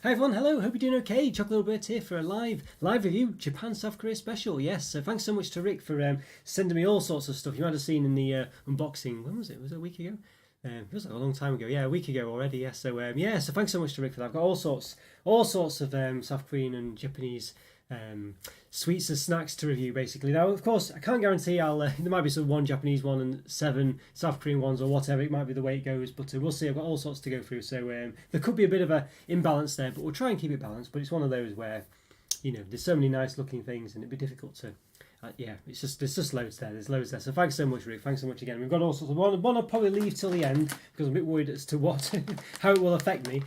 Hi everyone, hello, hope you're doing okay. Chocolo Roberto here for a live review, Japan South Korea special. Yes, so thanks so much to Rick for sending me all sorts of stuff. You might have seen in the unboxing, when was it? Was it a week ago? It was like a long time ago. Yeah, a week ago already. Yeah, so thanks so much to Rick for that. I've got all sorts of South Korean and Japanese um, sweets and snacks to review basically. Now, of course, I can't guarantee there might be some one Japanese one and 7 South Korean ones or whatever. It might be the way it goes, but we'll see. I've got all sorts to go through, so there could be a bit of a imbalance there, but we'll try and keep it balanced. But it's one of those where there's so many nice looking things, and it'd be difficult to. Yeah, there's just loads there. There's loads there. So thanks so much, Rick. Thanks so much again. We've got all sorts of one. I'll probably leave till the end because I'm a bit worried as to how it will affect me.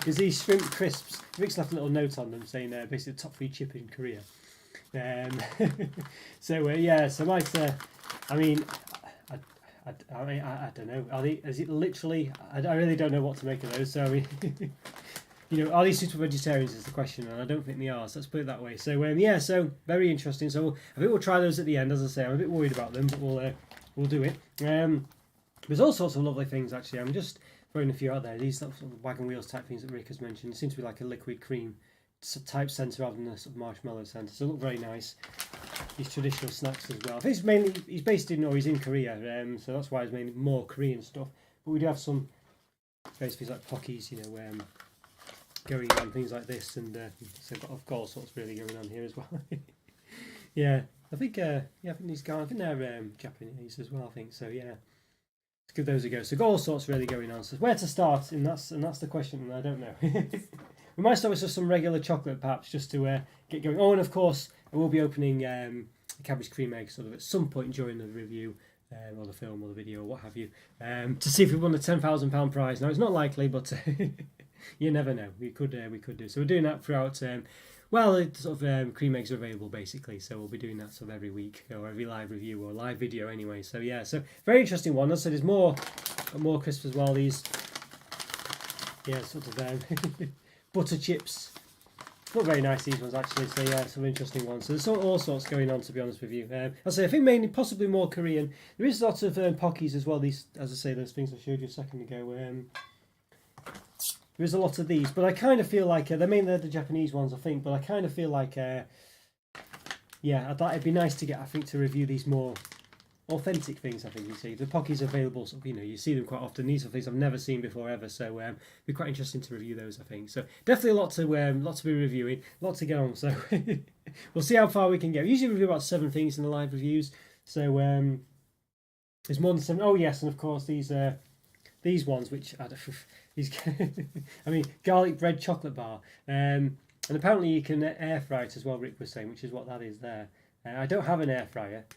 Is these shrimp crisps? Rick's left a little note on them saying basically the top 3 chip in Korea. So might. I mean, I don't know. Is it literally? I really don't know what to make of those. So I mean. Are these suitable for vegetarians is the question, and I don't think they are, so let's put it that way. So, so very interesting. So I think we'll try those at the end. As I say, I'm a bit worried about them, but we'll do it. There's all sorts of lovely things, actually. I'm just throwing a few out there. These sort of wagon wheels type things that Rick has mentioned. It seems to be like a liquid cream type centre rather than a sort of marshmallow centre, so they look very nice. These traditional snacks as well. I think he's based in, or he's in Korea, so that's why he's mainly more Korean stuff. But we do have some recipes like Pockies, going on, things like this, and so I've got all sorts really going on here as well. Yeah, I think these guys, I think they're Japanese as well. I think so. Yeah, let's give those a go. So got all sorts really going on. So where to start? And that's the question. And I don't know. We might start with just some regular chocolate, perhaps, just to get going. Oh, and of course, I will be opening a cabbage cream egg sort of at some point during the review. Or the film or the video or what have you, to see if we won the £10,000 prize. Now it's not likely, but you never know. We could do. So we're doing that throughout. Cream eggs are available basically, so we'll be doing that sort of every week or every live review or live video anyway. So yeah, so very interesting one. So there's more crisps as well. These sort of butter chips. Not very nice, these ones actually, so yeah, some interesting ones. So there's all sorts going on, to be honest with you. I think mainly, possibly more Korean. There is lots of Pockies as well, these, as I say, those things I showed you a second ago. There is a lot of these, but I kind of feel like, they're mainly the Japanese ones, I think, but I kind of feel like, I thought it'd be nice to get, I think, to review these more authentic things. I think you see the Pockies available, so, you see them quite often. These are things I've never seen before ever, so it'd be quite interesting to review those. I think so. Definitely a lot to be reviewing, a lot to get on. So we'll see how far we can go. We usually review about 7 things in the live reviews, so there's more than 7. Oh yes, and of course these ones which these I mean garlic bread chocolate bar, and apparently you can air fry it as well. Rick was saying, which is what that is there. I don't have an air fryer.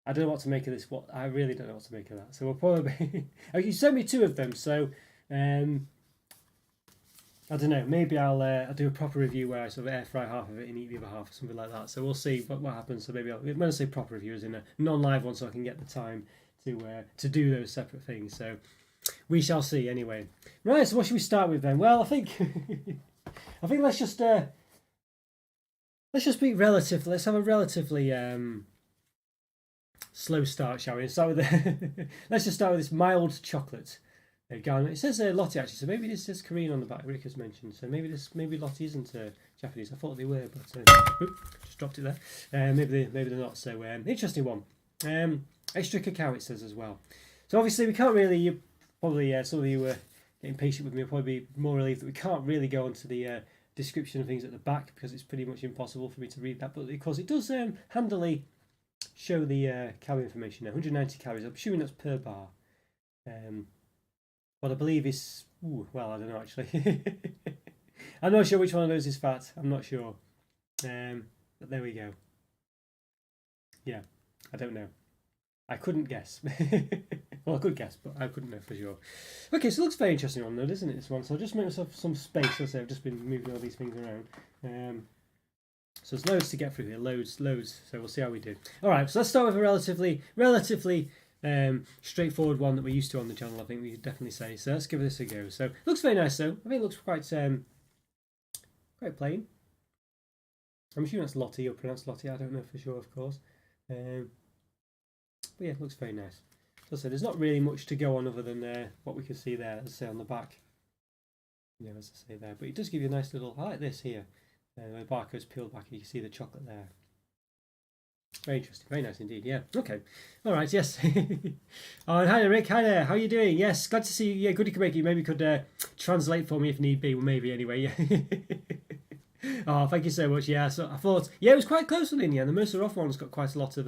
I don't know what to make of this. I really don't know what to make of that. So we'll probably. You sent me 2 of them, so I don't know. Maybe I'll do a proper review where I sort of air fry half of it and eat the other half, or something like that. So we'll see what happens. So maybe when I say proper review, is in a non-live one, so I can get the time to do those separate things. So we shall see. Anyway, right. So what should we start with then? Well, I think let's just be relative. Let's have a relatively slow start, shall we? Let's just start with this mild chocolate. It says Lottie actually, so maybe this says Korean on the back. Rick has mentioned, so maybe Lottie isn't Japanese. I thought they were, but just dropped it there. Maybe they're not. So interesting one. Extra cacao it says as well. So obviously we can't really. You probably some of you were getting patient with me. Will probably be more relieved that we can't really go onto the description of things at the back because it's pretty much impossible for me to read that. But because it does handily show the calorie information now. 190 calories. I'm assuming that's per bar. What I believe is, well, I don't know actually. I'm not sure which one of those is fat. I'm not sure. But there we go. Yeah, I don't know. I couldn't guess. Well, I could guess, but I couldn't know for sure. Okay, so it looks very interesting one though, doesn't it, this one? So I'll just make myself some space. As I say, I've just been moving all these things around. So there's loads to get through here, loads. So we'll see how we do. All right, so let's start with a relatively straightforward one that we're used to on the channel. I think we could definitely say. So let's give this a go. So it looks very nice though. I think it looks quite plain. I'm assuming that's Lottie or pronounced Lottie. I don't know for sure, of course. But yeah, it looks very nice. So there's not really much to go on other than what we can see there, as I say, on the back. you know, as I say there. But it does give you a nice little. I like this here. The barcode's peeled back, and you can see the chocolate there. Very interesting, very nice indeed. Yeah. Okay. All right. Yes. Oh, and hi there, Rick. Hi there. How are you doing? Yes. Glad to see you. Yeah. Good you could make it. Maybe you could translate for me if need be. Well, maybe anyway. Yeah. Oh, thank you so much. Yeah. So I thought, yeah, it was quite close in the end. The Mercer Off one's got quite a lot of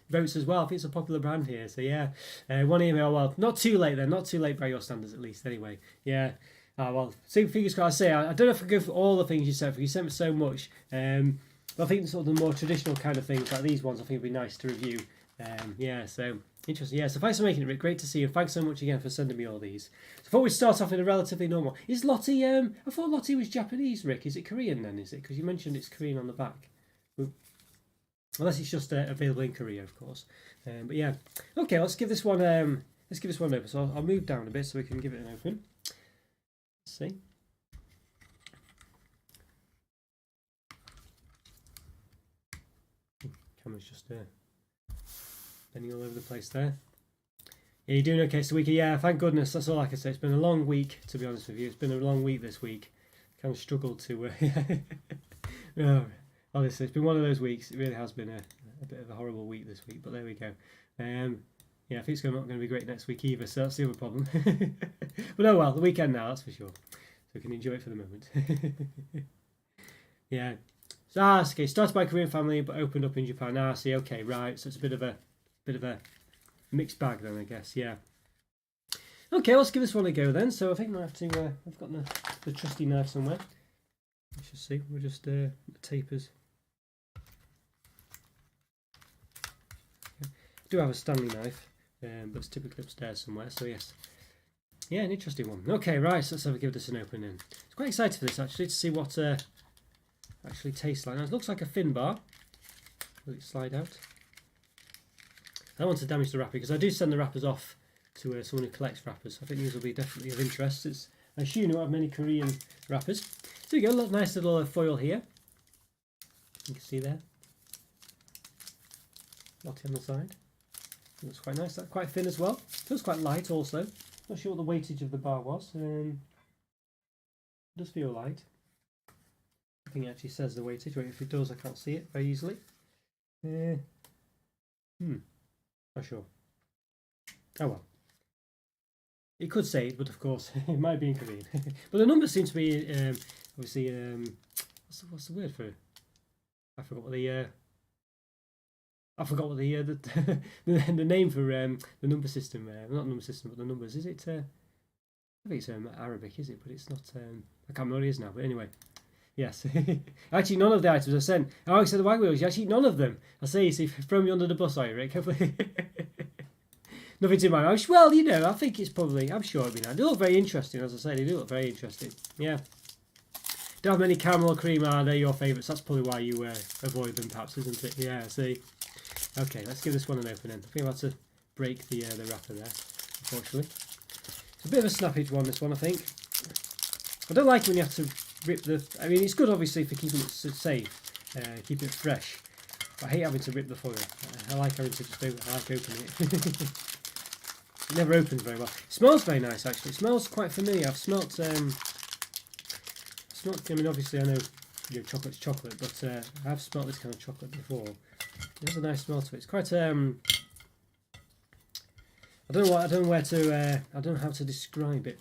votes as well. I think it's a popular brand here. So yeah, one email. Well, not too late then. Not too late by your standards, at least. Anyway. Yeah. Well, see, fingers crossed. I say I don't know if I can go for all the things you sent. For you sent me so much. But I think sort of the more traditional kind of things like these ones, I think would be nice to review. Yeah, so interesting. Yeah, so thanks for making it, Rick. Great to see you. Thanks so much again for sending me all these. So I thought we'd start off in a relatively normal. Is Lottie? I thought Lottie was Japanese, Rick. Is it Korean then? Is it? Because you mentioned it's Korean on the back. Unless it's just available in Korea, of course. But yeah, okay. Let's give this one. Let's give this one an open. So I'll move down a bit so we can give it an open. Let's see. Camera's just bending all over the place there. Yeah, you're doing okay, Sawika? Yeah, thank goodness. That's all I can say. It's been a long week, to be honest with you. It's been a long week this week. Kind of struggled to. Oh, honestly, it's been one of those weeks. It really has been a bit of a horrible week this week, but there we go. Yeah, I think it's not going to be great next week either, so that's the other problem. But oh well, the weekend now, that's for sure. So we can enjoy it for the moment. Yeah. So, okay, started by a Korean family but opened up in Japan. See, okay, right. So it's a bit of a mixed bag then, I guess. Yeah. Okay, let's give this one a go then. So I think I have to. I've got the trusty knife somewhere. Let's just see. We're just the tapers. I do have a Stanley knife, but it's typically upstairs somewhere. So yes. Yeah, an interesting one. Okay, right. So let's have a give this an open in. It's quite excited for this actually to see what. Actually tastes like. Now it looks like a thin bar. Will it slide out? I don't want to damage the wrapper because I do send the wrappers off to someone who collects wrappers. I think these will be definitely of interest. I assume you don't have many Korean wrappers. So we go, look, nice little foil here. You can see there. Lottie on the side. Looks quite nice. That's quite thin as well. Feels quite light also. Not sure what the weightage of the bar was. It does feel light. I think it actually says the weightage. Wait, if it does, I can't see it very easily. Not sure. Oh well. It could say it, but of course it might be in Korean. But the numbers seem to be obviously what's the word for it? I forgot what the the name for the number system. Not number system, but the numbers. Is it? I think it's Arabic, is it? But it's not. I can't remember what it is now. But anyway. Yes. Actually, none of the items are sent. Oh, I said the white wheels. Actually, none of them. I say, you see, throw me under the bus, are you, Rick? Nothing to my mind. Well, you know, I think it's probably, I'm sure it'll be nice. They look very interesting, as I say. They do look very interesting. Yeah. Don't have many caramel cream, are they your favourites? That's probably why you avoid them, perhaps, isn't it? Yeah, see. Okay, let's give this one an open end. I think I've had to break the wrapper there, unfortunately. It's a bit of a snappage one, this one, I think. I don't like when you have to rip the. I mean, it's good obviously for keeping it safe, keeping it fresh. But I hate having to rip the foil. I like having to just opening it. It never opens very well. It smells very nice actually. It smells quite familiar. I've smelt. I mean, obviously I know chocolate's chocolate, but I have smelt this kind of chocolate before. It has a nice smell to it. It's quite. I don't know where to. I don't know how to describe it.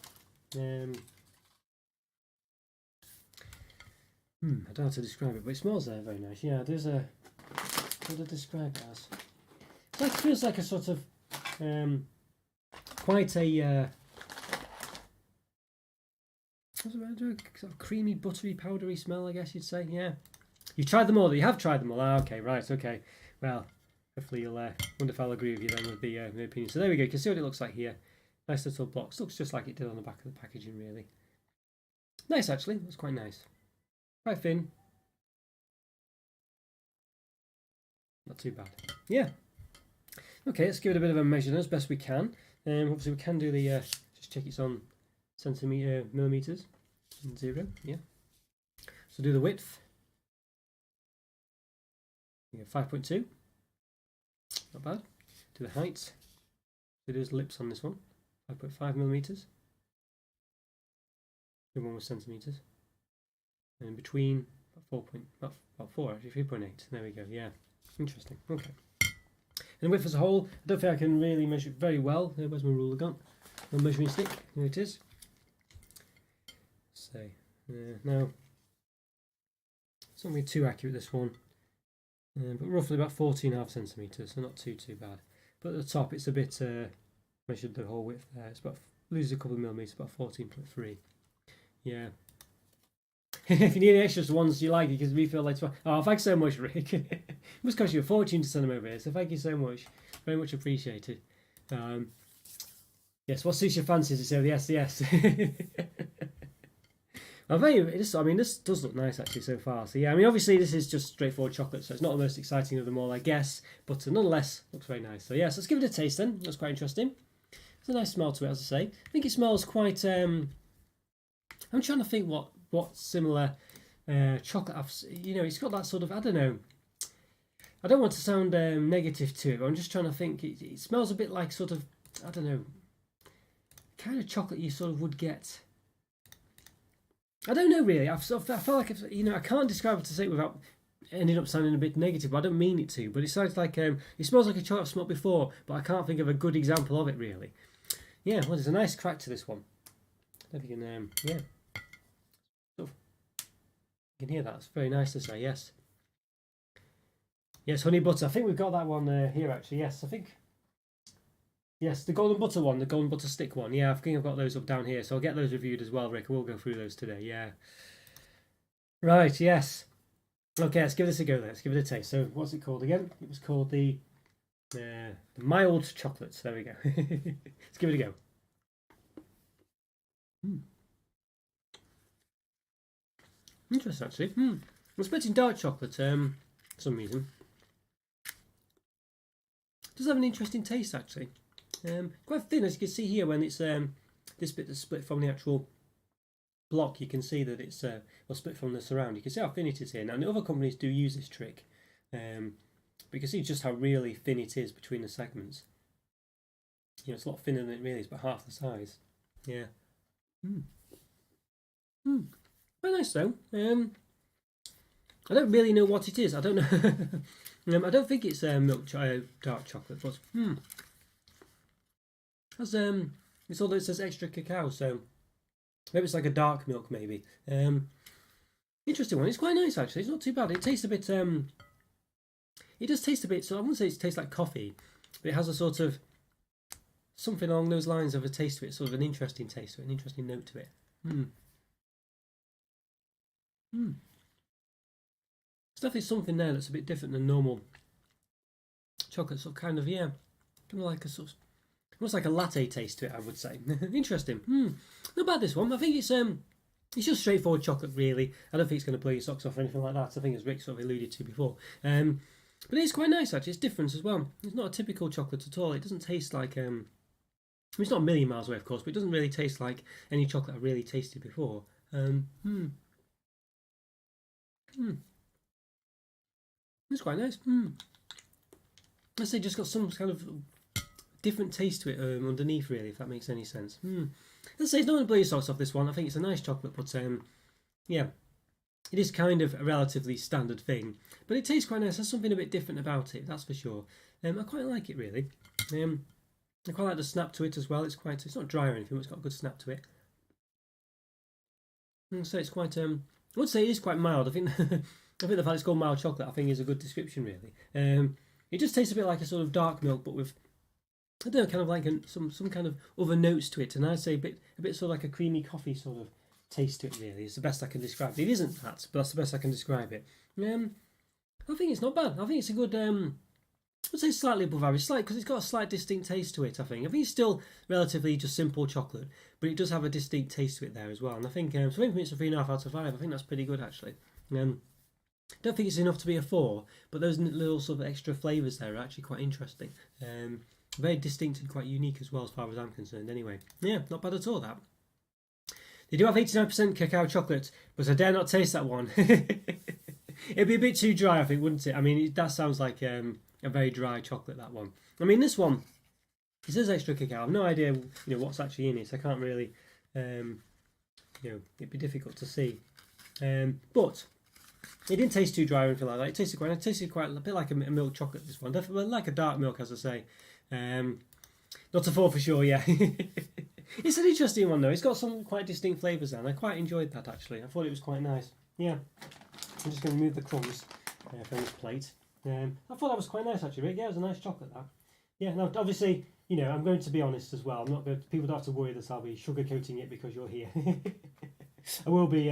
I don't know how to describe it, but it smells very nice. Yeah, there's a. What to describe it as? It's like, it feels like a sort of quite a what's it about? Sort of creamy, buttery, powdery smell, I guess you'd say. Yeah, you've tried them all. You have tried them all. Okay, right. Okay. Well, hopefully you'll wonder if I'll agree with you then with the opinion. So there we go. You can see what it looks like here. Nice little box. Looks just like it did on the back of the packaging, really. Nice, actually. That's quite nice. Quite thin. Not too bad. Yeah. Okay, let's give it a bit of a measure as best we can. Obviously, we can do the just check it's on millimeters and 0. Yeah. So do the width. Yeah, 5.2. Not bad. Do the height. So there's lips on this one. 5.5 millimeters. The one was centimetres. And between about 4 actually, 3.8. There we go. Yeah, interesting. Okay. And width as a whole, I don't think I can really measure it very well. Where's my ruler gone? My measuring stick. Here it is. So now it's not really too accurate, this one, but roughly about 14.5 centimetres, so not too bad. But at the top, it's a bit measured the whole width there. It's about loses a couple of millimetres, about 14.3. Yeah. If you need any extras ones you like, you can refill later on. Oh, thanks so much, Rick. It must cost you a fortune to send them over here, so thank you so much. Very much appreciated. Yes, what suits your fancies? It's over the SDS. This does look nice actually so far. So yeah, I mean obviously this is just straightforward chocolate, so it's not the most exciting of them all, I guess, but nonetheless looks very nice. So yes, let's give it a taste then. That's quite interesting. It's a nice smell to it, as I say. I think it smells quite. I'm trying to think what similar chocolate it's got that sort of, I don't know. I don't want to sound negative to it, but I'm just trying to think. It smells a bit like sort of, I don't know, kind of chocolate you sort of would get. I don't know really. I feel like I can't describe it to say it without ending up sounding a bit negative. But I don't mean it to. But it sounds like it smells like a chocolate I've smelled before, but I can't think of a good example of it really. Yeah, well, there's a nice crack to this one. I don't know if you can, yeah, you can hear that. It's very nice to say. Yes, yes, honey butter. I think we've got that one here actually. Yes, I think. Yes, the golden butter one, the golden butter stick one. Yeah, I think I've got those up down here, so I'll get those reviewed as well, Rick. We'll go through those today. Yeah. Right. Yes. Okay, let's give this a go. Let's give it a taste. So, what's it called again? It was called the mild chocolates. There we go. Let's give it a go. Interesting, actually. I'm expecting dark chocolate. For some reason. It does have an interesting taste, actually. Quite thin, as you can see here when it's this bit that's split from the actual block. You can see that it's split from the surround. You can see how thin it is here. Now, the other companies do use this trick, but you can see just how really thin it is between the segments. It's a lot thinner than it really is, but half the size. Yeah. Very nice though. I don't really know what it is. I don't know. I don't think it's dark chocolate, but it's all that it says extra cacao, so maybe it's like a dark milk, maybe. Interesting one. It's quite nice actually. It's not too bad. It tastes a bit. It does taste a bit. So I wouldn't say it tastes like coffee, but it has a sort of something along those lines of a taste to it. Sort of an interesting taste to it, an interesting note to it. There's definitely something there that's a bit different than normal chocolate. Sort of kind of kind of like a sort of. Almost like a latte taste to it, I would say. Interesting. Not bad, this one. I think it's just straightforward chocolate, really. I don't think it's going to blow your socks off or anything like that. I think, as Rick sort of alluded to before. But it is quite nice, actually. It's different as well. It's not a typical chocolate at all. It doesn't taste like... it's not a million miles away, of course, but it doesn't really taste like any chocolate I've really tasted before. It's quite nice. Let's say just got some kind of... different taste to it underneath, really, if that makes any sense. Let's say it's not going to blow your socks off, this one. I think it's a nice chocolate, but yeah, it is kind of a relatively standard thing. But it tastes quite nice. There's something a bit different about it, that's for sure. I quite like it, really. I quite like the snap to it as well. It's not dry or anything, but it's got a good snap to it. So it's quite, I would say it is quite mild. I think the fact it's called mild chocolate, I think, is a good description, really. It just tastes a bit like a sort of dark milk, but with, I don't know, kind of like some kind of other notes to it, and I'd say a bit sort of like a creamy coffee sort of taste to it. Really, it's the best I can describe it. It isn't that, but that's the best I can describe it. I think it's not bad. I think it's a good. I'd say slightly above average, because it's got a slight distinct taste to it. I think it's still relatively just simple chocolate, but it does have a distinct taste to it there as well. And I think so. Maybe it's a 3.5 out of 5. I think that's pretty good actually. Don't think it's enough to be a 4, but those little sort of extra flavours there are actually quite interesting. Very distinct and quite unique as well, as far as I'm concerned. Anyway, yeah, not bad at all. That they do have 89% cacao chocolate, but I dare not taste that one. It'd be a bit too dry, I think, wouldn't it? I mean, that sounds like a very dry chocolate. That one. I mean, this one, it says extra cacao. I've no idea, what's actually in it. So I can't really it'd be difficult to see. But it didn't taste too dry or anything like that. It tasted quite a bit like a milk chocolate, this one. Definitely like a dark milk, as I say. Not to fall for sure, yeah. It's an interesting one though. It's got some quite distinct flavours there, and I quite enjoyed that actually. I thought it was quite nice. Yeah. I'm just going to remove the crumbs from this plate. I thought that was quite nice actually. Yeah, it was a nice chocolate that. Yeah. Now obviously, I'm going to be honest as well. I'm not going. People don't have to worry that I'll be sugarcoating it because you're here. I will be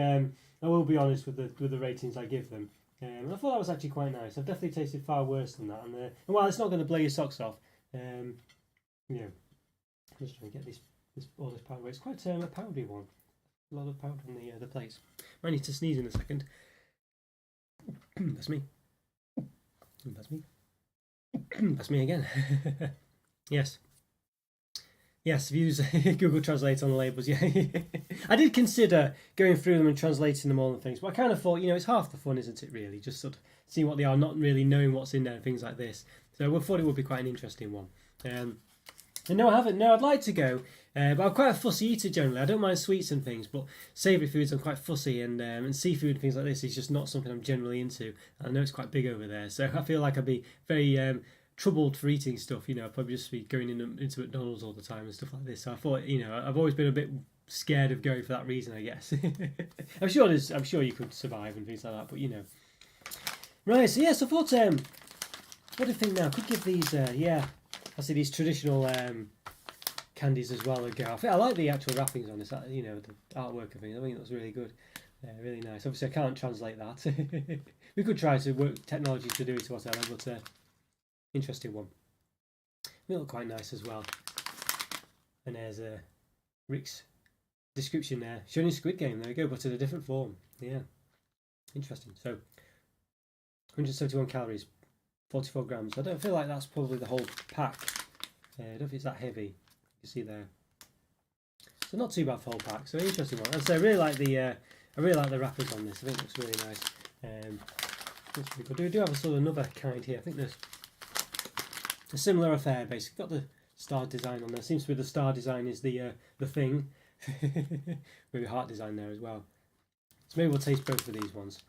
honest with the ratings I give them. I thought that was actually quite nice. I've definitely tasted far worse than that. And while it's not going to blow your socks off, I'm just trying to get all this powder away. It's quite a powdery one. A lot of powder on the plates. I need to sneeze in a second. That's me. That's me. That's me again. Yes. Yes, use Google Translate on the labels, yeah. I did consider going through them and translating them all and things, but I kind of thought, it's half the fun, isn't it, really? Just sort of seeing what they are, not really knowing what's in there and things like this. So I thought it would be quite an interesting one. And no, I haven't. No, I'd like to go, but I'm quite a fussy eater generally. I don't mind sweets and things, but savoury foods I'm quite fussy, and seafood and things like this is just not something I'm generally into. I know it's quite big over there, so I feel like I'd be very troubled for eating stuff. I'd probably just be going into McDonald's all the time and stuff like this. So I thought, I've always been a bit scared of going for that reason, I guess. I'm sure you could survive and things like that, but Right, so yes, I thought, what do you think now? Could give these, I see these traditional candies as well a go. I like the actual wrappings on this, the artwork of things. I think it looks really good. Really nice. Obviously, I can't translate that. We could try to work technology to do it to whatever, but interesting one. They look quite nice as well. And there's Rick's description there. Showing Squid Game, there we go, but in a different form. Yeah. Interesting. So, 171 calories, 44 grams. I don't feel like that's probably the whole pack. I don't think it's that heavy. You can see there. So not too bad for whole pack. So interesting one. So I really like the wrappers on this. I think it looks really nice. Looks pretty good. We do have a sort of another kind here. I think there's a similar affair basically. Got the star design on there. Seems to be the star design is the thing. Maybe heart design there as well. So maybe we'll taste both of these ones.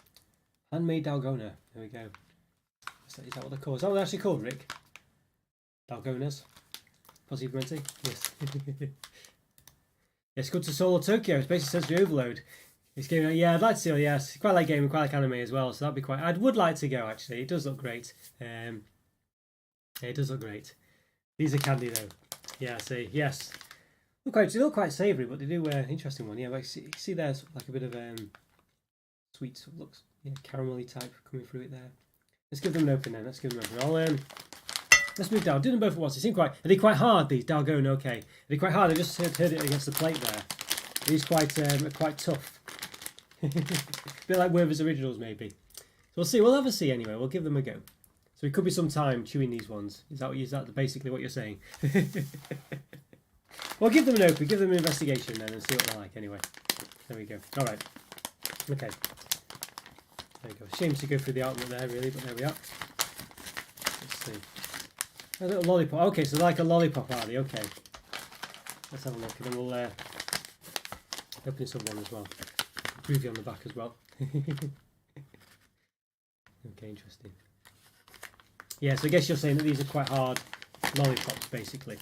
Handmade Dalgona. There we go. Is that what they're called? Is that what they're actually called, Rick? Dalgonas? Posiblemente? Yes. Yes, good to Seoul or Tokyo. It's basically sensory overload. It's giving. Yeah, I'd like to see. Yes, quite like gaming, quite like anime as well. So that'd be quite. I would like to go actually. It does look great. It does look great. These are candy though. Yeah, see, yes. They look quite savoury, but they do interesting one. Yeah, like see there's like a bit of sweet looks, caramelly type coming through it there. Let's give them an open then. Let's give them an open. Let's move down. Do them both at once. They seem are they quite hard? These Dalgona, okay. Are they quite hard? I just heard it against the plate there. These quite tough. A bit like Werther's Originals maybe. So we'll see. We'll have a see anyway. We'll give them a go. So it could be some time chewing these ones. Is that basically what you're saying? Well, give them an open, give them an investigation then and see what they're like anyway. There we go. All right. Okay. There we go. Shame to go through the artwork there really, but there we are. Let's see. A little lollipop. Okay, so they're like a lollipop, are they? Okay. Let's have a look and then we'll open this up one as well. Groovy on the back as well. Okay, interesting. Yeah, so I guess you're saying that these are quite hard lollipops, basically.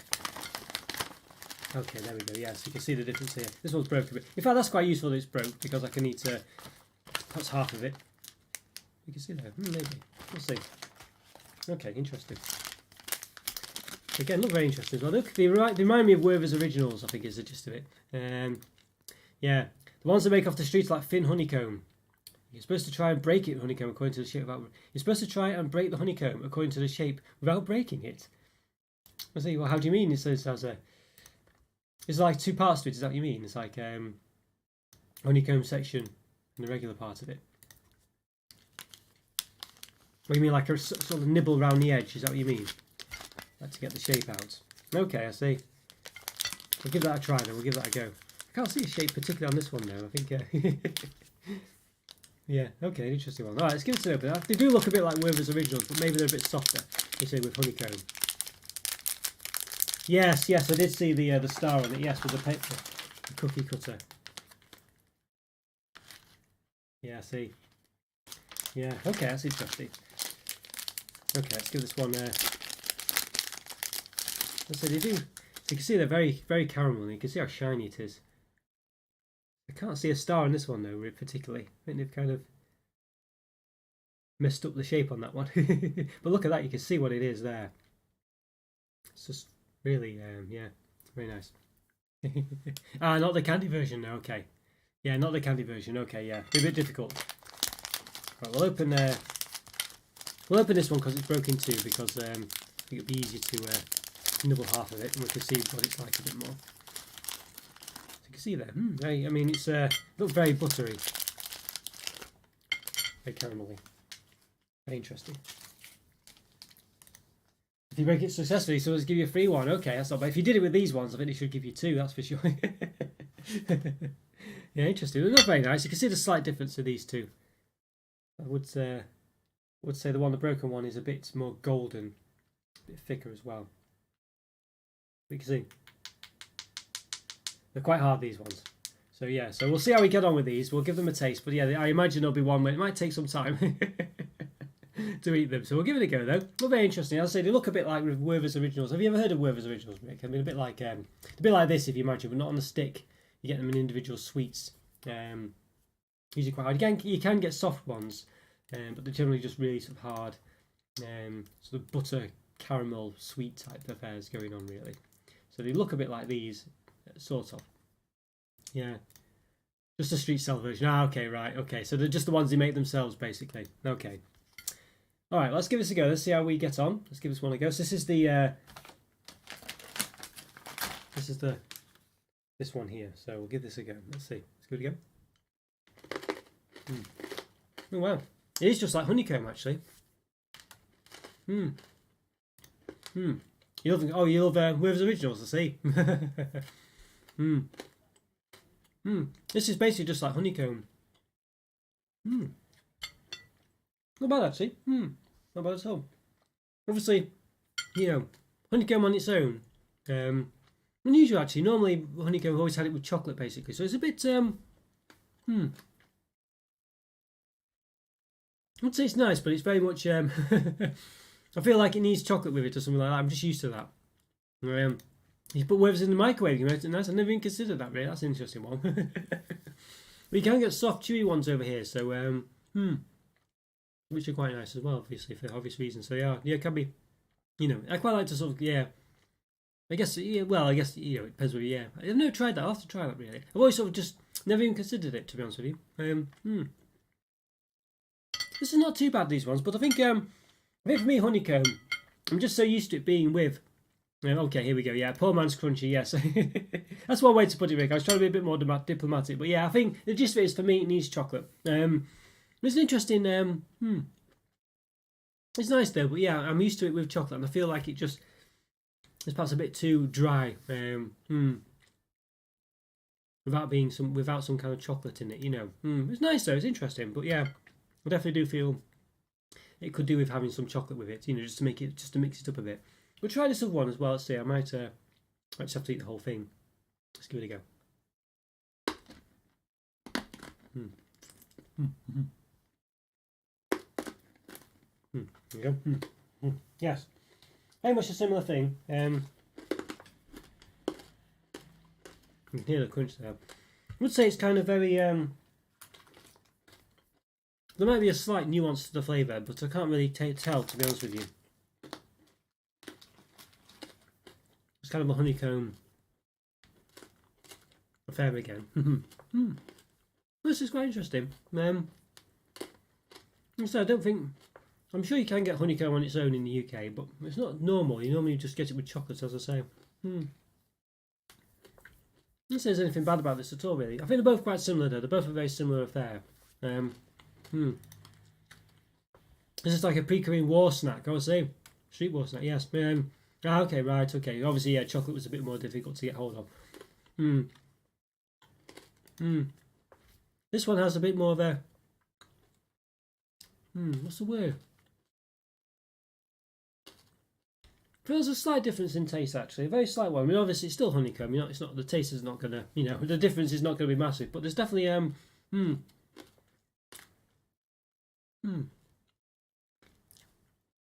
Okay, there we go. Yeah, so you can see the difference here. This one's broken a bit. In fact, that's quite useful that it's broke because I can eat perhaps half of it. You can see there. Maybe. We'll see. Okay, interesting. Again, look very interesting as well. Look, they remind me of Werther's Originals, I think is the gist of it. Yeah, the ones that make off the streets like thin honeycomb. You're supposed to try and break it, honeycomb, according to the shape. You're supposed to try and break the honeycomb according to the shape without breaking it. I say, well, how do you mean? It's like two parts to it. Is that what you mean? It's like honeycomb section and the regular part of it. What do you mean, like a sort of nibble around the edge? Is that what you mean? Like to get the shape out. Okay, I see. We'll give that a try then. We'll give that a go. I can't see a shape particularly on this one though. I think. Yeah, okay, interesting one. Alright, let's give it an open. They do look a bit like Werther's Originals, but maybe they're a bit softer, you say, with honeycomb. Yes, I did see the star on it, yes, with the paper, the cookie cutter. Yeah, I see. Yeah, okay, that's interesting. Okay, let's give this one so they do. So you can see they're very, very caramel. You can see how shiny it is. I can't see a star in this one though, particularly. I think they've kind of messed up the shape on that one. But look at that, you can see what it is there. It's just really, yeah, very nice. Ah, not the candy version. Okay, yeah, not the candy version. Okay, yeah, be a bit difficult. Right, we'll open this one because it's broken in two, because I think it'll be easier to nibble half of it and we can see what it's like a bit more. So you can see there. I mean, it's looks very buttery, very caramelly, very interesting. If you break it successfully, so let's give you a free one. Okay, that's not bad. If you did it with these ones, I think they should give you two, that's for sure. Yeah, interesting. They're not very nice. You can see the slight difference to these two. I would say the broken one is a bit more golden, a bit thicker as well. You can see they're quite hard, these ones. So yeah, so we'll see how we get on with these. We'll give them a taste, but yeah, I imagine there'll be one where it might take some time to eat them. So we'll give it a go though. They're very interesting. I'll say they look a bit like Werther's Originals. Have you ever heard of Werther's Originals, Rick? I mean, a bit like this, if you imagine, but not on a stick. You get them in individual sweets. Usually quite hard. You can get soft ones, but they're generally just really sort of hard, sort of butter, caramel, sweet type affairs going on really. So they look a bit like these, sort of. Yeah, just a street sell version. Ah, okay, right, okay. So they're just the ones they make themselves, basically. Okay. All right, let's give this a go. Let's see how we get on. Let's give this one a go. So this is this one here. So we'll give this a go. Let's see. Let's give it a go. Oh wow, it is just like honeycomb actually. You love Werther's Originals, I see. This is basically just like honeycomb. Not bad actually. Not bad at all. Obviously, you know, honeycomb on its own, unusual actually. Normally honeycomb always had it with chocolate basically, so it's a bit I would say it's nice, but it's very much I feel like it needs chocolate with it or something like that. I'm just used to that. You put Werther's in the microwave, you make it nice. I've never even considered that really. That's an interesting one. But you can get soft, chewy ones over here, so which are quite nice as well, obviously, for obvious reasons. So yeah, it can be, you know, I quite like to sort of, yeah, I guess, yeah, well, I guess, you know, it depends what, yeah. I've never tried that. I'll have to try that really. I've always sort of just never even considered it, to be honest with you. This is not too bad, these ones, but I think for me, honeycomb, I'm just so used to it being with. Okay, here we go. Yeah, poor man's crunchy. Yes, that's one way to put it, Rick. I was trying to be a bit more diplomatic, but yeah, I think the gist of it is for me, it needs chocolate. It's an interesting. It's nice though, but yeah, I'm used to it with chocolate, and I feel like it just is perhaps a bit too dry. Without some kind of chocolate in it, you know. It's nice though. It's interesting, but yeah. I definitely do feel it could do with having some chocolate with it, you know, just to mix it up a bit. We'll try this other one as well. Let's see. I might just have to eat the whole thing. Let's give it a go. There we go. Yes, very much a similar thing. You can hear the crunch there. I would say it's kind of very there might be a slight nuance to the flavour, but I can't really tell, to be honest with you. It's kind of a honeycomb affair again. This is quite interesting. So I don't think... I'm sure you can get honeycomb on its own in the UK, but it's not normal. You normally just get it with chocolate, as I say. I don't say there's anything bad about this at all, really. I think they're both quite similar, though. They're both a very similar affair. This is like a pre-Korean war snack, I would say. Street war snack, yes. Okay, right, okay. Obviously, yeah, chocolate was a bit more difficult to get hold of. This one has a bit more of a... what's the word? There's a slight difference in taste, actually. A very slight one. I mean, obviously, it's still honeycomb. You know, it's not... The taste is not going to... You know, the difference is not going to be massive. But there's definitely... I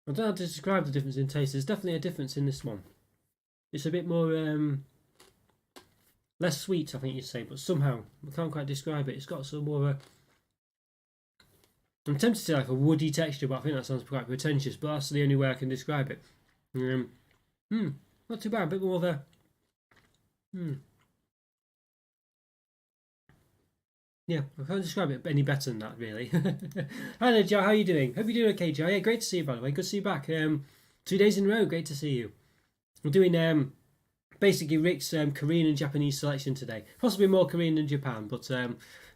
don't know how to describe the difference in taste. There's definitely a difference in this one. It's a bit more less sweet, I think you'd say, but somehow I can't quite describe it. It's got some more of a, I'm tempted to say like a woody texture, but I think that sounds quite pretentious. But that's the only way I can describe it. Not too bad. A bit more of a. Yeah, I can't describe it any better than that, really. Hi there, Joe. How are you doing? Hope you're doing okay, Joe. Yeah, great to see you, by the way. Good to see you back. 2 days in a row. Great to see you. We're doing basically Rick's Korean and Japanese selection today. Possibly more Korean than Japan, but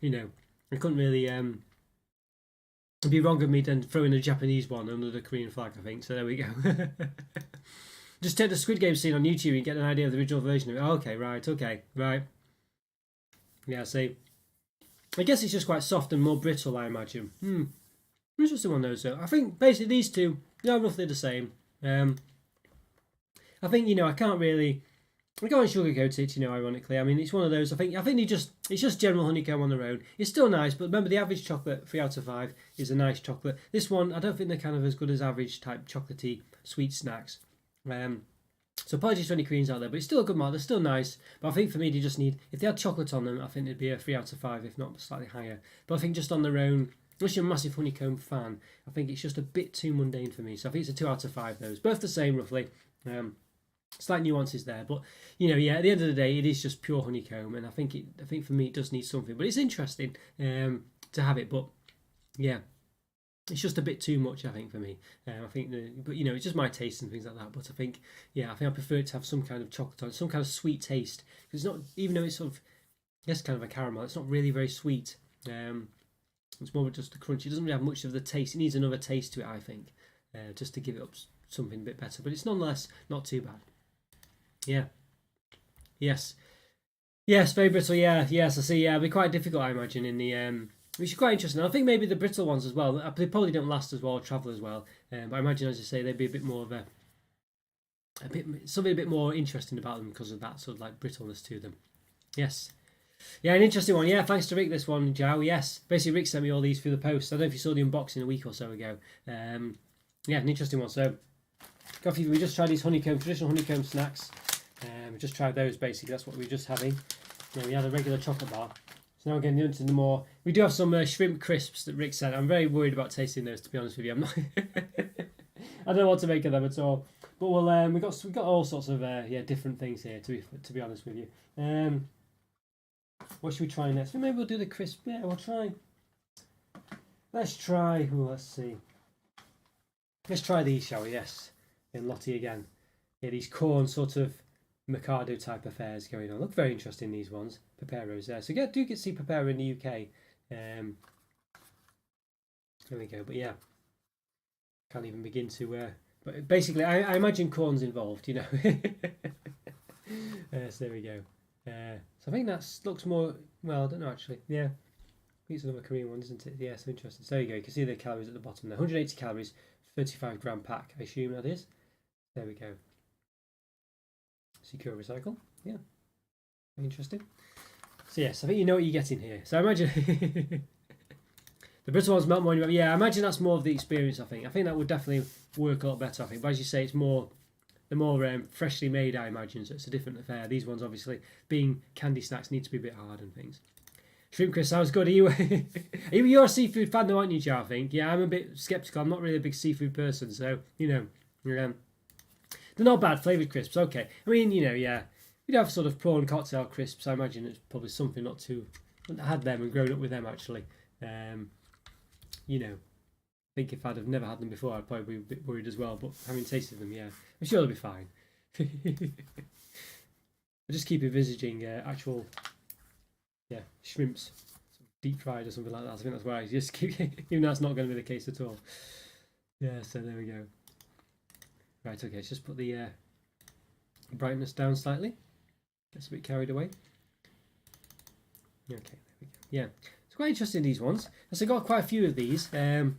you know, I couldn't really it'd be wrong of me then throwing a Japanese one under the Korean flag, I think. So there we go. Just take the Squid Game scene on YouTube and get an idea of the original version of it. Oh, okay, right. Yeah, see. I guess it's just quite soft and more brittle, I imagine. Interesting one, though. So I think basically these two are roughly the same. I think I can't sugarcoat it. Ironically, I mean it's one of those. I think it's just general honeycomb on their own. It's still nice, but remember the average chocolate 3 out of 5 is a nice chocolate. This one I don't think they're kind of as good as average type chocolatey sweet snacks. So apologies for any Koreans out there, but it's still a good mark. They're still nice, but I think for me they just need, if they had chocolate on them, I think it'd be a 3 out of 5, if not slightly higher. But I think just on their own, unless you're a massive honeycomb fan, I think it's just a bit too mundane for me. So I think it's a 2 out of 5. Those both the same roughly. Slight nuances there, but at the end of the day, it is just pure honeycomb, and I think for me it does need something. But it's interesting to have it, but yeah. It's just a bit too much, I think, for me. I think, but it's just my taste and things like that. But I think I prefer it to have some kind of chocolate on it, some kind of sweet taste. Because it's not, even though it's sort of, yes, kind of a caramel, it's not really very sweet. It's more just the crunch. It doesn't really have much of the taste. It needs another taste to it, I think, just to give it up something a bit better. But it's nonetheless not too bad. Yeah. Yes, very brittle. Yeah, yes, I see. Yeah, it'll be quite difficult, I imagine, in the which is quite interesting. I think maybe the brittle ones as well. They probably don't last as well or travel as well. But I imagine, as I say, they'd be a bit more of something a bit more interesting about them because of that sort of like brittleness to them. Yes. Yeah, an interesting one. Yeah, thanks to Rick, this one, Joe. Yes. Basically, Rick sent me all these through the post. I don't know if you saw the unboxing a week or so ago. Yeah, an interesting one. So, coffee, we just tried these traditional honeycomb snacks. We just tried those, basically. That's what we were just having. We had a regular chocolate bar. So now we're getting into the more. We do have some shrimp crisps that Rick sent. I'm very worried about tasting those, to be honest with you. I'm not. I don't know what to make of them at all. But we got all sorts of different things here. To be honest with you. What should we try next? Maybe we'll do the crisp. Yeah, we'll try. Let's try. Let's see. Let's try these, shall we? Yes. In Lottie again. Yeah, these corn sort of Mikado type affairs going on. Look very interesting, these ones. Pepero's there. So do get to see Pepero in the UK. There we go. But yeah, can't even begin to. But basically, I imagine corn's involved. So there we go. So I think that looks more. Well, I don't know actually. Yeah, I think it's another Korean one, isn't it? Yeah, so interesting. So there you go. You can see the calories at the bottom there. 180 calories, 35 gram pack. I assume that is. There we go. Secure recycle. Yeah, interesting. So yes, I think you know what you're getting here. So I imagine the brittle ones melt more. Yeah, I imagine that's more of the experience. I think that would definitely work a lot better. I think, but as you say, they're more freshly made. I imagine, so it's a different affair. These ones, obviously, being candy snacks, need to be a bit hard and things. Shrimp crisp sounds good. Are you're a seafood fan, though, aren't you, Joe? I think. Yeah, I'm a bit skeptical. I'm not really a big seafood person, so they're not bad flavoured crisps. Okay, I mean, yeah. We'd have sort of prawn cocktail crisps. I imagine it's probably something not too. I had them and grown up with them actually. I think if I'd have never had them before, I'd probably be a bit worried as well. But having tasted them, yeah, I'm sure they'll be fine. I just keep envisaging actual, shrimps, deep fried or something like that. I think that's why I just keep, even though that's not going to be the case at all. Yeah, so there we go. Right, okay, let's just put the brightness down slightly. Gets a bit carried away. Okay, there we go. Yeah, it's quite interesting, these ones. So I've got quite a few of these. Got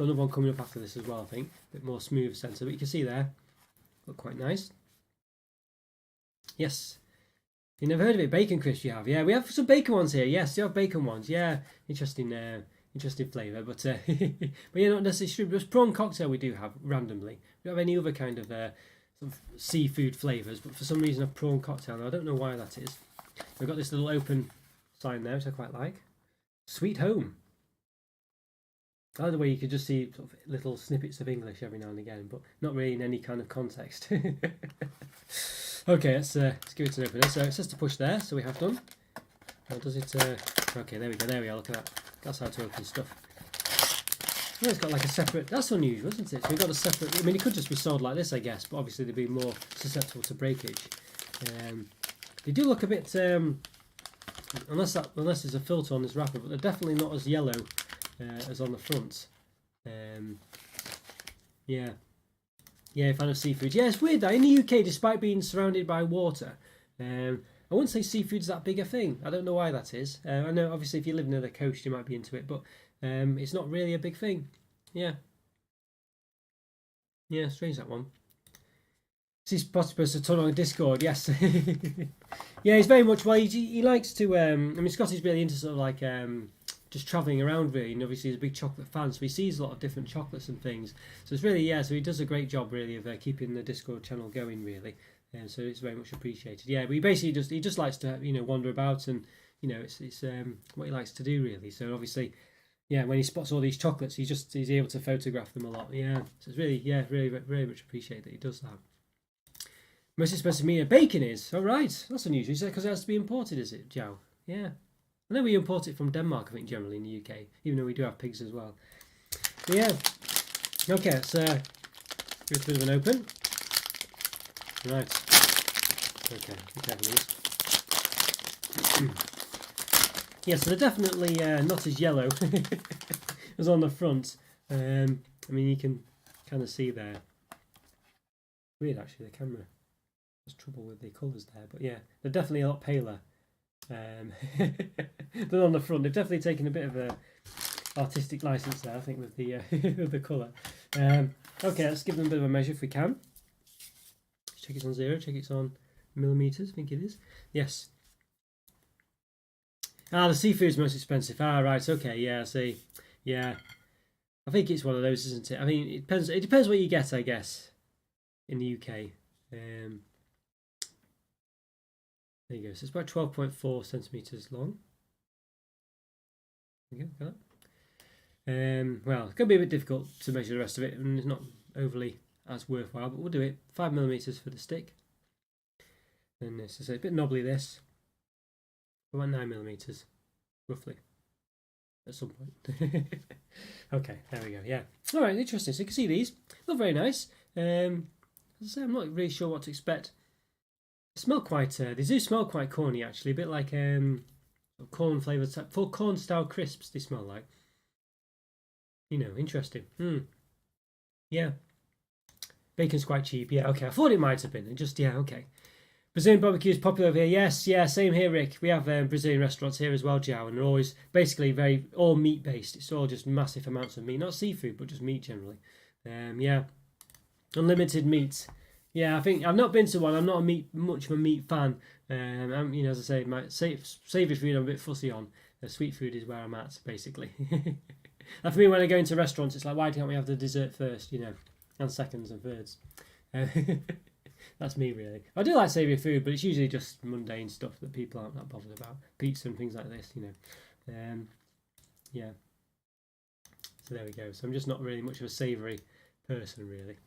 another one coming up after this as well, I think. A bit more smooth centre, but you can see there. Look quite nice. Yes. You never heard of it? Bacon crisps you have? Yeah, we have some bacon ones here. Yes, you have bacon ones. Yeah, interesting interesting flavour. But but yeah, not necessarily. Just prawn cocktail we do have randomly. We don't have any other kind of sort of seafood flavours, but for some reason a prawn cocktail. And I don't know why that is. We've got this little open sign there, which I quite like. Sweet home. I like the way you could just see sort of little snippets of English every now and again, but not really in any kind of context. Okay, let's give it an opener. So it says to push there, so we have done. How does it? Okay, there we go. There we are. Look at that. That's how to open stuff. Oh, it's got like a separate. That's unusual, isn't it? So we've got a separate. I mean, it could just be sold like this, I guess, but obviously they'd be more susceptible to breakage. They do look a bit. Unless there's a filter on this wrapper, but they're definitely not as yellow as on the front. Yeah, fan of seafood. Yeah, it's weird that in the UK, despite being surrounded by water, I wouldn't say seafood's that big a thing. I don't know why that is. I know obviously if you live near the coast, you might be into it, but it's not really a big thing. Yeah, strange that one. See Potipus a ton on Discord, yes. Yeah, he's very much, well, he likes to, I mean, Scotty's really into sort of like just travelling around really, and obviously he's a big chocolate fan, so he sees a lot of different chocolates and things. So it's really, so he does a great job really of keeping the Discord channel going really, and so it's very much appreciated. Yeah, but he basically he just likes to, wander about, and, it's what he likes to do really. So obviously, yeah, when he spots all these chocolates, he's able to photograph them a lot. Yeah, so it's really, really, very much appreciated that he does that. Most expensive meat bacon is. All right, that's unusual. Is that because it has to be imported, is it, Joe? Yeah. I know we import it from Denmark, I think, generally in the UK, even though we do have pigs as well. But yeah. Okay, let's give it a bit of an open. Right. Okay, be careful with this. Yeah, so they're definitely not as yellow as on the front. I mean, you can kind of see there. Weird, actually, the camera. There's trouble with the colours there, but yeah, they're definitely a lot paler than on the front. They've definitely taken a bit of a artistic license there, I think, with the with the colour. Okay, let's give them a bit of a measure if we can. Check it's on 0. Check it's on millimetres. I think it is. Yes. The seafood's most expensive. Right. Okay. Yeah. I see. Yeah. I think it's one of those, isn't it? I mean, it depends. It depends what you get, I guess, in the UK. There you go. So it's about 12.4 centimetres long. There you go. Got that. Well, it's going to be a bit difficult to measure the rest of it, and it's not overly as worthwhile, but we'll do it. 5 millimetres for the stick. And this is a bit knobbly. This about 9 millimetres, roughly. At some point. Okay, there we go. Yeah. All right, interesting. So you can see these. Look very nice. As I say, I'm not really sure what to expect. They smell quite. They do smell quite corny, actually. A bit like corn flavoured, for corn style crisps. They smell like. Interesting. Yeah. Bacon's quite cheap. Yeah. Okay. I thought it might have been. Okay. Brazilian barbecue is popular over here. Yes. Yeah. Same here, Rick. We have Brazilian restaurants here as well, Joe, and they're always basically all meat based. It's all just massive amounts of meat, not seafood, but just meat generally. Yeah. Unlimited meat. Yeah, I think I've not been to one. I'm not much of a meat fan. As I say, my savoury food I'm a bit fussy on. Sweet food is where I'm at, basically. And for me, when I go into restaurants, it's like, why can't we have the dessert first, and seconds and thirds? That's me, really. I do like savoury food, but it's usually just mundane stuff that people aren't that bothered about. Pizza and things like this, Yeah. So there we go. So I'm just not really much of a savoury person, really.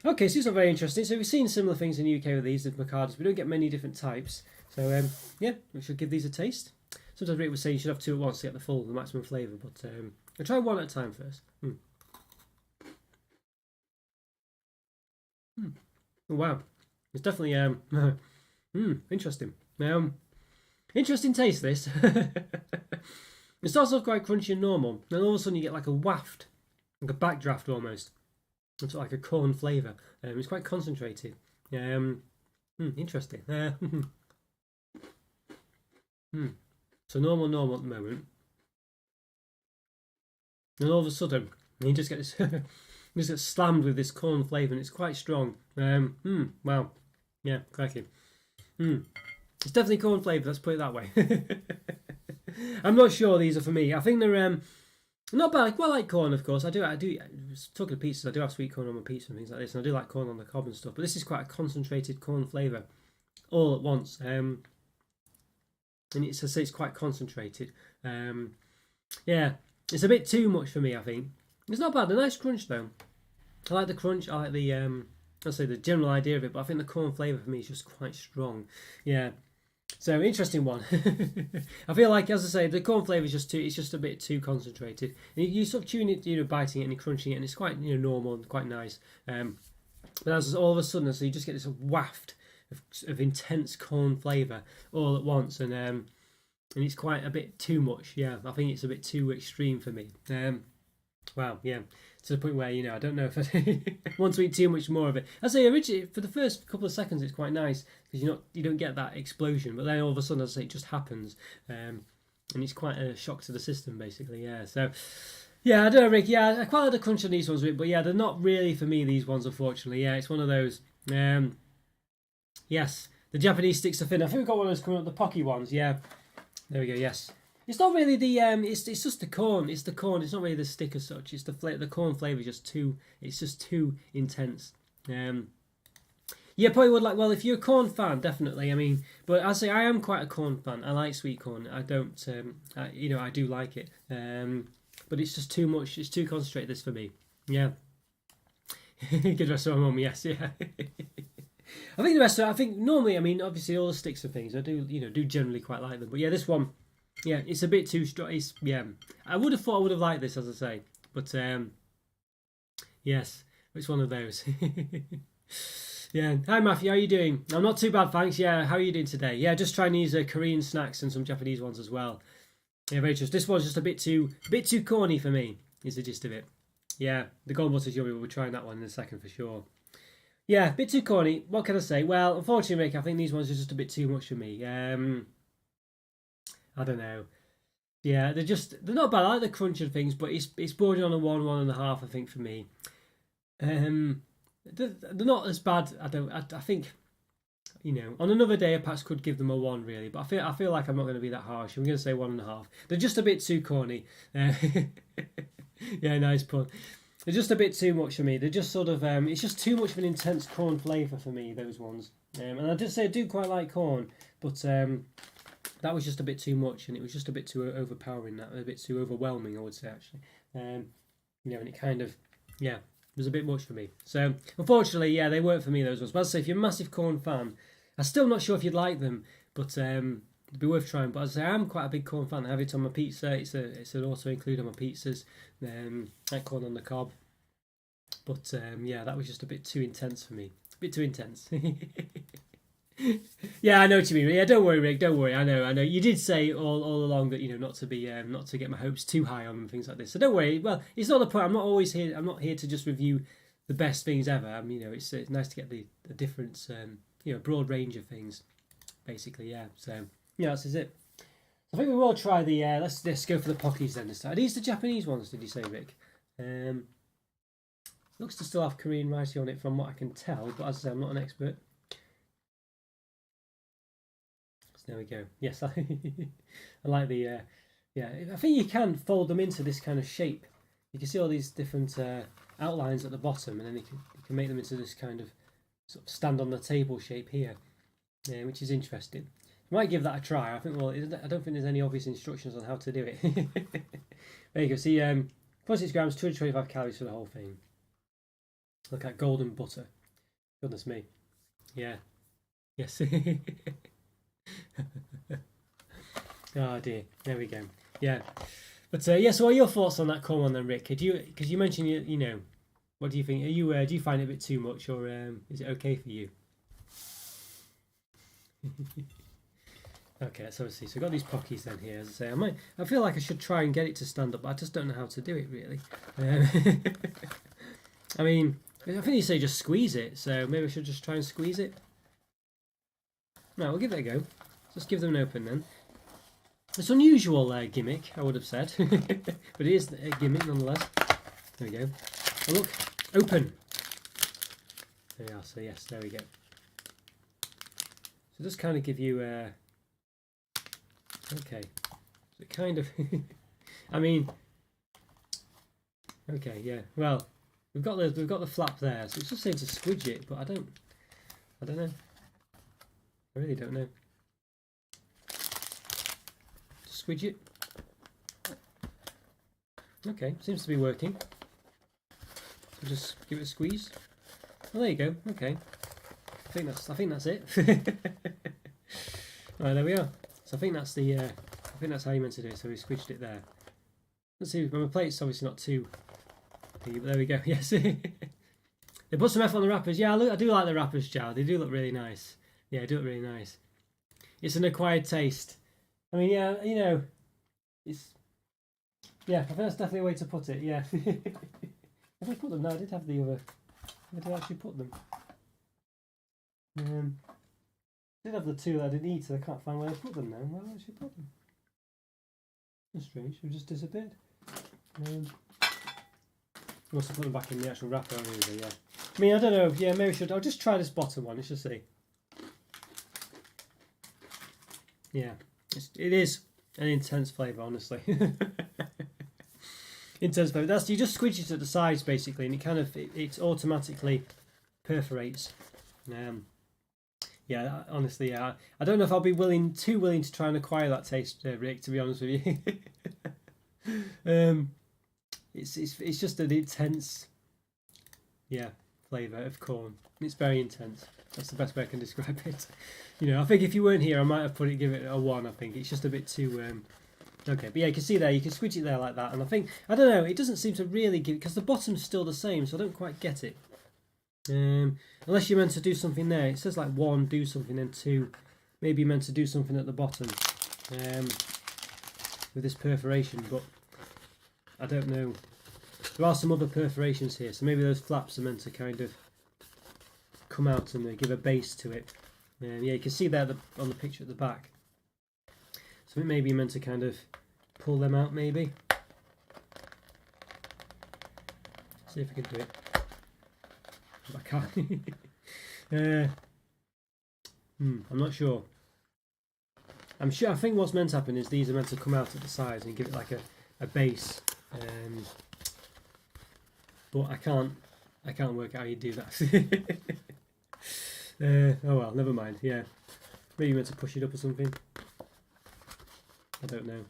Okay, so it's not very interesting. So we've seen similar things in the UK with these, the Mercados. We don't get many different types. So, we should give these a taste. Sometimes Rick was saying you should have 2 at once to get the maximum flavour, but I'll try 1 at a time first. Oh, wow. It's definitely, interesting. Interesting taste, this. It starts off quite crunchy and normal, then all of a sudden you get like a waft, like a backdraft almost. It's like a corn flavour. It's quite concentrated. Interesting. So normal at the moment. And all of a sudden, you just get this, you just get slammed with this corn flavour, and it's quite strong. Wow. Yeah, cracking. It's definitely corn flavour. Let's put it that way. I'm not sure these are for me. I think they're Not bad. I quite like corn, of course. I do. Talking of pizzas, I do have sweet corn on my pizza and things like this, and I do like corn on the cob and stuff. But this is quite a concentrated corn flavour, all at once. And it's, I say, it's quite concentrated. Yeah, it's a bit too much for me, I think. It's not bad. A nice crunch though. I like the crunch. I like the I'll say the general idea of it, but I think the corn flavour for me is just quite strong. Yeah. So interesting one. I feel like, as I say, the corn flavour is it's just a bit too concentrated. And you sort of chewing it, biting it and crunching it, and it's quite normal and quite nice. But as all of a sudden, so you just get this waft of intense corn flavour all at once, and it's quite a bit too much. Yeah, I think it's a bit too extreme for me. Wow, yeah, to the point where I don't know if I want to eat too much more of it. I say originally for the first couple of seconds it's quite nice because you don't get that explosion, but then all of a sudden, as I say, it just happens, and it's quite a shock to the system, basically. Yeah, so yeah, I don't know, Rick. Yeah, I quite like the crunch on these ones, but yeah, they're not really for me. These ones, unfortunately. Yeah, it's one of those. Yes, the Japanese sticks are thin. I think we've got one of those coming up, the Pocky ones. Yeah, there we go. Yes. It's not really the it's just the corn. It's the corn. It's not really the stick as such. It's the corn flavour is just too. It's just too intense. Yeah, probably would like. Well, if you're a corn fan, definitely. I mean, but I say I am quite a corn fan. I like sweet corn. I don't. I do like it. But it's just too much. It's too concentrated. This for me. Yeah. Good rest of my mum. Yes. Yeah. I think the rest. I think normally. I mean, obviously, all the sticks and things. I do. Do generally quite like them. But yeah, this one. Yeah, it's a bit too strong. Yeah, I would have thought I would have liked this, as I say, but yes, it's one of those. Yeah. Hi Matthew, how are you doing? I'm not too bad, thanks. Yeah, how are you doing today? Yeah, just trying these Korean snacks and some Japanese ones as well. Yeah, very just. This one's just a bit too corny for me. Is the gist of it? Yeah, the golden butter's yummy. We'll be trying that one in a second for sure. Yeah, a bit too corny. What can I say? Well, unfortunately, Rick, I think these ones are just a bit too much for me. I don't know. Yeah, they're not bad. I like the crunch and things, but it's bordering on a 1.5, I think, for me. They're not as bad. I think on another day I perhaps could give them a 1 really, but I feel like I'm not going to be that harsh. I'm going to say 1.5. They're just a bit too corny. Yeah, nice pun. They're just a bit too much for me. They're just sort of it's just too much of an intense corn flavour for me. Those ones. And I did say I do quite like corn, but that was just a bit too much, and it was just a bit too overpowering. That a bit too overwhelming, I would say actually. And it kind of was a bit much for me. So unfortunately, yeah, they weren't for me those ones. But I'd say if you're a massive corn fan, I'm still not sure if you'd like them, but it'd be worth trying. But as I say, I'm quite a big corn fan. I have it on my pizza. It's an auto include on my pizzas. Like corn on the cob. But yeah, that was just a bit too intense for me. A bit too intense. Yeah, I know what you mean. Yeah, don't worry, Rick. Don't worry. I know. You did say all along that not to get my hopes too high on them, things like this. So don't worry. Well, it's not the point. I'm not always here. I'm not here to just review the best things ever. It's nice to get the difference. Broad range of things, basically. Yeah. So yeah, this is it. I think we will try the. Let's go for the Pockies then this time. Are these the Japanese ones? Did you say, Rick? Looks to still have Korean writing on it, from what I can tell. But as I say, I'm not an expert. There we go. Yes, I like the. I think you can fold them into this kind of shape. You can see all these different outlines at the bottom, and then you can make them into this kind of sort of stand on the table shape here, which is interesting. You might give that a try. I think. Well, I don't think there's any obvious instructions on how to do it. There you go. See, 46 grams, 225 calories for the whole thing. Look at golden butter. Goodness me. Yeah. Yes. Oh dear, there we go. Yeah, but so what are your thoughts on that corn one then, Rick? Because you mentioned what do you think? Do you find it a bit too much, or is it okay for you? Okay, so obviously, so I've got these Pockies then here. As I say, I feel like I should try and get it to stand up, but I just don't know how to do it really. I mean, I think you say just squeeze it, so maybe I should just try and squeeze it. No, we'll give it a go. Let's give them an open then. It's an unusual gimmick, I would have said, but it is a gimmick nonetheless. There we go. Oh, look, open. There we are. So yes, there we go. So just kind of give you okay. So kind of. I mean, Okay, yeah. Well, we've got the flap there, so it's just saying to squidge it, but I don't know. I really don't know. Just squidge it. Okay, seems to be working. So just give it a squeeze. Well, there you go. Okay. I think that's it. Right, there we are. So I think that's how you meant to do it. So we squidged it there. Let's see. My plate's obviously not too. But there we go. Yes. They put some effort on the wrappers. Yeah, I do like the wrappers, Joe. They do look really nice. Yeah, they do look really nice. It's an acquired taste. I mean, yeah, you know, it's. Yeah, I think that's definitely a way to put it. Yeah. If I put them, no, I did have the other. I did actually put them. I did have the two that I didn't eat, so I can't find where I put them now. Where did I actually put them? That's strange. They've just disappeared. Must have put them back in the actual wrapper, either, yeah. I mean, I don't know. Yeah, maybe I'll just try this bottom one. Let's just see. Yeah, it is an intense flavour, honestly. Intense flavour. You just squidge it at the sides, basically, and it automatically perforates. Yeah, honestly, yeah. I don't know if I'll be too willing to try and acquire that taste, Rick. To be honest with you. It's just an intense, yeah, flavour of corn. It's very intense. That's the best way I can describe it. You know, I think if you weren't here, I might have give it a 1. I think it's just a bit too. Okay, but yeah, you can see there, you can squidge it there like that, and I don't know, it doesn't seem to really give, because the bottom's still the same, so I don't quite get it. Unless you're meant to do something there. It says like 1, do something, then 2. Maybe you're meant to do something at the bottom with this perforation, but I don't know. There are some other perforations here, so maybe those flaps are meant to kind of come out and give a base to it. Yeah, you can see there on the picture at the back. So it may be meant to kind of pull them out, maybe. See if I can do it. I can't. I'm not sure. I think what's meant to happen is these are meant to come out at the sides and give it like a base. But I can't work out how you do that. Oh well, never mind. Yeah, maybe you meant to push it up or something. I don't know.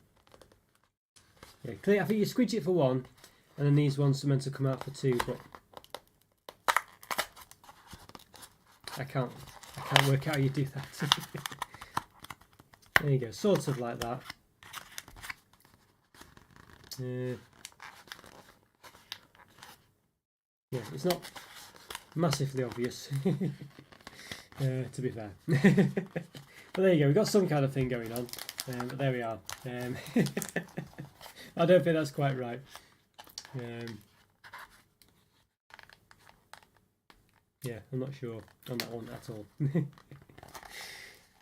Yeah, I think you squidge it for 1, and then these ones are meant to come out for 2. But I can't work out how you do that. There you go, sort of like that. Yeah, it's not massively obvious, to be fair. But there you go, we've got some kind of thing going on. But there we are. I don't think that's quite right. Yeah, I'm not sure on that one at all.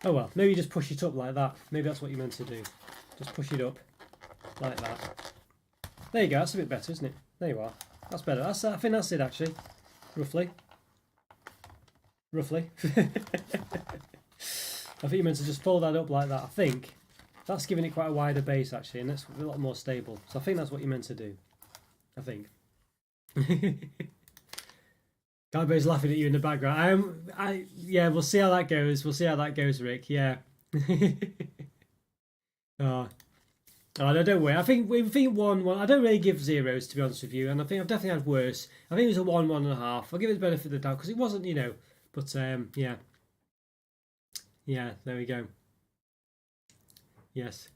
Oh well, maybe just push it up like that. Maybe that's what you're meant to do. Just push it up like that. There you go, that's a bit better, isn't it? There you are. That's better. I think that's it, actually. Roughly. I think you're meant to just fold that up like that. I think that's giving it quite a wider base, actually, and that's a lot more stable. So I think that's what you're meant to do. I think. Guybo's laughing at you in the background. Yeah, we'll see how that goes. Rick. Yeah. Oh, no, don't worry. I think 1. I don't really give zeros, to be honest with you, and I think I've definitely had worse. I think it was a 1, 1.5. I'll give it the benefit of the doubt because it wasn't, you know. But yeah, there we go. Yes.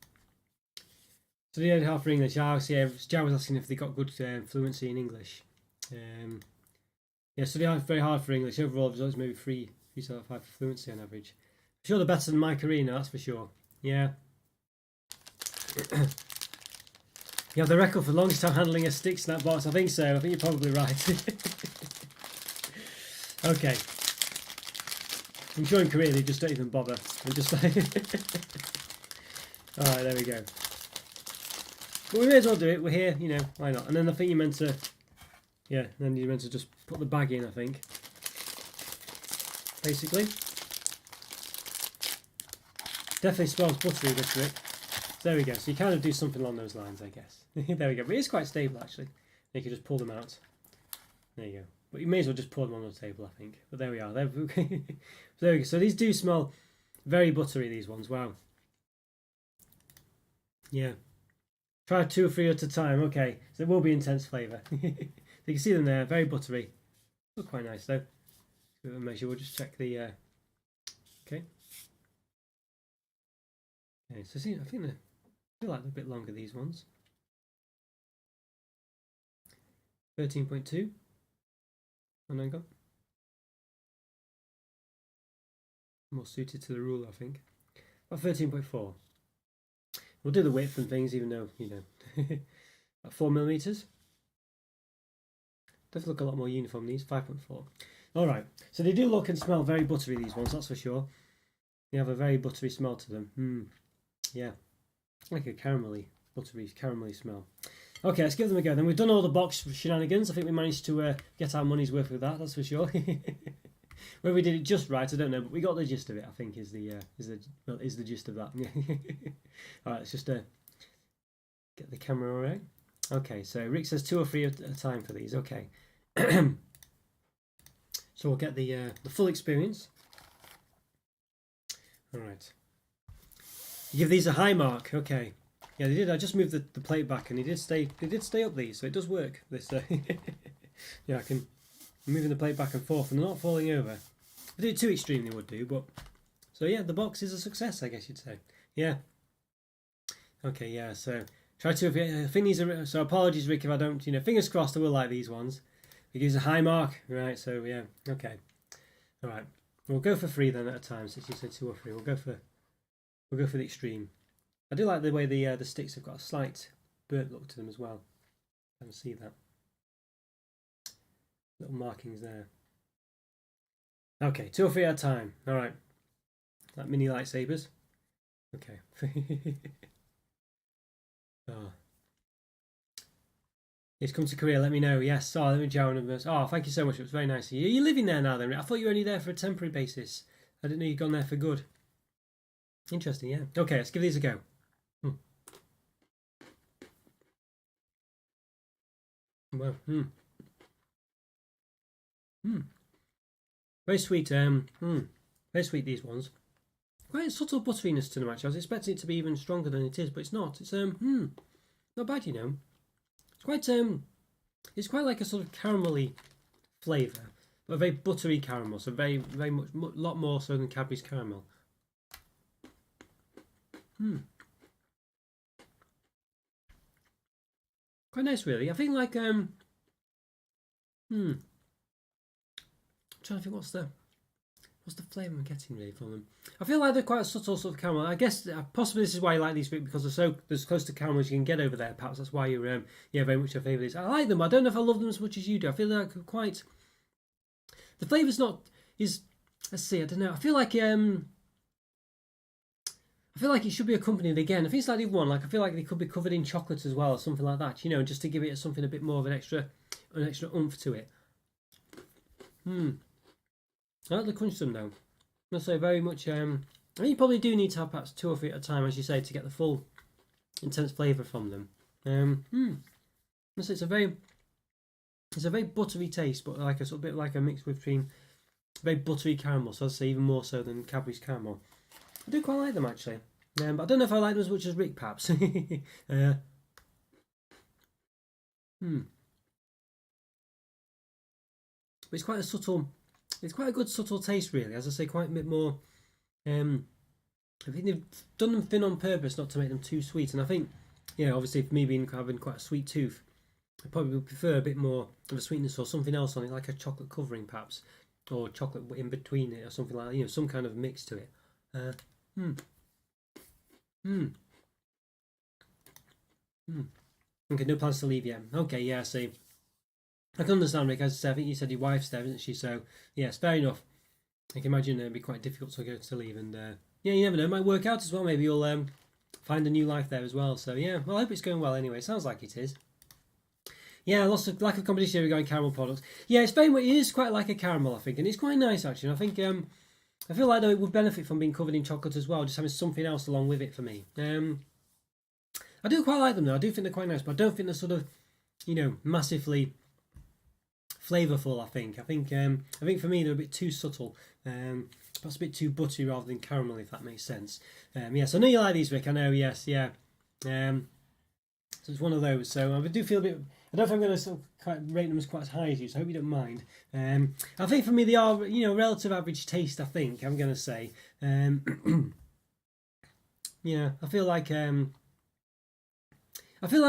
So the only half for English. Joe was asking if they got good fluency in English. Yeah, so they are very hard for English. Overall, results maybe 3.5 for fluency on average. I'm sure they're better than Mike Arena, that's for sure. Yeah. You have the record for longest time handling a stick snap box. I think so. I think you're probably right. Okay. I'm sure in Korea they just don't even bother. They're just like... Alright, there we go. But we may as well do it. We're here, you know, why not? And then I think you're meant to... Yeah, then you're meant to just put the bag in, I think. Basically. Definitely smells buttery, this Rick. There we go. So you kind of do something along those lines, I guess. There we go. But it's quite stable, actually. You can just pull them out. There you go. But you may as well just pour them on the table, I think. But there we are. There we go. So these do smell very buttery, these ones. Wow. Yeah. Try 2 or 3 at a time. Okay. So it will be intense flavour. You can see them there. Very buttery. Look quite nice, though. Give it a measure. We'll just check the... Okay. Okay. So see, I think I feel like they're a bit longer, these ones. 13.2. And then go. More suited to the rule, I think. About 13.4. We'll do the width and things, even though, you know, about 4mm. Does look a lot more uniform, these. 5.4. Alright, so they do look and smell very buttery, these ones, that's for sure. They have a very buttery smell to them. Yeah. Like a buttery caramelly smell. Okay, let's give them a go. Then we've done all the box shenanigans. I think we managed to get our money's worth with that. That's for sure. Whether we did it just right, I don't know, but we got the gist of it. I think is the gist of that. All right, let's just get the camera all right. Okay, so Rick says 2 or 3 at a time for these. Okay, so we'll get the full experience. All right, give these a high mark. Okay. Yeah, they did. I just moved the plate back, and they did stay up these, so it does work. This, yeah, I'm moving the plate back and forth, and they're not falling over. If I did it too extreme, they would do, but so yeah, the box is a success, I guess you'd say. Yeah. Okay, yeah. So try to. I think these are. So apologies, Rick, if I don't. You know, fingers crossed, I will like these ones. It gives a high mark, right? So yeah. Okay. All right. We'll go for 3 then at a time, since you said 2 or 3. We'll go for the extreme. I do like the way the sticks have got a slight burnt look to them as well. I can see that. Little markings there. Okay, 2 or 3 at a time. Alright. Like mini lightsabers. Okay. Oh. It's come to Korea, let me know. Yes. Oh, let me join them. Oh, thank you so much. It was very nice of you. You're living there now then? I thought you were only there for a temporary basis. I didn't know you'd gone there for good. Interesting, yeah. Okay, let's give these a go. Well, very sweet. Very sweet, these ones. Quite a subtle butteriness to them, actually. I was expecting it to be even stronger than it is, but it's not. It's not bad, you know. It's quite like a sort of caramelly flavour, but a very buttery caramel. So very much, lot more so than Cadbury's caramel. Quite nice, really. I think like trying to think what's the flavour I'm getting really from them. I feel like they're quite a subtle sort of caramel. I guess possibly this is why you like these because they're so as close to caramel as you can get over there. Perhaps that's why you're very much your favourite is. I like them. I don't know if I love them as much as you do. I feel like quite the flavour's not is. Let's see. I don't know. I feel like it should be accompanied again. I think it's like the one. Like I feel like they could be covered in chocolate as well, or something like that. You know, just to give it something a bit more of an extra oomph to it. I like the crunch them though. I say very much. I mean, you probably do need to have perhaps 2 or 3 at a time, as you say, to get the full intense flavour from them. So it's a very buttery taste, but like a sort of bit like a mix between very buttery caramel. So I'd say even more so than Cadbury's caramel. I do quite like them actually, but I don't know if I like them as much as Rick perhaps. But it's quite a subtle. It's quite a good subtle taste, really. As I say, quite a bit more. I think they've done them thin on purpose, not to make them too sweet. And I think, obviously, for me having quite a sweet tooth, I probably would prefer a bit more of a sweetness or something else on it, like a chocolate covering, perhaps, or chocolate in between it, or something like that. Some kind of mix to it. Okay, no plans to leave yet. Okay, yeah, I see. I can understand, Rick. As I said, I think you said your wife's there, isn't she? So, yes, fair enough. I can imagine it'd be quite difficult to leave. And, you never know. It might work out as well. Maybe you'll find a new life there as well. So, yeah, well, I hope it's going well anyway. Sounds like it is. Yeah, lack of competition regarding caramel products. Yeah, it is quite like a caramel, I think. And it's quite nice, actually. And I think, I feel like though it would benefit from being covered in chocolate as well, just having something else along with it for me. I do quite like them though. I do think they're quite nice, but I don't think they're sort of you know, massively flavourful. I think for me they're a bit too subtle, perhaps a bit too buttery rather than caramel, if that makes sense. Yes, I know you like these, Rick. I know. Yes, yeah. So it's one of those. So I do feel a bit. I don't know if I'm going to sort of rate them as quite as high as you. So I hope you don't mind. I think for me they are, you know, relative average taste. I think I'm going to say. Yeah, I feel like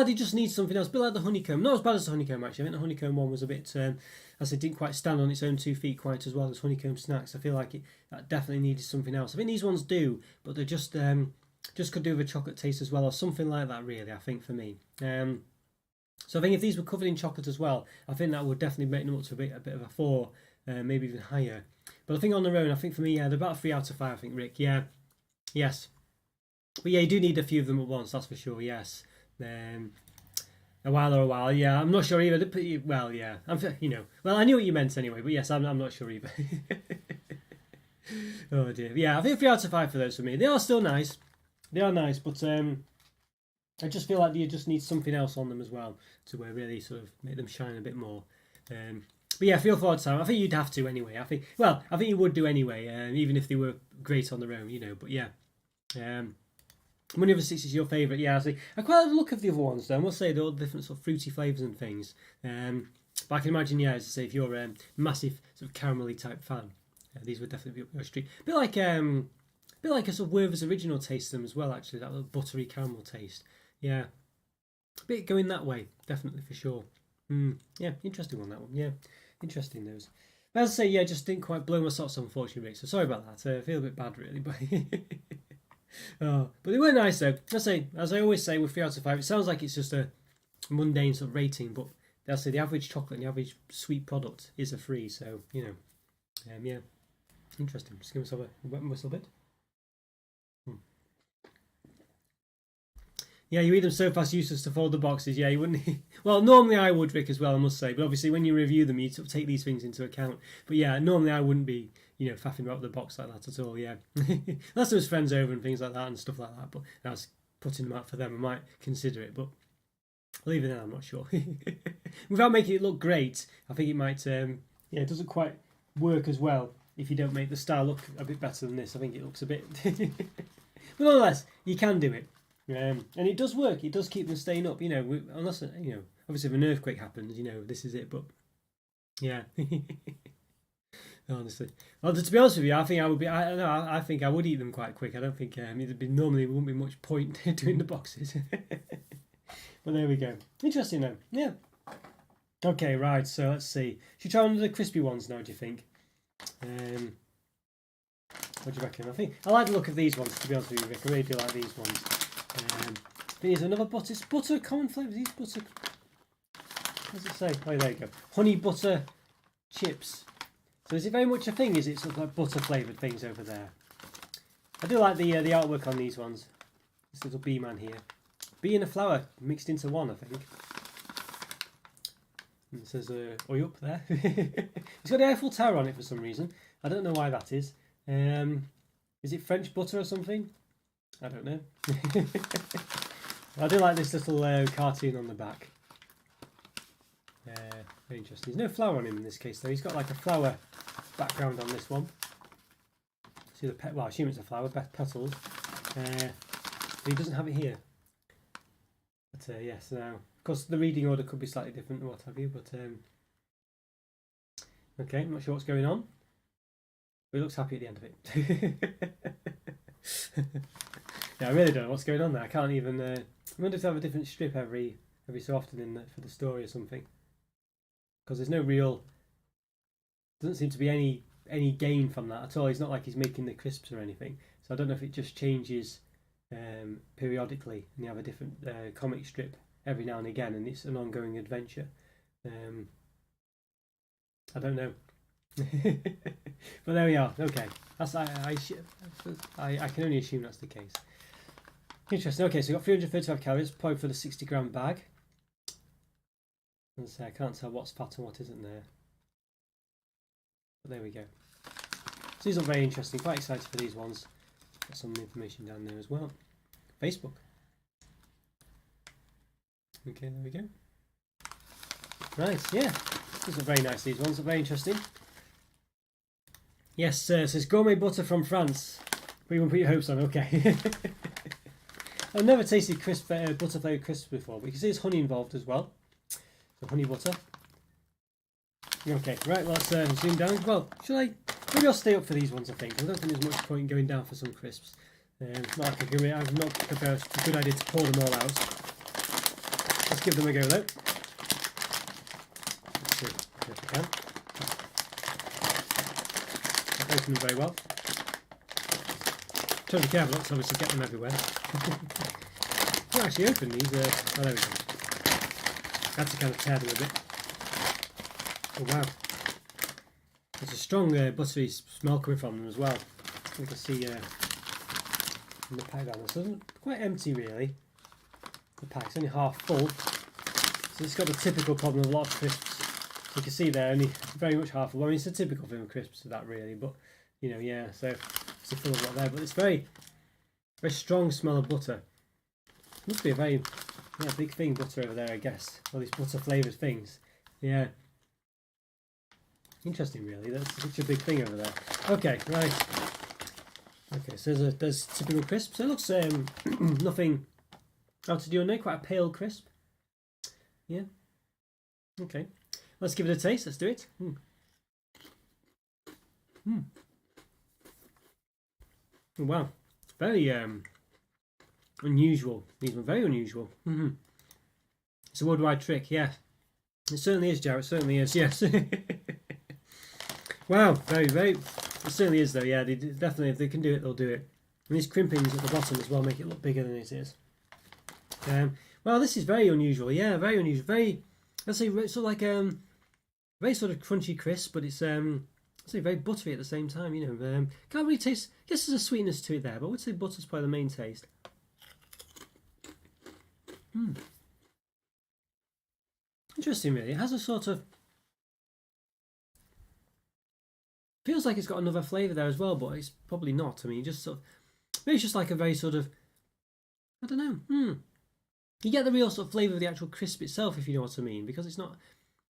they just need something else. A bit like the honeycomb. Not as bad as the honeycomb, actually. I think the honeycomb one was a bit, as I said, didn't quite stand on its own 2 feet quite as well as honeycomb snacks. I feel like that definitely needed something else. I think these ones do, but they just could do with a chocolate taste as well, or something like that, really, I think, for me. So I think if these were covered in chocolate as well, I think that would definitely make them up to a bit of a 4, maybe even higher. But I think on their own, I think for me, yeah, they're about a 3 out of 5, I think, Rick. Yeah. Yes. But yeah, you do need a few of them at once, that's for sure, yes. A while, yeah. I'm not sure either. Well, yeah. Well, I knew what you meant anyway, but yes, I'm not sure either. Oh dear. Yeah, I think 3 out of 5 for those for me. They are still nice. They are nice, but I just feel like you just need something else on them as well to really sort of make them shine a bit more. But yeah, feel forward to time. I think you'd have to anyway. I think you would do anyway, even if they were great on their own, you know. But yeah. Money Over 6 is your favourite, yeah. I quite like the look of the other ones, though. I must say, they're all different sort of fruity flavours and things. But I can imagine, yeah, as I say, if you're a massive sort of caramelly type fan, these would definitely be up your street. A bit like a sort of Werther's original taste to them as well, actually, that little buttery caramel taste. Yeah, a bit going that way, definitely for sure. Yeah, interesting one, that one. Yeah, interesting those. But as I say, yeah, just didn't quite blow my socks, unfortunately, so sorry about that. I feel a bit bad, really, but. Oh, but they were nice though. As I always say, with 3 out of 5, it sounds like it's just a mundane sort of rating, but they'll say the average chocolate and the average sweet product is a 3. So you know, yeah, interesting. Just give myself a wet whistle bit. Yeah, you eat them so fast, useless to fold the boxes. Yeah, you wouldn't. Well, normally I would, Rick, as well, I must say. But obviously, when you review them, you sort of take these things into account. But yeah, normally I wouldn't be, you know, faffing about the box like that at all. Yeah, unless there was friends over and things like that and stuff like that. But I was putting them out for them. I might consider it, but leaving it, I'm not sure. Without making it look great, I think it might. Yeah, it doesn't quite work as well if you don't make the style look a bit better than this. I think it looks a bit. But nonetheless, you can do it. And it does work. It does keep them staying up, you know. Unless, you know, obviously if an earthquake happens, you know, this is it. But yeah, honestly, well, to be honest with you, I think I would be. I think I would eat them quite quick. I don't think normally there wouldn't be much point doing the boxes. But there we go. Interesting though. Yeah. Okay, right. So let's see. Should we try one of the crispy ones now? Do you think? What do you reckon? I like the look of these ones. To be honest with you, Rick, I really do like these ones. Here's another butter. It's butter, common flavours. These butter. What does it say? Oh, there you go. Honey butter chips. So is it very much a thing? Is it sort of like butter flavoured things over there? I do like the artwork on these ones. This little bee man here. Bee and a flower mixed into one, I think. And it says oi up there. It's got the Eiffel Tower on it for some reason. I don't know why that is. Is it French butter or something? I don't know. I do like this little cartoon on the back. Very interesting. There's no flower on him in this case though. He's got like a flower background on this one. See the well, I assume it's a flower, petals. But he doesn't have it here. But yes, now of course the reading order could be slightly different or what have you. But okay, I'm not sure what's going on. But he looks happy at the end of it. Yeah, I really don't know what's going on there. I can't even. I wonder if they have a different strip every so often for the story or something. Because there's no real. Doesn't seem to be any gain from that at all. It's not like he's making the crisps or anything. So I don't know if it just changes periodically and you have a different comic strip every now and again, and it's an ongoing adventure. I don't know. But there we are. Okay, that's I can only assume that's the case. Interesting. Okay, so we've got 335 calories, probably for the 60-gram bag. As I say, I can't tell what's fat and what isn't there. But there we go. So these look very interesting. Quite excited for these ones. Got some information down there as well. Facebook. Okay, there we go. Right, yeah. These are very nice, these ones are very interesting. Yes, says gourmet butter from France. But you won't put your hopes on, okay. I've never tasted crisp butter flavoured crisps before, but you can see there's honey involved as well. So honey butter. Okay, right, let's zoom down. Well, maybe I'll stay up for these ones, I think. I don't think there's much point in going down for some crisps. Not like I'm not prepared. It's a good idea to pour them all out. Let's give them a go though. Let's see if we can. Open them very well. Trying to be careful not to obviously get them everywhere. I've actually opened these. Oh, there we go. I had to kind of tear them a bit. Oh wow. There's a strong buttery smell coming from them as well. You can see in the pack down there. So it's quite empty really. The pack's only half full. So it's got the typical problem of a lot of crisps. So you can see there only very much half full. I mean it's a typical thing with crisps of that really, but you know, yeah, so it's full of a lot there. But it's very strong smell of butter. It must be a very big thing, butter over there, I guess. All these butter flavoured things. Yeah. Interesting really, that's such a big thing over there. Okay, right. Okay, so there's typical crisp. So it looks nothing out to do on there, quite a pale crisp. Yeah. Okay. Let's give it a taste, let's do it. Wow. Very unusual. These were very unusual. It's a worldwide trick, yeah. It certainly is, Joe, it certainly is, yes. Wow, very, it certainly is though, yeah, they definitely, if they can do it, they'll do it. And these crimpings at the bottom as well make it look bigger than it is. Well, this is very unusual, yeah, very unusual, very, let's say, sort of like, very sort of crunchy crisp, but it's, let's say very buttery at the same time, you know, can't really taste, I guess there's a sweetness to it there, but I would say butter's probably the main taste. Interesting really, it has a sort of, feels like it's got another flavour there as well, but it's probably not. I mean, just sort of, maybe it's just like a very sort of, I don't know. You get the real sort of flavour of the actual crisp itself, if you know what I mean, because it's not.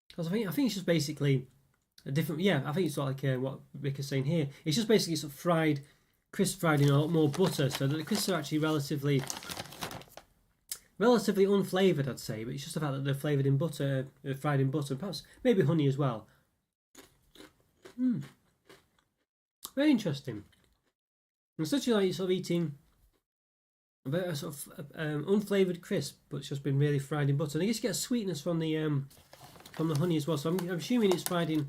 Because I think it's just basically a different. Yeah, I think it's sort of like what Rick is saying here. It's just basically sort of crisp fried in a lot more butter, so that the crisps are actually relatively unflavoured, I'd say. But it's just the fact that they're flavoured in butter, fried in butter, perhaps maybe honey as well. Very interesting. It's such like sort of eating a sort of unflavoured crisp, but it's just been really fried in butter. And I guess you get a sweetness from the honey as well. So I'm assuming it's fried in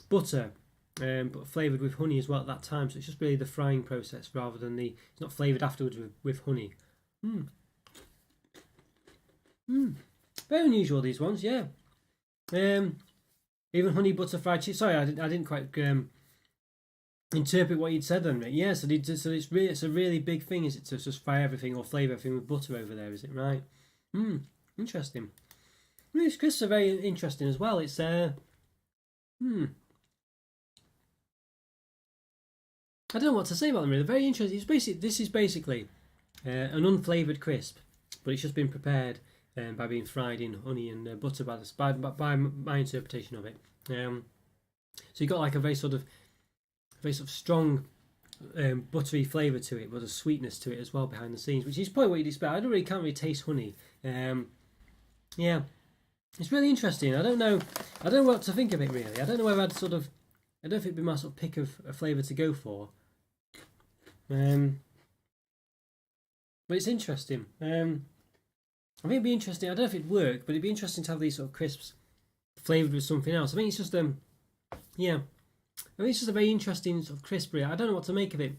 butter, but flavoured with honey as well at that time. So it's just really the frying process rather than it's not flavoured afterwards with honey. Very unusual, these ones, yeah. Even honey butter fried cheese. Sorry, I didn't quite interpret what you'd said then, mate. Yeah, so it's a really big thing, is it, to just fry everything or flavour everything with butter over there, is it, right? Interesting. These crisps are very interesting as well. It's I don't know what to say about them really. Very interesting. This is basically an unflavoured crisp, but it's just been prepared by being fried in honey and butter by my interpretation of it. So you've got like a very sort of strong buttery flavour to it, but a sweetness to it as well behind the scenes, which is probably what you'd expect. Can't really taste honey. Yeah, it's really interesting. I don't know what to think of it really. I don't know whether I don't know if it'd be my sort of pick of a flavour to go for. But it's interesting. I think it'd be interesting. I don't know if it'd work, but it'd be interesting to have these sort of crisps flavoured with something else. I think it's just yeah. I mean, it's just a very interesting sort of crisp. I don't know what to make of it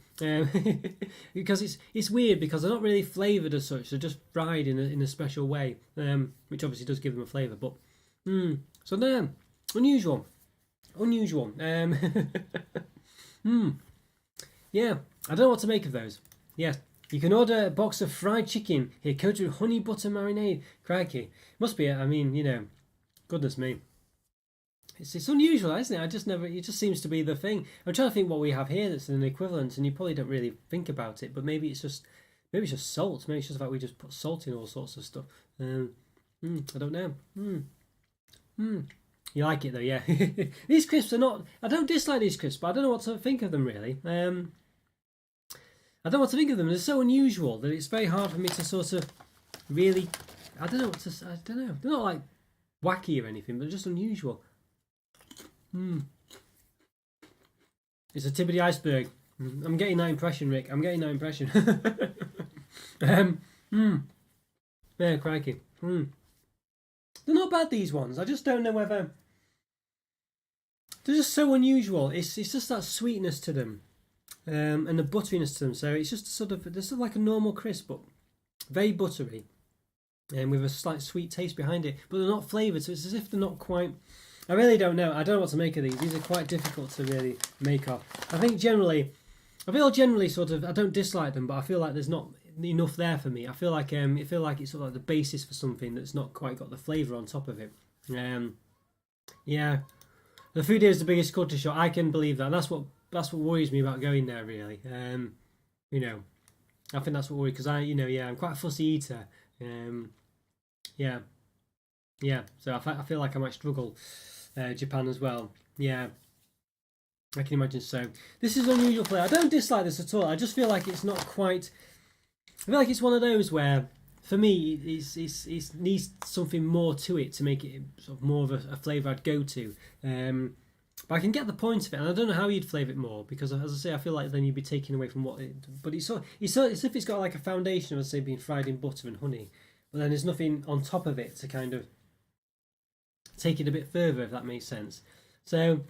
because it's weird because they're not really flavoured as such. They're just fried in a special way, which obviously does give them a flavour. But so no, unusual. Yeah, I don't know what to make of those. Yeah, you can order a box of fried chicken here, coated with honey butter marinade. Crikey, must be. I mean, you know, goodness me. It's unusual, isn't it? It just seems to be the thing. I'm trying to think what we have here that's an equivalent, and you probably don't really think about it, but maybe it's just salt. Maybe it's just about we just put salt in all sorts of stuff. I don't know. You like it though, yeah. These crisps are not. I don't dislike these crisps, but I don't know what to think of them really. I don't know what to think of them. They're so unusual that it's very hard for me to sort of really. I don't know what to. I don't know. They're not like wacky or anything, but they're just unusual. It's a tip of the iceberg. I'm getting that impression, Rick. I'm getting that impression. Yeah, crikey. They're not bad, these ones. I just don't know whether they're just so unusual. It's just that sweetness to them, and the butteriness to them. So it's just sort of like a normal crisp, but very buttery, and with a slight sweet taste behind it. But they're not flavoured, so it's as if they're not quite. I really don't know. I don't know what to make of these. These are quite difficult to really make of. I feel generally sort of. I don't dislike them, but I feel like there's not enough there for me. I feel like it's sort of like the basis for something that's not quite got the flavour on top of it. Yeah, the food here is the biggest culture shock. I can believe that. And that's what worries me about going there. Really, you know, I think that's what worries because I'm quite a fussy eater. Yeah. So I feel like I might struggle. Japan as well. Yeah, I can imagine so. This is an unusual flavour. I don't dislike this at all. I just feel like it's not quite. I feel like it's one of those where, for me, it needs something more to it to make it sort of more of a flavour I'd go to. But I can get the point of it, and I don't know how you'd flavour it more because, as I say, I feel like then you'd be taking away from what it. But it's as if it's got like a foundation of, say, being fried in butter and honey, but then there's nothing on top of it to kind of take it a bit further, if that makes sense. So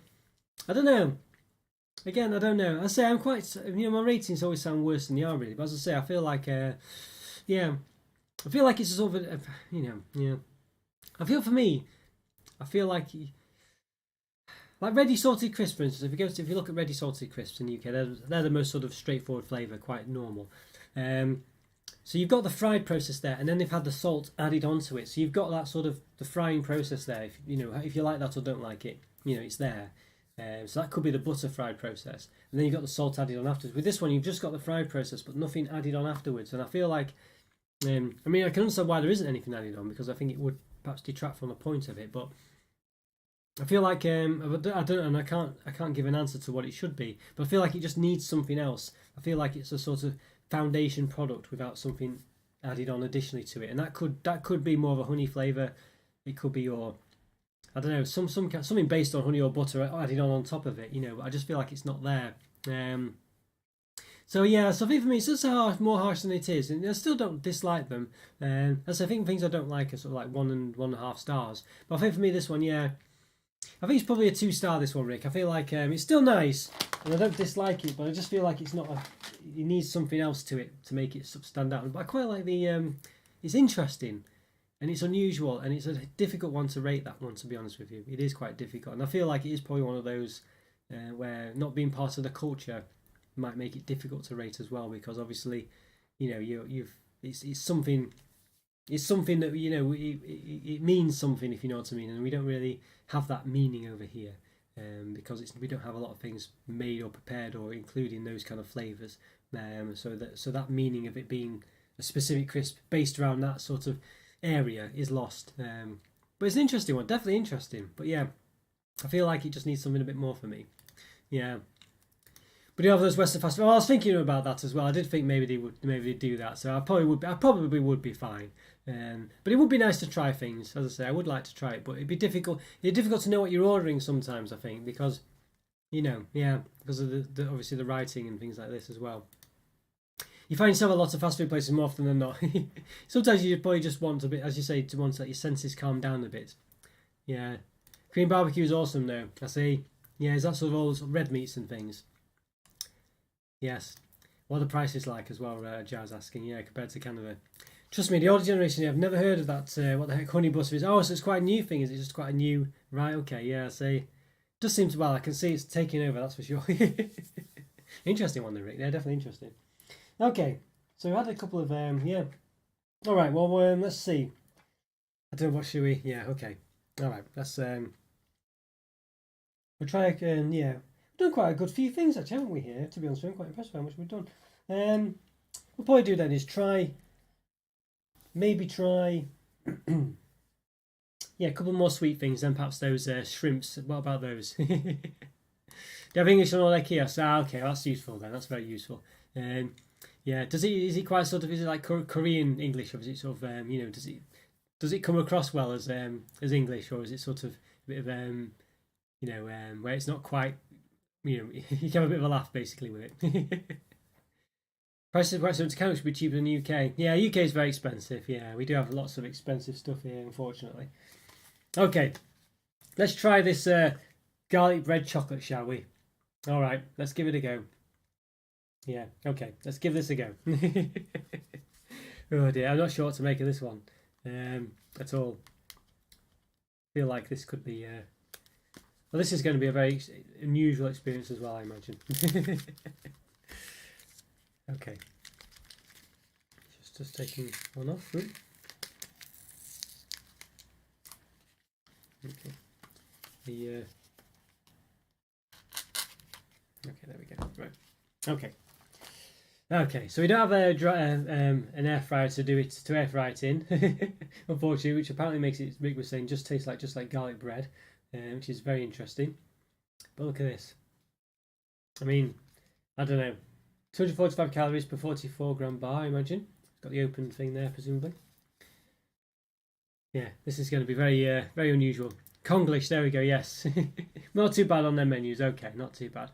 I don't know. Again, I don't know. I say I'm quite. My ratings always sound worse than they are really. But as I say, I feel like, I feel like it's a sort of, I feel for me, I feel like ready salted crisps, for instance. If you look at ready salted crisps in the UK, they're the most sort of straightforward flavour, quite normal. So you've got the fried process there, and then they've had the salt added onto it. So you've got that sort of the frying process there. If you like that or don't like it, it's there. So that could be the butter fried process, and then you've got the salt added on afterwards. With this one, you've just got the fried process, but nothing added on afterwards. And I feel like, I can understand why there isn't anything added on because I think it would perhaps detract from the point of it. But I feel like I don't know, and I can't give an answer to what it should be. But I feel like it just needs something else. I feel like it's a sort of foundation product without something added on additionally to it, and that could be more of a honey flavour. It could be your, I don't know, something based on honey or butter added on top of it. But I just feel like it's not there. So I think for me it's just more harsh than it is, and I still don't dislike them. As I think things I don't like are sort of like 1 and 1.5 stars. But I think for me this one, I think it's probably a 2-star. This one, Rick. I feel like it's still nice, and I don't dislike it, but I just feel like it's not. It needs something else to it to make it sort of stand out. But I quite like the. It's interesting, and it's unusual, and it's a difficult one to rate. That one, to be honest with you, it is quite difficult, and I feel like it is probably one of those where not being part of the culture might make it difficult to rate as well, because obviously, it's something. It's something that it means something, if you know what I mean, and we don't really have that meaning over here, because we don't have a lot of things made or prepared or including those kind of flavours. So that meaning of it being a specific crisp based around that sort of area is lost. But it's an interesting one, definitely interesting. But yeah, I feel like it just needs something a bit more for me. Yeah. But you have those Western fast food. I was thinking about that as well. I did think maybe they'd do that. So I probably would be fine. But it would be nice to try things. As I say, I would like to try it, but it'd be difficult. It's difficult to know what you're ordering sometimes, I think, because because of the obviously the writing and things like this as well. You find yourself a lot of fast food places more often than not. Sometimes you probably just want a bit, as you say, to want to let your senses calm down a bit. Yeah, Korean barbecue is awesome though. I see. Yeah, is that sort of all red meats and things? Yes. What are the prices like as well, Jazz asking, compared to Canada. Trust me, the older generation, I've never heard of that, what the heck honey butter is. Oh, so it's quite a new thing, is it just quite a new, right, okay, yeah, see. It does seem to, well, I can see it's taking over, that's for sure. Interesting one though, Rick, yeah, definitely interesting. Okay, so we had a couple of, Alright, well, let's see. I don't know, what should we, okay. Alright, let's, we'll try again, We've done quite a good few things actually, haven't we here? To be honest, I'm quite impressed with how much we've done. We'll probably do then is maybe try Yeah, a couple more sweet things. Then perhaps those shrimps. What about those? Do you have English on all their kiosks? Ah, okay, that's useful then. That's very useful. Yeah, is he quite sort of, is it like Korean English, or is it sort of you know, does it come across well as English, or is it sort of a bit of you know, where it's not quite, you know, you can have a bit of a laugh basically with it. Prices quite some to should be cheaper than the UK. Yeah, UK is very expensive. Yeah, we do have lots of expensive stuff here, unfortunately. Okay, let's try this garlic bread chocolate, shall we? All right, let's give it a go. Yeah, okay, let's give this a go. Oh dear, I'm not sure what to make of this one at all. I feel like this could be. Well, this is going to be a very unusual experience as well, I imagine. Okay, just taking one off. Ooh. Okay. Okay, there we go. Right. Okay. Okay, so we don't have an air fryer to air fry it in, unfortunately, which apparently makes it, Rick was saying, just tastes like garlic bread, which is very interesting. But look at this. I mean, I don't know, 245 calories per 44-gram bar, I imagine. It's got the open thing there, presumably. Yeah, this is going to be very very unusual. Konglish, there we go. Yes, not too bad on their menus. Okay, not too bad.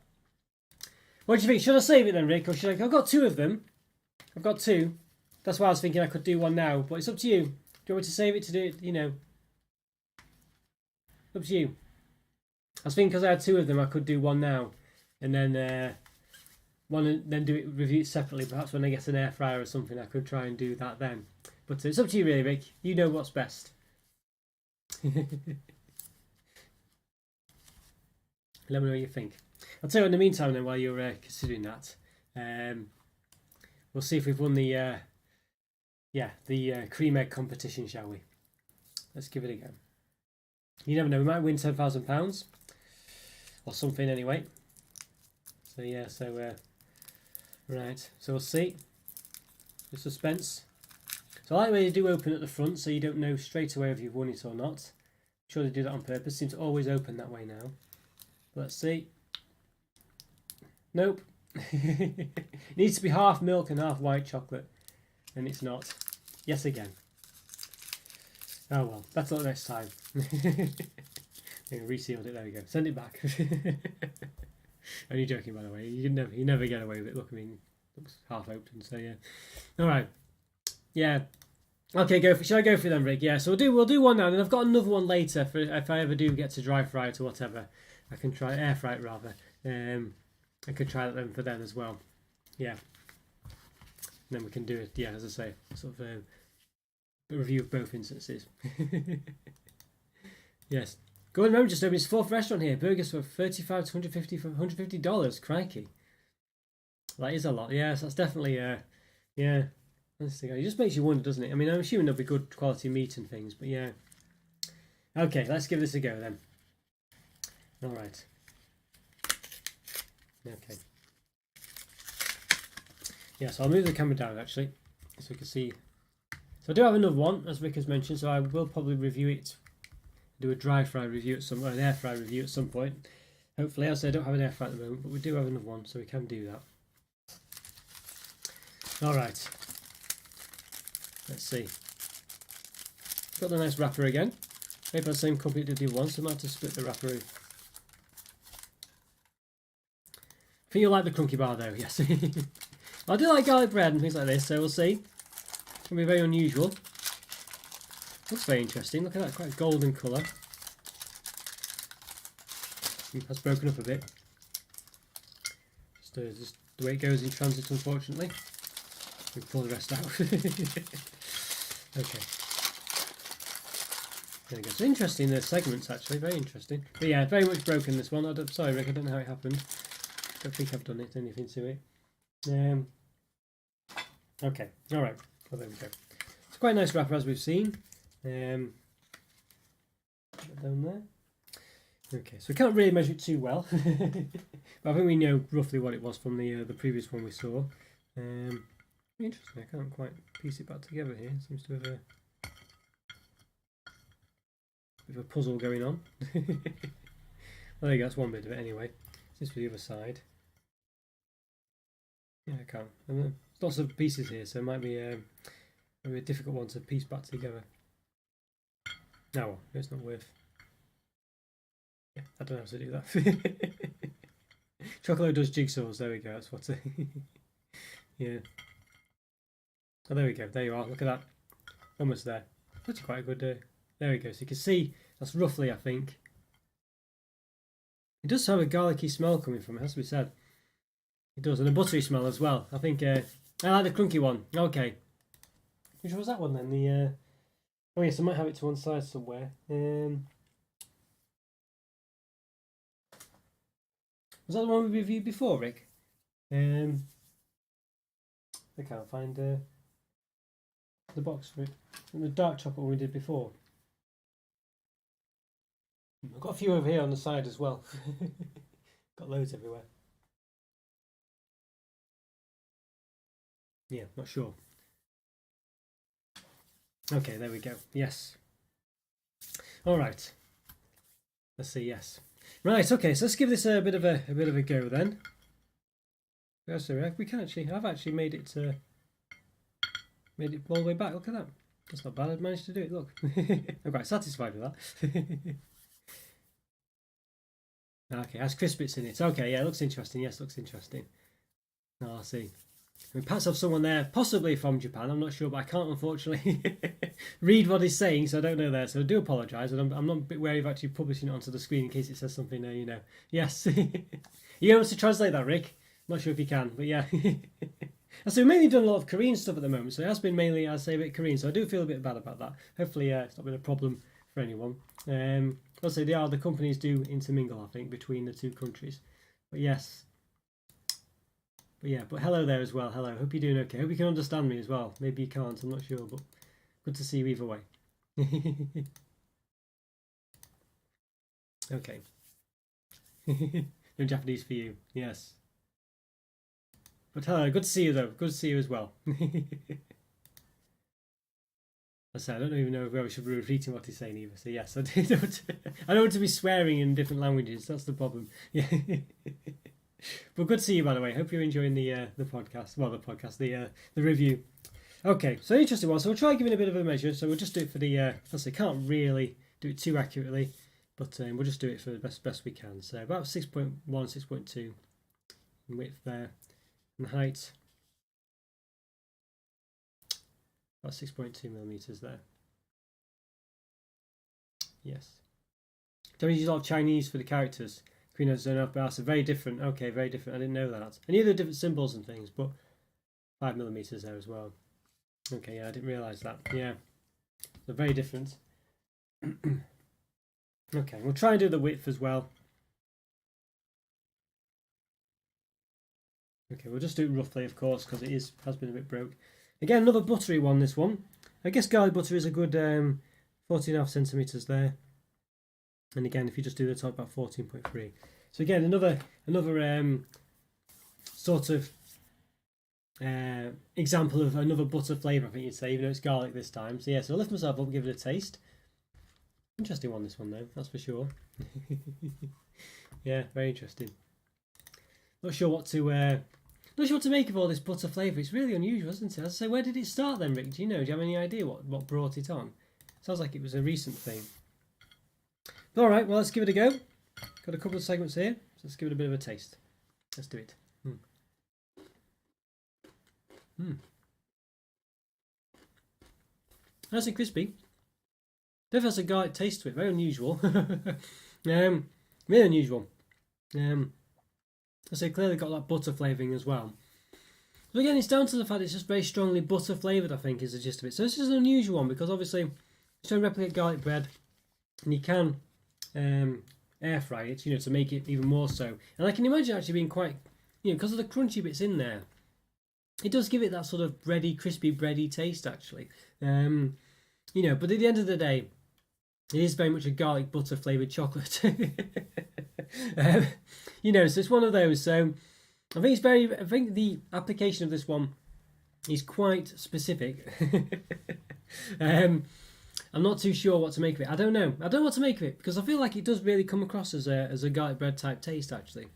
What do you think? Should I save it then, Rick, or should I? I've got two of them. I've got two. That's why I was thinking I could do one now, but it's up to you. Do you want me to save it to do it? You know, up to you. I was thinking because I had two of them, I could do one now, and then one, and then do it, review it separately. Perhaps when I get an air fryer or something, I could try and do that then. But it's up to you, really, Rick. You know what's best. Let me know what you think. I'll tell you in the meantime then, while you're considering that, we'll see if we've won the cream egg competition, shall we? Let's give it a go. You never know, we might win £10,000 or something anyway. So yeah, right, so we'll see. The suspense. So I like when you do open at the front, so you don't know straight away if you've won it or not. I'm sure they do that on purpose. Seems to always open that way now. Let's see. Nope. It needs to be half milk and half white chocolate, and it's not. Yes, again. Oh well, better luck next time. Resealed it. There we go. Send it back. Only joking, by the way. You never get away with it. Look, I mean, it looks half open. So yeah. All right. Yeah. Okay, shall I go for them, Rick? Yeah. So we'll do one now, and I've got another one later for if I ever do get to dry fry it or whatever. I can try air fry it rather. I could try that for them as well. Yeah. And then we can do it. Yeah, as I say, sort of a review of both instances. Yes. Gordon Ramsay just opened his fourth restaurant here. Burgers for $35 to $150. Crikey. That is a lot. Yes, that's definitely yeah. It just makes you wonder, doesn't it? I mean, I'm assuming there'll be good quality meat and things, but yeah. Okay, let's give this a go then. All right. Okay. Yeah, so I'll move the camera down actually, so we can see. So I do have another one, as Rick has mentioned, so I will probably review it, do a dry fry review or an air fry review at some point. Hopefully, as I say, I don't have an air fry at the moment, but we do have another one, so we can do that. All right. Let's see. Got the nice wrapper again. Made by the same company that did one, so I might have to split the wrapper. I think you'll like the Crunky Bar though, yes. I do like garlic bread and things like this, so we'll see. It's going to be very unusual. Looks very interesting. Look at that, quite a golden colour. That's broken up a bit. Just the way it goes in transit, unfortunately. We pull the rest out. Okay. There we go. So interesting, the segments actually, very interesting. But yeah, very much broken this one. Sorry Rick, I don't know how it happened. Don't think I've done anything to it. Okay, alright. Well, there we go. It's quite a nice wrapper as we've seen. Down there. Okay, so we can't really measure it too well. But I think we know roughly what it was from the previous one we saw. Interesting, I can't quite piece it back together here. It seems to have bit of a puzzle going on. Well, there you go, that's one bit of it anyway. This for the other side. Yeah, I can. And there's lots of pieces here, so it might be a difficult one to piece back together. No, well, it's not worth. Yeah, I don't know how to do that. Chocolo does jigsaws. There we go. That's what. Yeah. Oh, there we go. There you are. Look at that. Almost there. That's quite a good. There we go. So you can see that's roughly, I think. It does have a garlicky smell coming from it. Has to be said. It does, and a buttery smell as well. I think I like the crunky one. Okay. Which was that one then? The oh yes, I might have it to one side somewhere. Was that the one we reviewed before, Rick? I can't find the box for it. The dark chocolate one we did before. I've got a few over here on the side as well. Got loads everywhere. Yeah, not sure. Okay, there we go. Yes. All right. Let's see. Yes. Right. Okay. So let's give this a bit of a go then. So we can actually. I've actually made it all the way back. Look at that. That's not bad. I've managed to do it. Look. I'm quite satisfied with that. Okay, has crisp bits in it. Okay, yeah, looks interesting. Yes, looks interesting. Oh, I see. We perhaps have someone there, possibly from Japan. I'm not sure, but I can't unfortunately read what he's saying, so I don't know there. So I do apologise, and I'm not a bit wary of actually publishing it onto the screen in case it says something there. You know. Yes. You able to translate that, Rick? Not sure if you can, but yeah. So we've mainly done a lot of Korean stuff at the moment, so it has been mainly, I'd say, a bit Korean. So I do feel a bit bad about that. Hopefully, it's not been a problem for anyone. Also, the companies do intermingle, I think, between the two countries. But yes. But yeah, but hello there as well. Hello. Hope you're doing okay. Hope you can understand me as well. Maybe you can't. I'm not sure, but good to see you either way. Okay. No Japanese for you. Yes. But hello. Good to see you though. Good to see you as well. I don't even know if I should be repeating what he's saying either. So yes, I don't want to be swearing in different languages. That's the problem. Yeah. But good to see you, by the way. Hope you're enjoying the podcast. Well, the review. Okay, so interesting one. So we'll try giving a bit of a measure. So we'll just do it for the. I can't really do it too accurately, but we'll just do it for the best we can. So about 6.1, 6.2 in width there, and height about 6.2 millimeters there. Yes. Don't use a lot of Chinese for the characters. Queen of Zone are very different. Okay, very different. I didn't know that. I knew the different symbols and things, but 5 millimeters there as well. Okay, yeah, I didn't realise that. Yeah, they're very different. Okay, we'll try and do the width as well. Okay, we'll just do it roughly, of course, because it has been a bit broke. Again, another buttery one. This one, I guess garlic butter is a good 14.5 centimeters there. And again, if you just do the top, about 14.3. So again, another sort of example of another butter flavour, I think you'd say, even though it's garlic this time. So yeah, so I'll lift myself up and give it a taste. Interesting one, this one though, that's for sure. Yeah, very interesting. Not sure what to make of all this butter flavour. It's really unusual, isn't it? I'd say, where did it start then, Rick? Do you have any idea what brought it on? Sounds like it was a recent thing. All right, well, let's give it a go. Got a couple of segments here, so let's give it a bit of a taste. Let's do it. Nice and crispy. Definitely has a garlic taste to it. Very unusual. Very unusual. I say clearly got that butter flavouring as well. But again, it's down to the fact it's just very strongly butter flavoured, I think, is the gist of it. So this is an unusual one because obviously it's trying to replicate garlic bread, and you can air fry it, to make it even more so. And I can imagine actually being quite, because of the crunchy bits in there, it does give it that sort of bready, crispy, bready taste actually. But at the end of the day, it is very much a garlic butter flavoured chocolate. So it's one of those. So I think the application of this one is quite specific. I'm not too sure what to make of it. I don't know. I don't know what to make of it because I feel like it does really come across as a garlic bread type taste, actually.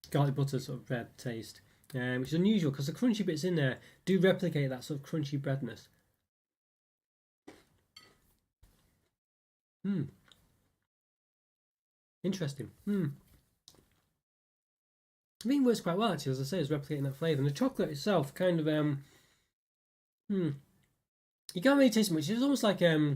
Garlic butter sort of bread taste, which is unusual because the crunchy bits in there do replicate that sort of crunchy breadness. Interesting. I think it works quite well actually, as I say, it's replicating that flavour. And the chocolate itself kind of you can't really taste much. It's almost like a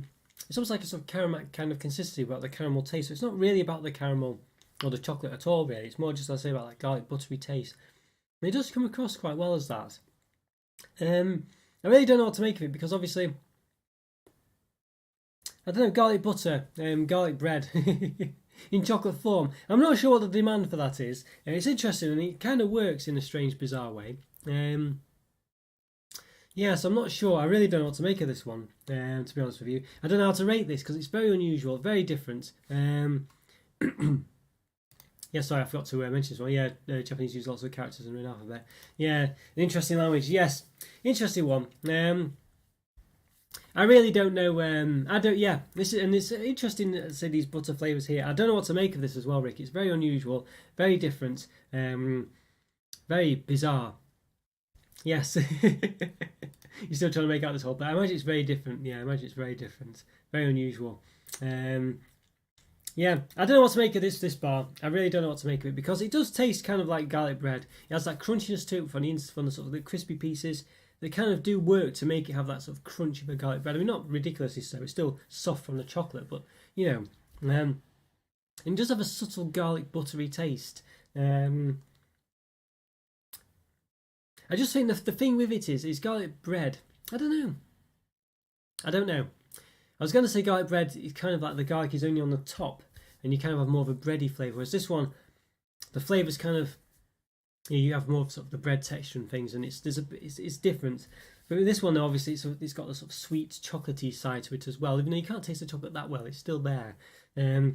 sort of caramel kind of consistency about the caramel taste. So it's not really about the caramel or the chocolate at all, really. It's more just, as I say, about that garlic buttery taste. And it does come across quite well as that. I really don't know what to make of it because obviously, I don't know, garlic butter, garlic bread in chocolate form. I'm not sure what the demand for that is. It's interesting and it kind of works in a strange, bizarre way. Yeah, so I'm not sure. I really don't know what to make of this one, to be honest with you. I don't know how to rate this because it's very unusual, very different. Yeah, sorry, I forgot to mention this one. Yeah, Japanese use lots of characters in an alphabet. Yeah, an interesting language. Yes, interesting one. I really don't know. I don't. Yeah, this is, and it's interesting to say these butter flavors here. I don't know what to make of this as well, Rick. It's very unusual, very different, very bizarre. Yes. You're still trying to make out this whole, but I imagine it's very different. Yeah, I imagine it's very different, very unusual. Yeah, I don't know what to make of this bar. I really don't know what to make of it because it does taste kind of like garlic bread. It has that crunchiness to it from the sort of the crispy pieces. They kind of do work to make it have that sort of crunch of a garlic bread. I mean, not ridiculously so. It's still soft from the chocolate, but you know, it does have a subtle garlic buttery taste. I just think the thing with it is garlic bread. I don't know. I was going to say garlic bread is kind of like the garlic is only on the top, and you kind of have more of a bready flavour. Whereas this one, the flavour's kind of, you have more of sort of the bread texture and things, and it's different. But with this one, though, obviously, it's got the sort of sweet chocolatey side to it as well. Even though you can't taste the chocolate that well, it's still there. I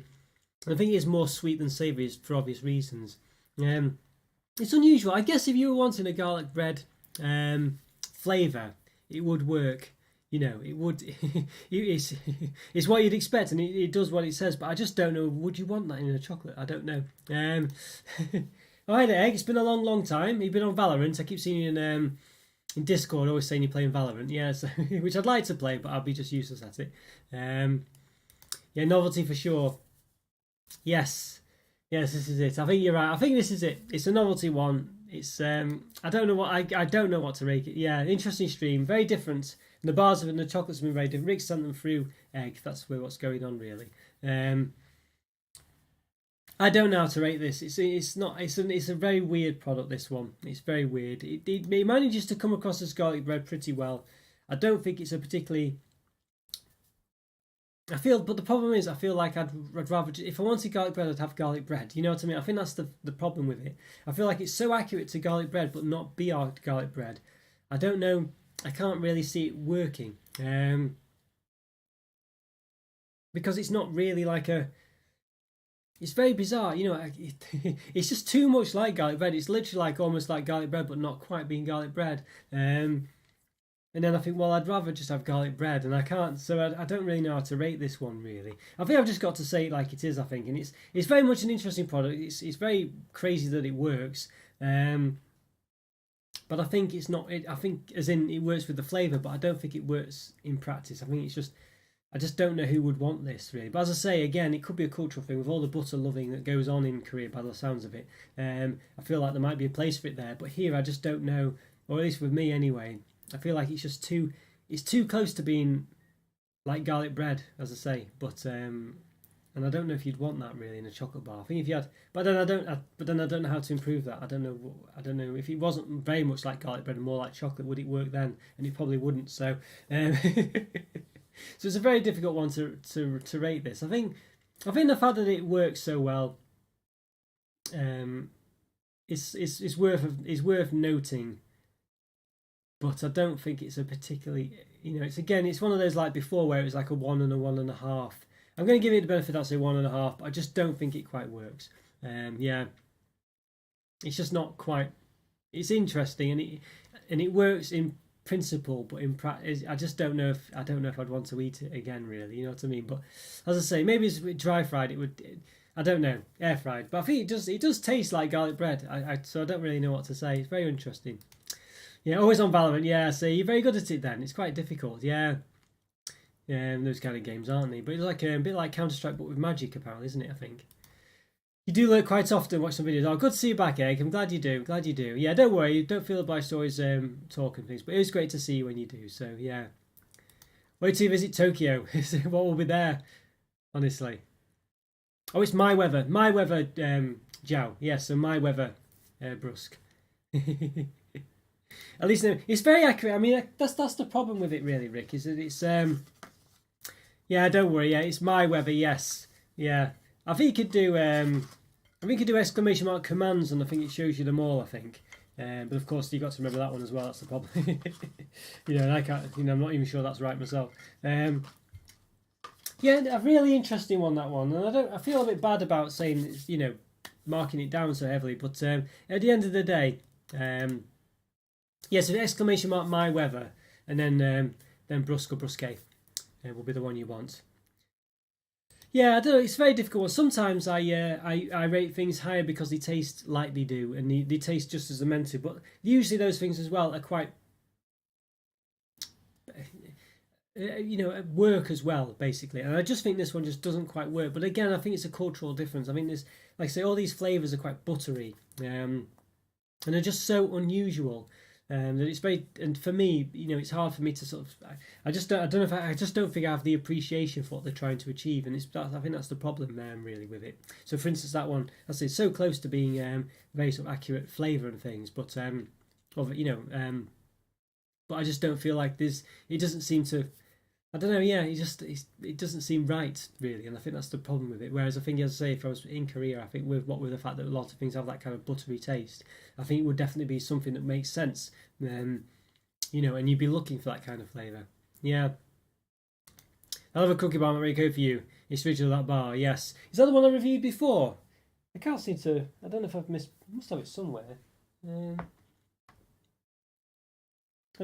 think it is more sweet than savoury for obvious reasons. It's unusual. I guess if you were wanting a garlic bread flavour, it would work. You know, it would. It's what you'd expect, and it does what it says. But I just don't know. Would you want that in a chocolate? I don't know. Oh, hi there, Egg. It's been a long, long time. You've been on Valorant. I keep seeing you in Discord, always saying you're playing Valorant. Yeah, so, which I'd like to play, but I'll be just useless at it. Yeah, novelty for sure. Yes, this is it. I think you're right. I think this is it. It's a novelty one. It's I don't know what I don't know what to make it. Yeah, interesting stream, very different. And the bars and the chocolates have been very different. Rick sent them through Egg. That's what's going on really. I don't know how to rate this. It's a very weird product. This one. It's very weird. It manages to come across as garlic bread pretty well. I don't think it's a particularly. But the problem is, I feel like I'd rather, if I wanted garlic bread, I'd have garlic bread. You know what I mean? I think that's the problem with it. I feel like it's so accurate to garlic bread, but not be our garlic bread. I don't know. I can't really see it working. Because it's not really like a. It's very bizarre, you know. It's just too much like garlic bread. It's literally like almost like garlic bread, but not quite being garlic bread. And then I think, well, I'd rather just have garlic bread, and I can't, so I don't really know how to rate this one, really. I think I've just got to say it like it is, I think, and it's very much an interesting product. It's very crazy that it works, but I think it's not. I think, as in, it works with the flavour, but I don't think it works in practice. I think it's just, I just don't know who would want this, really. But as I say, again, it could be a cultural thing with all the butter loving that goes on in Korea, by the sounds of it. I feel like there might be a place for it there, but here I just don't know, or at least with me anyway. I feel like it's just too close to being like garlic bread, as I say. But and I don't know if you'd want that really in a chocolate bar. I think if you had, but then I don't know how to improve that. I don't know if it wasn't very much like garlic bread and more like chocolate, would it work then? And it probably wouldn't. So, so it's a very difficult one to rate this. I think the fact that it works so well, it's worth noting. But I don't think it's a particularly, it's one of those like before where it was like a 1 and a 1.5. I'm going to give it the benefit, I'll say 1.5, but I just don't think it quite works. Yeah, it's just not quite. It's interesting and it works in principle, but in practice, I just don't know if I'd want to eat it again. Really, you know what I mean? But as I say, maybe it's dry fried. I don't know, air fried. But I think it does taste like garlic bread. So I don't really know what to say. It's very interesting. Yeah, always on Valorant. Yeah, so you're very good at it then. It's quite difficult. Yeah. Yeah, those kind of games, aren't they? But it's like a bit like Counter-Strike, but with magic, apparently, isn't it? I think. You do look quite often, watch some videos. Oh, good to see you back, Egg. I'm glad you do. Glad you do. Yeah, don't worry. Don't feel obliged to always talk and things. But it was great to see you when you do. So, yeah. Wait till you visit Tokyo. What will be there? Honestly. Oh, it's my weather. My weather, Jow. Yes, so my weather, Brusque. At least it's very accurate. I mean, that's the problem with it, really, Rick. Is that it's yeah, don't worry. Yeah, it's my weather. Yes, yeah. I think you could do exclamation mark commands, and I think it shows you them all. I think, but of course you got to remember that one as well. That's the problem. You know, and I can't. You know, I'm not even sure that's right myself. Yeah, a really interesting one, that one, and I feel a bit bad about saying, you know, marking it down so heavily, but at the end of the day, yeah, so exclamation mark my weather, and then brusque or brusque will be the one you want. Yeah, I don't know. It's very difficult. Sometimes I rate things higher because they taste like they do, and they taste just as they're meant to. But usually those things as well are quite, you know, work as well, basically. And I just think this one just doesn't quite work. But again, I think it's a cultural difference. I think there's, like I say, all these flavors are quite buttery, and they're just so unusual. That it's very, and for me, you know, it's hard for me to sort of. I just don't know if I just don't think I have the appreciation for what they're trying to achieve, and I think that's the problem, really, with it. So, for instance, that one, I say, it's so close to being very sort of accurate flavour and things, but of, you know, but I just don't feel like there's. It doesn't seem to. I don't know. Yeah, it doesn't seem right, really, and I think that's the problem with it. Whereas I think, as I say, if I was in Korea, I think with the fact that a lot of things have that kind of buttery taste, I think it would definitely be something that makes sense. You know, and you'd be looking for that kind of flavour. Yeah. I'll have a cookie bar, very good for you. It's original, that bar, yes. Is that the one I reviewed before? I can't seem to. I don't know if I've missed. I must have it somewhere. I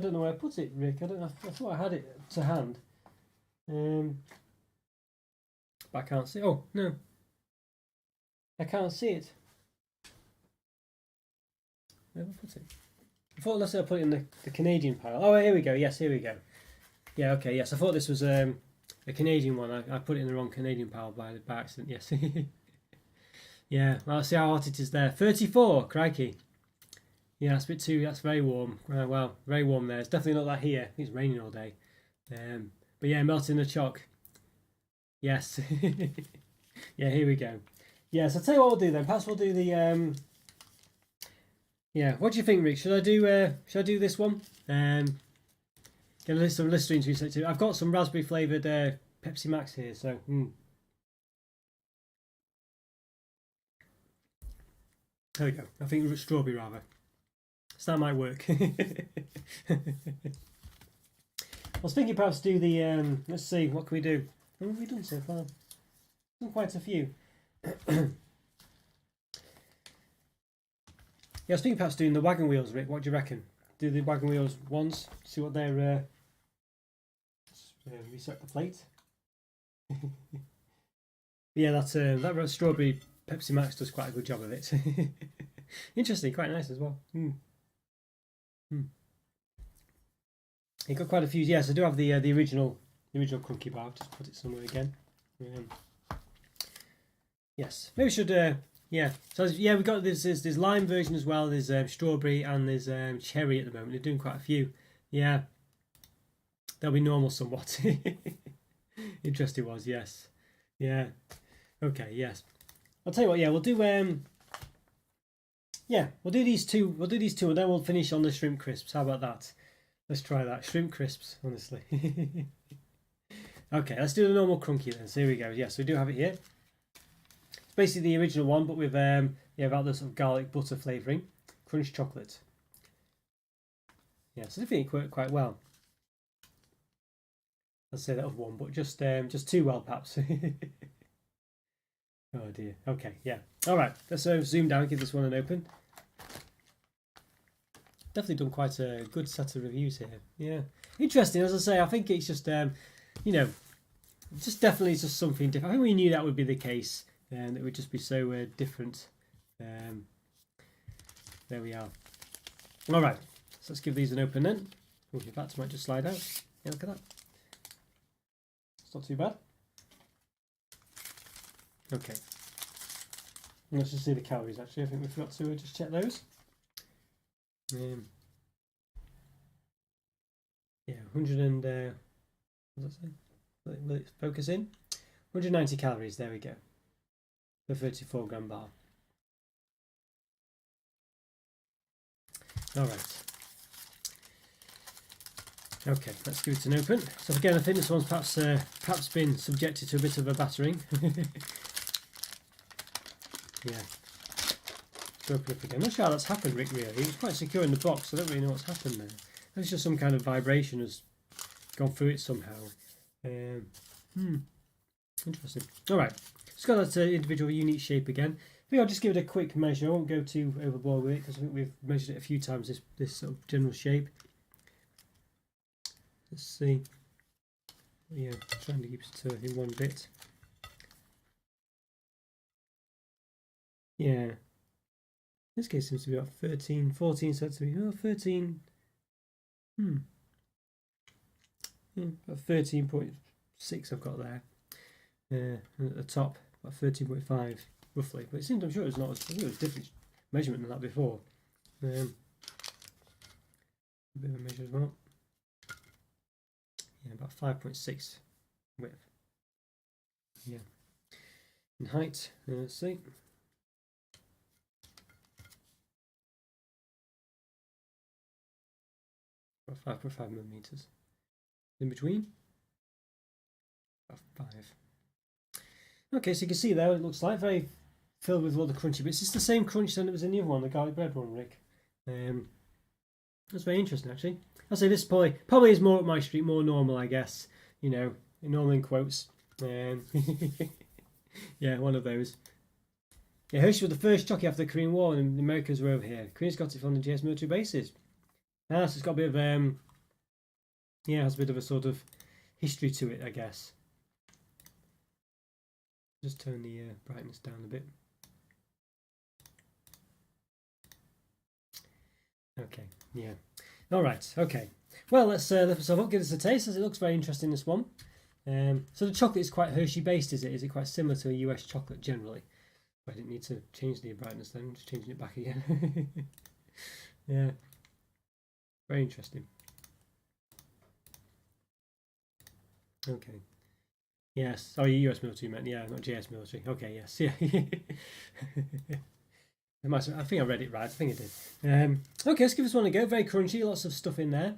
don't know where I put it, Rick. I don't know. I thought I had it to hand. But I can't see. Oh no, I can't see it. Where have I put it? I thought, let's say I put it in the Canadian pile. Oh, here we go. Yes, here we go. Yeah, okay. Yes, I thought this was a Canadian one. I put it in the wrong Canadian pile by accident. Yes. Yeah. Well, I'll see how hot it is there. 34. Crikey. Yeah, that's a bit too. That's very warm. Well, very warm there. It's definitely not that here. I think it's raining all day. But yeah, melting the choc. Yes. Yeah, here we go. Yes, I'll tell you what we'll do then. Perhaps we'll do the yeah. What do you think, Rick? Should I do this one? Get some Listerine to research too. I've got some raspberry flavoured Pepsi Max here, so there we go. I think strawberry rather. So that might work. I was thinking perhaps do the let's see, what can we do? What have we done so far? Done quite a few. Yeah, I was thinking perhaps doing the wagon wheels, Rick. What do you reckon? Do the wagon wheels once, see what they're reset the plate. Yeah, that strawberry Pepsi Max does quite a good job of it. Interesting, quite nice as well. It got quite a few. Yes, I do have the original Crunky bar. Just put it somewhere again. Yes, maybe we should. Yeah. So yeah, we got there's lime version as well. There's strawberry and there's cherry at the moment. They're doing quite a few. Yeah. That'll be normal somewhat. Interesting was, yes. Yeah. Okay, yes. I'll tell you what, yeah, we'll do yeah, we'll do these two and then we'll finish on the shrimp crisps. How about that? Let's try that. Shrimp crisps, honestly. Okay, let's do the normal Crunky then. So here we go. Yes, we do have it here. It's basically the original one, but with yeah, about the sort of garlic butter flavouring. Crunch chocolate. Yeah, so I think it worked quite well. I'll say that of one, but just too well, perhaps. Oh dear. Okay, yeah. All right. Let's zoom down. Give this one an open. definitely done quite a good set of reviews here. Yeah, interesting. As I say, I think it's just you know, just definitely just something different. I think we knew that would be the case, and it would just be so different. There we are. All right, so let's give these an open then. Oh, in fact, might just slide out. Yeah, look at that. It's not too bad. Okay. Let's just see the calories. Actually, I think we forgot to just check those. Yeah, 100 and what does that say? Will it focus in? 190 calories. There we go. The 34 gram bar. All right. Okay, let's give it an open. So again, I think this one's perhaps been subjected to a bit of a battering. Yeah. Open up again. I'm not sure how that's happened, Rick. Really, it was quite secure in the box. I don't really know what's happened there. It's just some kind of vibration has gone through it somehow. Interesting. All right, it's got that individual unique shape again. I think I'll just give it a quick measure. I won't go too overboard with it because I think we've measured it a few times. This sort of general shape. Let's see. Yeah, trying to keep it in one bit. Yeah. This case seems to be about 13, 14 centimeters. Oh, 13. Yeah, about 13.6 I've got there. And at the top, about 13.5 roughly. But it seems, I'm sure it's not. I think it was a different measurement than that before. A bit of a measure as well. Yeah, about 5.6 width. Yeah. In height, let's see. About 5.5 millimeters. In between, about 5. Okay, so you can see there, it looks like very filled with all the crunchy bits. It's the same crunch than it was in the other one, the garlic bread one, Rick. That's very interesting, actually. I'll say this probably is more up my street, more normal, I guess. You know, normal in quotes. Yeah, one of those. Yeah, Hershey was the first jockey after the Korean War, and the Americans were over here. Koreans got it from the GS military bases. So it's got a bit of yeah, has a bit of a sort of history to it, I guess. Just turn the brightness down a bit. Okay, yeah. All right, okay. Well, let's have a give this a taste, as it looks very interesting, this one. So the chocolate is quite Hershey based, is it? Is it quite similar to a US chocolate generally? I didn't need to change the brightness then, I'm just changing it back again. Yeah. Very interesting. Okay. Yes. Oh, US military meant, yeah, not JS military. Okay, yes. Yeah. I think I read it right. I think I did. Okay, let's give this one a go. Very crunchy, lots of stuff in there.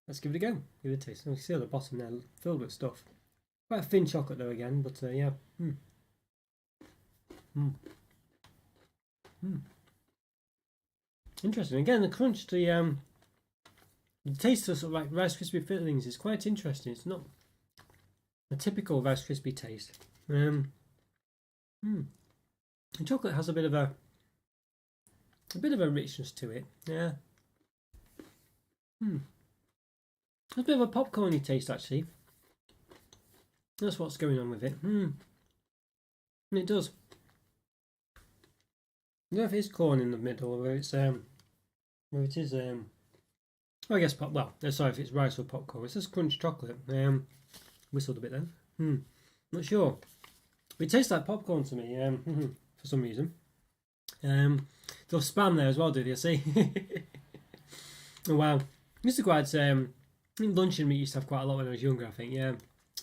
Let's give it a go. Give it a taste. You can see at the bottom there, filled with stuff. Quite a thin chocolate though again, but yeah. Interesting. Again, the crunch, the taste of sort of like Rice Krispie fillings is quite interesting. It's not a typical Rice Krispie taste. The chocolate has a bit of a richness to it. Yeah. There's a bit of a popcorny taste actually. That's what's going on with it. And it does. I don't know if it's corn in the middle or it's where it is I guess sorry if it's rice or popcorn. It's just crunch chocolate. Whistled a bit then. Not sure. It tastes like popcorn to me, for some reason. There's spam there as well, did you see? Oh wow. Used to quite luncheon meat used to have quite a lot when I was younger, I think, yeah.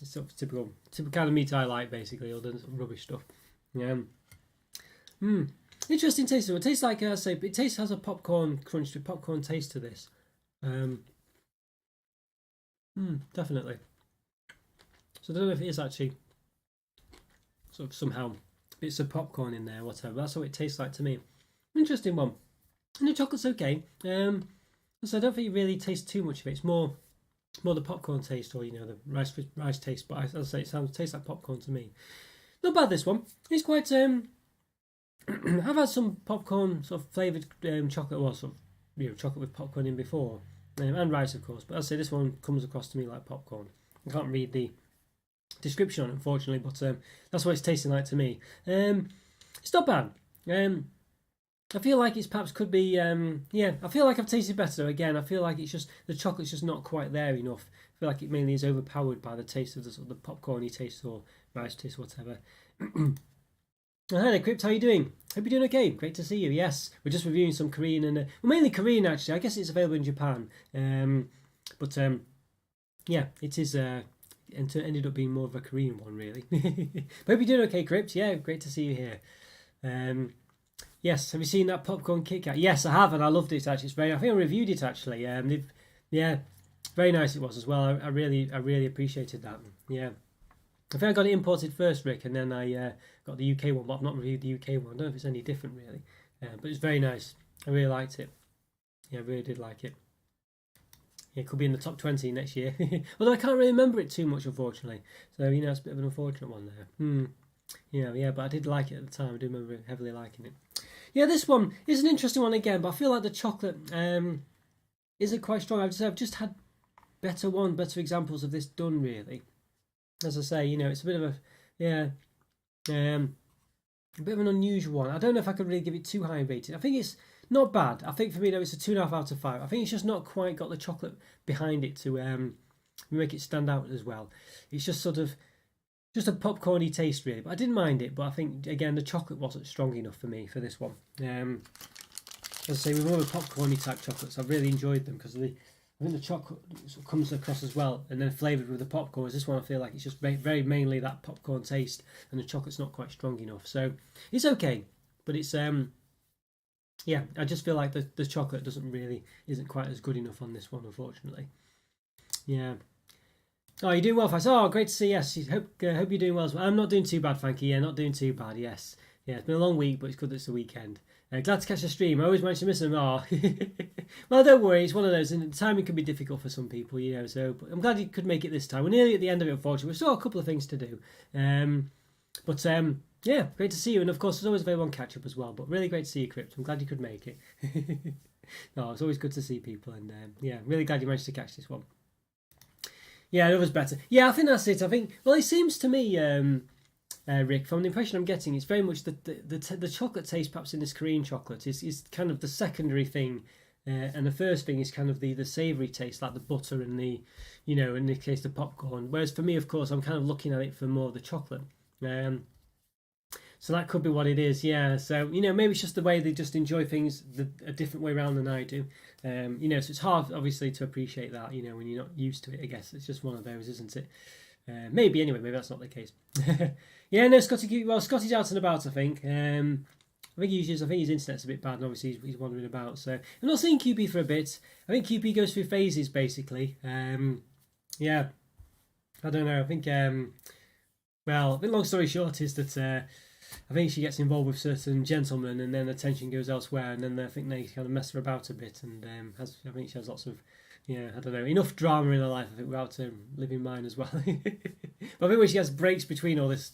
It's sort of typical kind of meat I like basically, all the sort of rubbish stuff. Interesting taste. It tastes like I say, it has a popcorn crunch to popcorn taste to this. Definitely. So I don't know if it is actually sort of somehow bits of popcorn in there, whatever. That's what it tastes like to me. Interesting one. And the chocolate's okay. So I don't think it really tastes too much of it. It's more the popcorn taste, or the rice taste. But as I say, it tastes like popcorn to me. Not bad, this one. It's quite. I've had some popcorn sort of flavoured chocolate, or sort of chocolate with popcorn in before, and rice of course. But I'd say this one comes across to me like popcorn. I can't read the description on it, unfortunately, but that's what it's tasting like to me. It's not bad. I feel like it's perhaps could be, I feel like I've tasted better again. I feel like it's just, the chocolate's just not quite there enough. I feel like it mainly is overpowered by the taste of the sort of the popcorny taste or rice taste or whatever. Hi there, Crypt, how are you doing? Hope you're doing okay. Great to see you. Yes, we're just reviewing some Korean and, well, mainly Korean actually. I guess it's available in Japan. Yeah, it is, ended up being more of a Korean one really. But hope you're doing okay, Crypt. Yeah, great to see you here. Yes, have you seen that popcorn Kitkat? Yes, I have, and I loved it actually. It's I think I reviewed it actually. Yeah, very nice it was as well. I really appreciated that. Yeah, I think I got it imported first, Rick, and then I got the UK one, but I've not reviewed the UK one. I don't know if it's any different really, but it's very nice. I really liked it. Yeah, I really did like it. Yeah, it could be in the top 20 next year. Although I can't really remember it too much, unfortunately. So it's a bit of an unfortunate one there. Yeah, but I did like it at the time. I do remember heavily liking it. Yeah, this one is an interesting one again, but I feel like the chocolate isn't quite strong. I've just had better examples of this done really. As I say, it's a bit of a a bit of an unusual one. I don't know if I could really give it too high a rating. I think it's not bad. I think for me, it's a 2.5 out of 5. I think it's just not quite got the chocolate behind it to make it stand out as well. It's just sort of just a popcorny taste really, but I didn't mind it. But I think again the chocolate wasn't strong enough for me for this one. As I say, with all the popcorny type chocolates, I've really enjoyed them because I think the chocolate sort of comes across as well, and then flavoured with the popcorn. This one I feel like it's just very mainly that popcorn taste, and the chocolate's not quite strong enough. So it's okay, but it's I just feel like the chocolate isn't quite as good enough on this one, unfortunately. Yeah. Oh, you're doing well, Faz. Oh, great to see. Yes, hope you're doing well as well. I'm not doing too bad, thank you. Yeah, not doing too bad. Yes, yeah, it's been a long week, but it's good that it's the weekend. Glad to catch the stream. I always manage to miss them. Oh, well, don't worry. It's one of those, and timing can be difficult for some people, So, but I'm glad you could make it this time. We're nearly at the end of it, unfortunately. We've still got a couple of things to do. Yeah, great to see you, and of course, there's always available on catch up as well. But really great to see you, Crypt. I'm glad you could make it. No, it's always good to see people, and really glad you managed to catch this one. Yeah, it was better. Yeah, I think that's it. I think, well, it seems to me, Rick, from the impression I'm getting, it's very much the chocolate taste, perhaps in this Korean chocolate, is kind of the secondary thing, and the first thing is kind of the savoury taste, like the butter and the, in this case, the popcorn. Whereas for me, of course, I'm kind of looking at it for more of the chocolate. So that could be what it is, yeah. So, maybe it's just the way they just enjoy things a different way around than I do. So it's hard, obviously, to appreciate that, when you're not used to it, I guess. It's just one of those, isn't it? Maybe, anyway, maybe that's not the case. Yeah, no, Scotty's out and about, I think. I think his internet's a bit bad, and obviously he's wandering about. So I'm not seeing QP for a bit. I think QP goes through phases, basically. Yeah, I don't know. I think, well, the long story short is that I think she gets involved with certain gentlemen, and then attention goes elsewhere, and then I think they kind of mess her about a bit, and I think she has lots of, I don't know, enough drama in her life, I think, without living mine as well. But I think when she has breaks between all this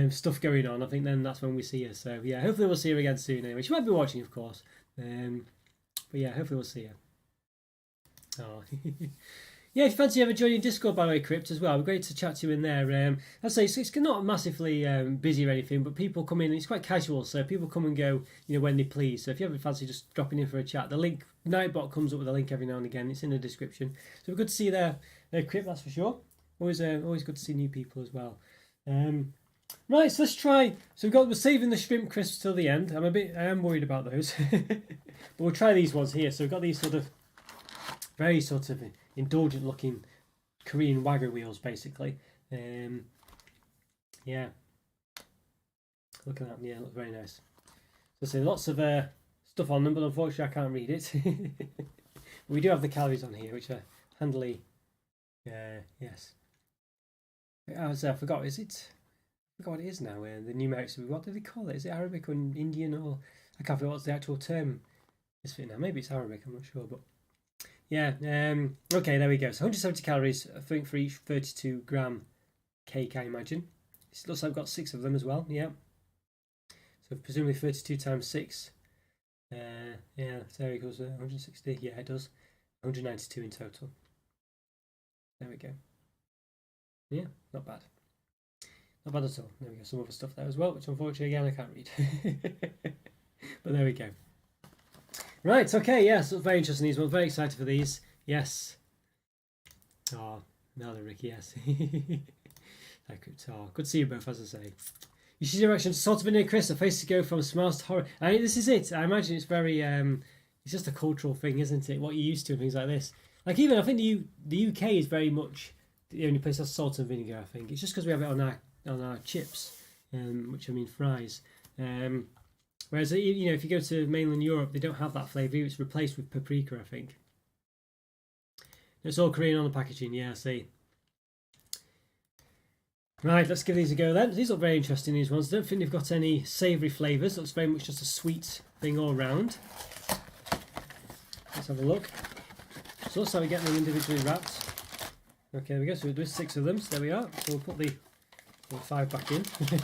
stuff going on, I think then that's when we see her. So yeah, hopefully we'll see her again soon. Anyway, she might be watching, of course. But yeah, hopefully we'll see her. Oh. Yeah, if you fancy ever joining Discord, by the way, Crypt, as well, it'd be great to chat to you in there. I'd say it's not massively busy or anything, but people come in, it's quite casual, so people come and go, when they please. So if you ever fancy just dropping in for a chat, the link, Nightbot comes up with a link every now and again, it's in the description. So good to see you there, Crypt, that's for sure. Always good to see new people as well. Right, so let's try. So we're saving the shrimp crisps till the end. I am worried about those. But we'll try these ones here. So we've got these very indulgent looking Korean wagyu wheels, basically. Yeah, looking at them, yeah, look very nice. So lots of stuff on them, but unfortunately I can't read it. We do have the calories on here, which are handily, yes. I forgot. I forgot what it is now. The numerics. What do they call it? Is it Arabic or Indian, or I can't remember what's the actual term is for it now. Maybe it's Arabic. I'm not sure, but. Yeah, okay, there we go. So 170 calories, I think, for each 32-gram cake, I imagine. It looks like I've got 6 of them as well, yeah. So presumably 32 times 6, Yeah, there equals 160. Yeah, it does. 192 in total. There we go. Yeah, not bad. Not bad at all. There we go. Some other stuff there as well, which unfortunately again I can't read. But there we go. Right, okay, yeah, so very interesting these ones. Very excited for these. Yes. Oh, another Ricky, yes. Oh, good to see you both, as I say. You should direction sort of near Chris, a face to go from smiles to horror. I mean, this is it. I imagine it's very it's just a cultural thing, isn't it? What you're used to and things like this. Like even I think the UK is very much the only place that's salt and vinegar, I think. It's just because we have it on our chips, which I mean fries. Whereas you know, if you go to mainland Europe, they don't have that flavour. It's replaced with paprika, I think. It's all Korean on the packaging. Yeah, I see. Right, let's give these a go then. These look very interesting, these ones. I don't think they've got any savoury flavours. Looks very much just a sweet thing all round. Let's have a look. So looks like we're getting them individually wrapped. Okay, there we go. So there's 6 of them. So there we are. So we'll put the 5 back in. There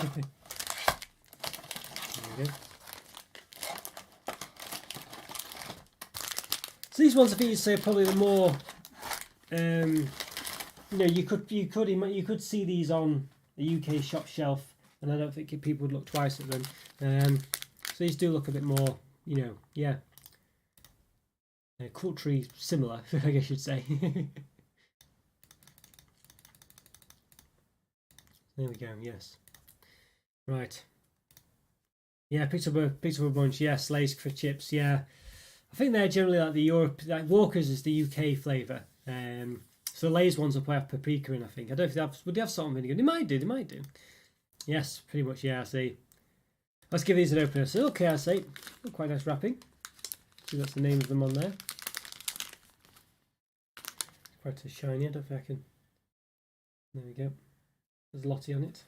we go. So these ones I think you'd say are probably the more you know, you could see these on a UK shop shelf, and I don't think people would look twice at them. So these do look a bit more, you know, yeah, culturally similar, I guess you'd say. There we go. Yes. Right. Yeah, picked up a bunch. Yes, Lay's for chips. Yeah, I think they're generally like the Europe. Like Walker's is the UK flavour. So Lay's ones will probably have paprika in, I think. I don't know if would they have salt and vinegar? They might do. Yes, pretty much, yeah, I see. Let's give these an opener. So, okay, I see. Quite nice wrapping. See, that's the name of them on there. Quite a shiny, I don't think I can. There we go. There's Lottie on it.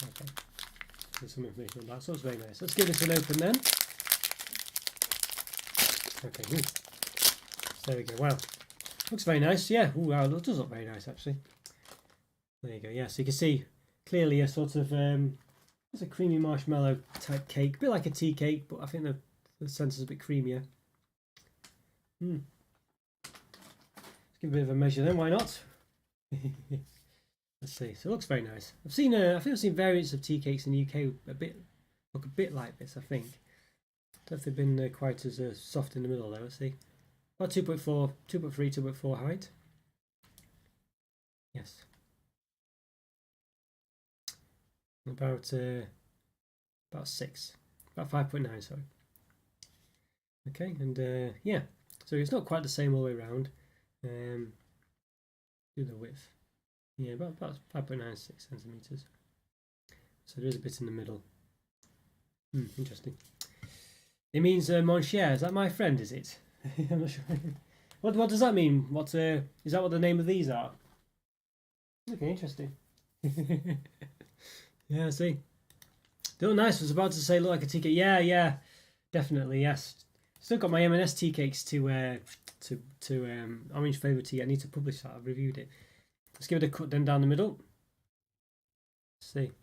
Okay. There's some information on that, so it's very nice. Let's give this an open then. Okay, so there we go. Wow. Looks very nice, yeah. Ooh, wow, that does look very nice actually. There you go, yeah. So you can see clearly a sort of it's a creamy marshmallow type cake, a bit like a tea cake, but I think the centre's a bit creamier. Let's give a bit of a measure then, why not? Let's see. So it looks very nice. I think I've seen variants of tea cakes in the UK look a bit like this, I think. I don't know if they've been quite as soft in the middle though. Let's see. About 2.4, 2.3, 2.4 height. Yes. About 6. About 5.9, sorry. Okay, and yeah. So it's not quite the same all the way around. Do the width. Yeah, about 5.96 centimetres. So there is a bit in the middle. Interesting. It means mon cher. Is that my friend, is it? I'm not sure. What does that mean? What is that? What the name of these are? Okay, interesting. Yeah, I see. They look nice. I was about to say look like a tea cake. Yeah, definitely yes. Still got my M&S tea cakes to orange flavoured tea. I need to publish that. I've reviewed it. Let's give it a cut then down the middle. Let's see.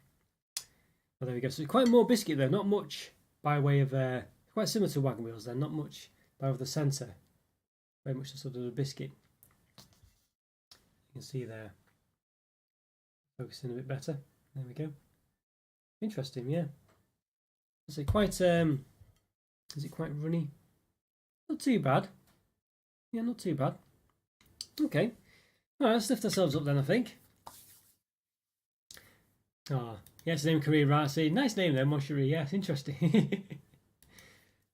Oh, there we go. So quite more biscuit though. Not much by way of quite similar to wagon wheels then. Not much. Over the centre, very much the sort of a biscuit. You can see there. Focusing a bit better. There we go. Interesting, yeah. Is it quite runny? Not too bad. Yeah, not too bad. Okay. All right, let's lift ourselves up then, I think. Oh, yes, name Korea, right? See, nice name there, Moshiri. Yes, interesting.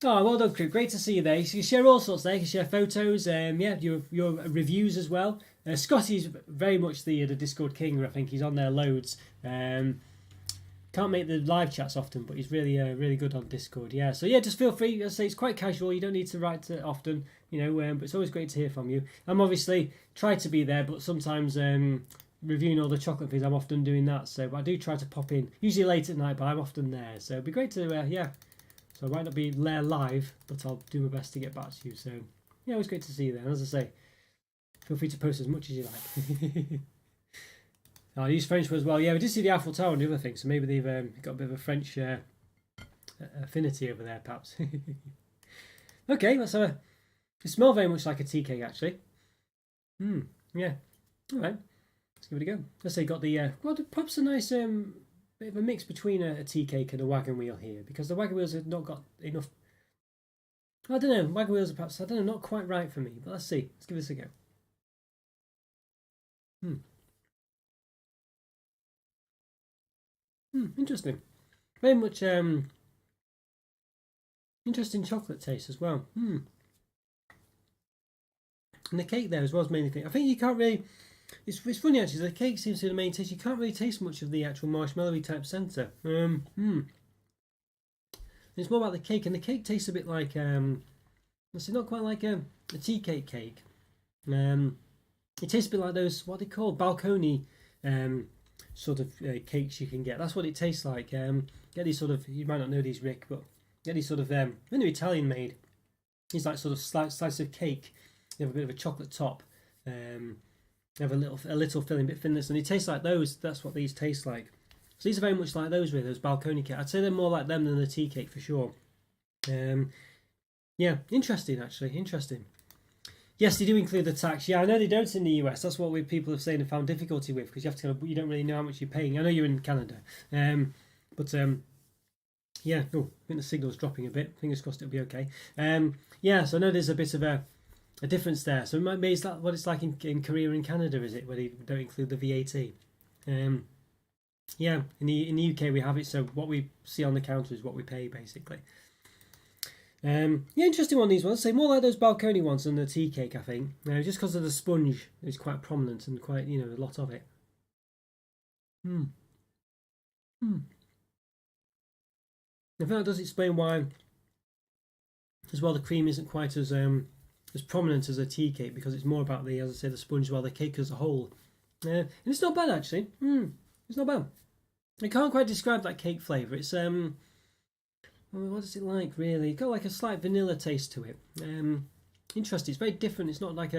Oh, well done, crew. Great to see you there. You can share all sorts there. You can share photos, yeah, your reviews as well. Scotty's very much the Discord king. I think he's on there loads. Can't make the live chats often, but he's really good on Discord. Yeah, so yeah, just feel free. As I say, it's quite casual. You don't need to write often, you know. But it's always great to hear from you. I'm obviously try to be there, but sometimes reviewing all the chocolate things, I'm often doing that. So but I do try to pop in, usually late at night, but I'm often there. So it'd be great to yeah. So I might not be there live, but I'll do my best to get back to you. So yeah, it was great to see you there. And as I say, feel free to post as much as you like. I use French as well. Yeah, we did see the Eiffel Tower and the other thing, so maybe they've got a bit of a French affinity over there, perhaps. Okay, let's have a. It smells very much like a tea cake, actually. Yeah. All right. Let's give it a go. Let's say got the well, perhaps a nice bit of a mix between a tea cake and a wagon wheel here, because the wagon wheels have not got enough. I don't know. Wagon wheels are perhaps, I don't know, not quite right for me. But let's see. Let's give this a go. Interesting. Very much interesting chocolate taste as well. And the cake there as well is mainly thing. I think you can't really. It's funny actually. The cake seems to be the main taste. You can't really taste much of the actual marshmallowy type centre. It's more about the cake, and the cake tastes a bit like it's not quite like a tea cake. It tastes a bit like those, what they call balcony sort of cakes you can get. That's what it tastes like. Get these sort of, you might not know these, Rick, but get these sort of when they're Italian made. These like sort of slice of cake. You have a bit of a chocolate top. You have a little filling, bit thinness, and they taste like those. That's what these taste like. So these are very much like those, really, those balcony cakes. I'd say they're more like them than the tea cake for sure. Yeah, interesting actually, interesting. Yes, they do include the tax. Yeah, I know they don't in the US. That's what people have saying and found difficulty with, because you have to you don't really know how much you're paying. I know you're in Canada, but yeah. Oh, I think the signal's dropping a bit. Fingers crossed it'll be okay. Yeah, so I know there's a bit of a difference there. So maybe is that what it's like in Korea and Canada? Is it where they don't include the VAT? Yeah, in the UK we have it. So what we see on the counter is what we pay basically. Yeah, interesting one, these ones. Say more like those balcony ones than the tea cake, I think. Just because of the sponge is quite prominent and quite, a lot of it. I think that does explain why, as well, the cream isn't quite as prominent as a tea cake, because it's more about the, as I say, the sponge, well, the cake as a whole. And it's not bad actually. It's not bad. I can't quite describe that cake flavour. It's what is it like really? It's got like a slight vanilla taste to it. Interesting. It's very different. It's not like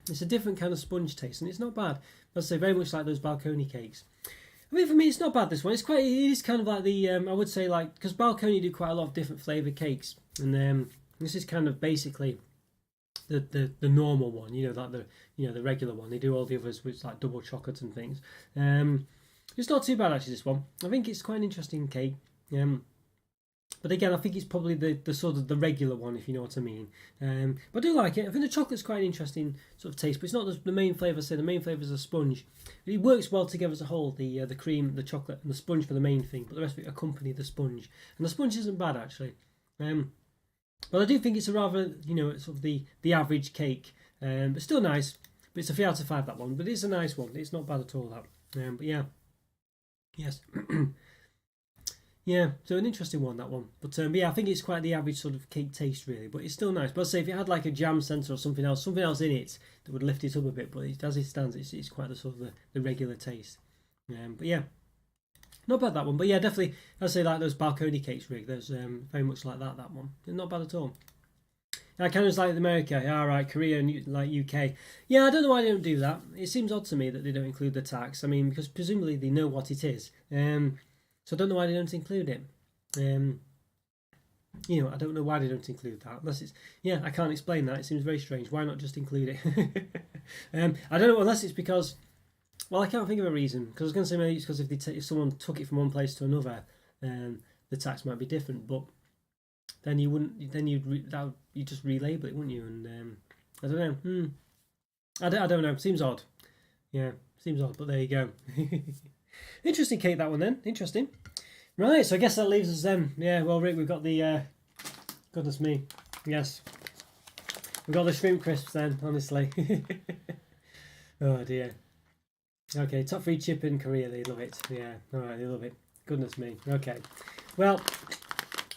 it's a different kind of sponge taste, and it's not bad. As I say, very much like those balcony cakes. I mean, for me, it's not bad. This one, it is kind of like the I would say, like, because balcony do quite a lot of different flavoured cakes, and this is kind of basically the normal one. Like the regular one. They do all the others with like double chocolate and things. It's not too bad actually. This one, I think it's quite an interesting cake. But again, I think it's probably the sort of the regular one, if you know what I mean. But I do like it. I think the chocolate's quite an interesting sort of taste, but it's not the main flavour. The main flavour is a sponge. It works well together as a whole. The cream, the chocolate, and the sponge for the main thing, but the rest of it accompany the sponge. And the sponge isn't bad actually. But I do think it's a rather, sort of the average cake, but still nice. But it's a 3 out of 5, that one. But it's a nice one. It's not bad at all, that. But yeah, yes. Yeah, so an interesting one, that one. But yeah, I think it's quite the average sort of cake taste, really. But it's still nice. But I'd say if it had like a jam centre or something else in it that would lift it up a bit. But as it stands, it's quite the sort of the regular taste. But yeah, not bad, that one. But yeah, definitely, I'd say like those balcony cakes, Rick. There's very much like that one. Not bad at all. Now, Canada's like America. Yeah, right, Korea and like UK. Yeah, I don't know why they don't do that. It seems odd to me that they don't include the tax. I mean, because presumably they know what it is. So I don't know why they don't include it. I don't know why they don't include that. Unless it's, yeah, I can't explain that. It seems very strange. Why not just include it? I don't know, unless it's because, well, I can't think of a reason. Because I was going to say maybe it's because if someone took it from one place to another, the tax might be different. But then you wouldn't. Then you'd just relabel it, wouldn't you? And I don't know. I don't know. Seems odd. Yeah, seems odd. But there you go. Interesting cake, that one then. Interesting. Right, so I guess that leaves us then. Yeah, well, Rick, we've got the goodness me, yes, we've got the shrimp crisps then. Honestly, oh dear. Okay, top 3 chip in Korea. They love it. Yeah, all right, they love it. Goodness me. Okay, well,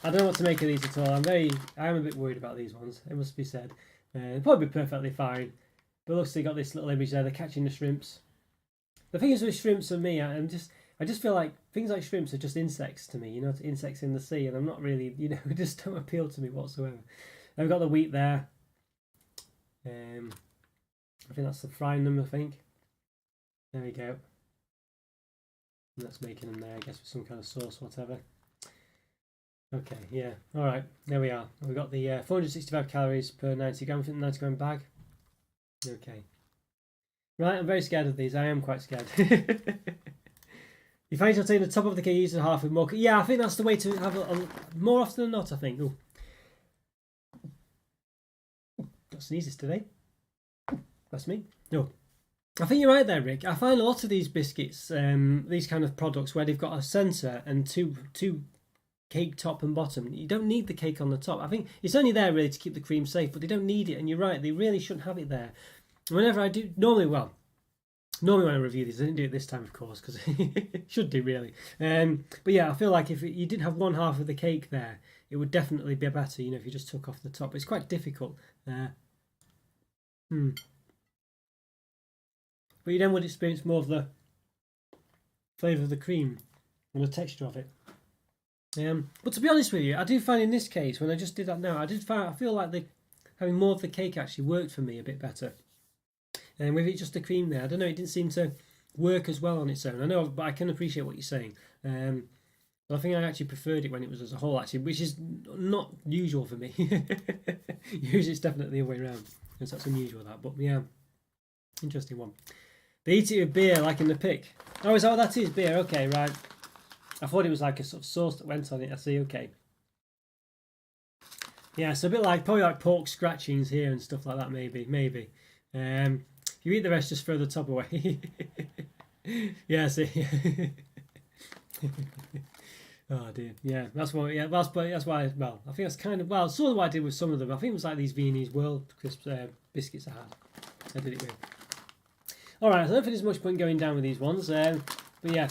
I don't know what to make of these at all. I'm a bit worried about these ones. It must be said. They'll probably be perfectly fine. But looks, they got this little image there. They're catching the shrimps. The thing is with shrimps for me, I just feel like things like shrimps are just insects to me, insects in the sea, and I'm not really, it just don't appeal to me whatsoever. And we've got the wheat there. I think that's the frying them, I think. There we go. And that's making them there, I guess, with some kind of sauce, whatever. Okay, yeah. All right, there we are. We've got the 465 calories per 90 gram, 90 gram bag. Okay. Right, I'm very scared of these. I am quite scared. You find yourself taking the top of the cake, use the half with more. Yeah, I think that's the way to have more often than not. I think. Ooh. Got sneezes today. That's me. No. I think you're right there, Rick. I find a lot of these biscuits, these kind of products, where they've got a centre and two cake top and bottom. You don't need the cake on the top. I think it's only there really to keep the cream safe, but they don't need it. And you're right, they really shouldn't have it there. Whenever I do, normally when I review these, I didn't do it this time, of course, because should do really. But yeah, I feel like if you didn't have one half of the cake there, it would definitely be better. You know, if you just took off the top, it's quite difficult there. But you then would experience more of the flavour of the cream and the texture of it. But to be honest with you, I do find in this case, when I just did that now, I feel like having more of the cake actually worked for me a bit better. And with it just the cream there, I don't know, it didn't seem to work as well on its own. I know, but I can appreciate what you're saying. But I think I actually preferred it when it was as a whole, actually, which is not usual for me. Usually it's definitely the other way around. Because that's unusual, that. But yeah, interesting one. They eat it with beer, like in the pic. Oh, is that what that is? Beer, okay, right. I thought it was like a sort of sauce that went on it. I see, okay. Yeah, it's a bit like, probably like pork scratchings here and stuff like that, maybe. If you eat the rest, just throw the top away. Yeah, see. Oh dear, yeah, that's why. Yeah, that's why. Well, I think that's kind of sort of what I did with some of them. I think it was like these Viennese World crisp biscuits I had. I did it with. All right, I don't think there's much point going down with these ones. But yeah,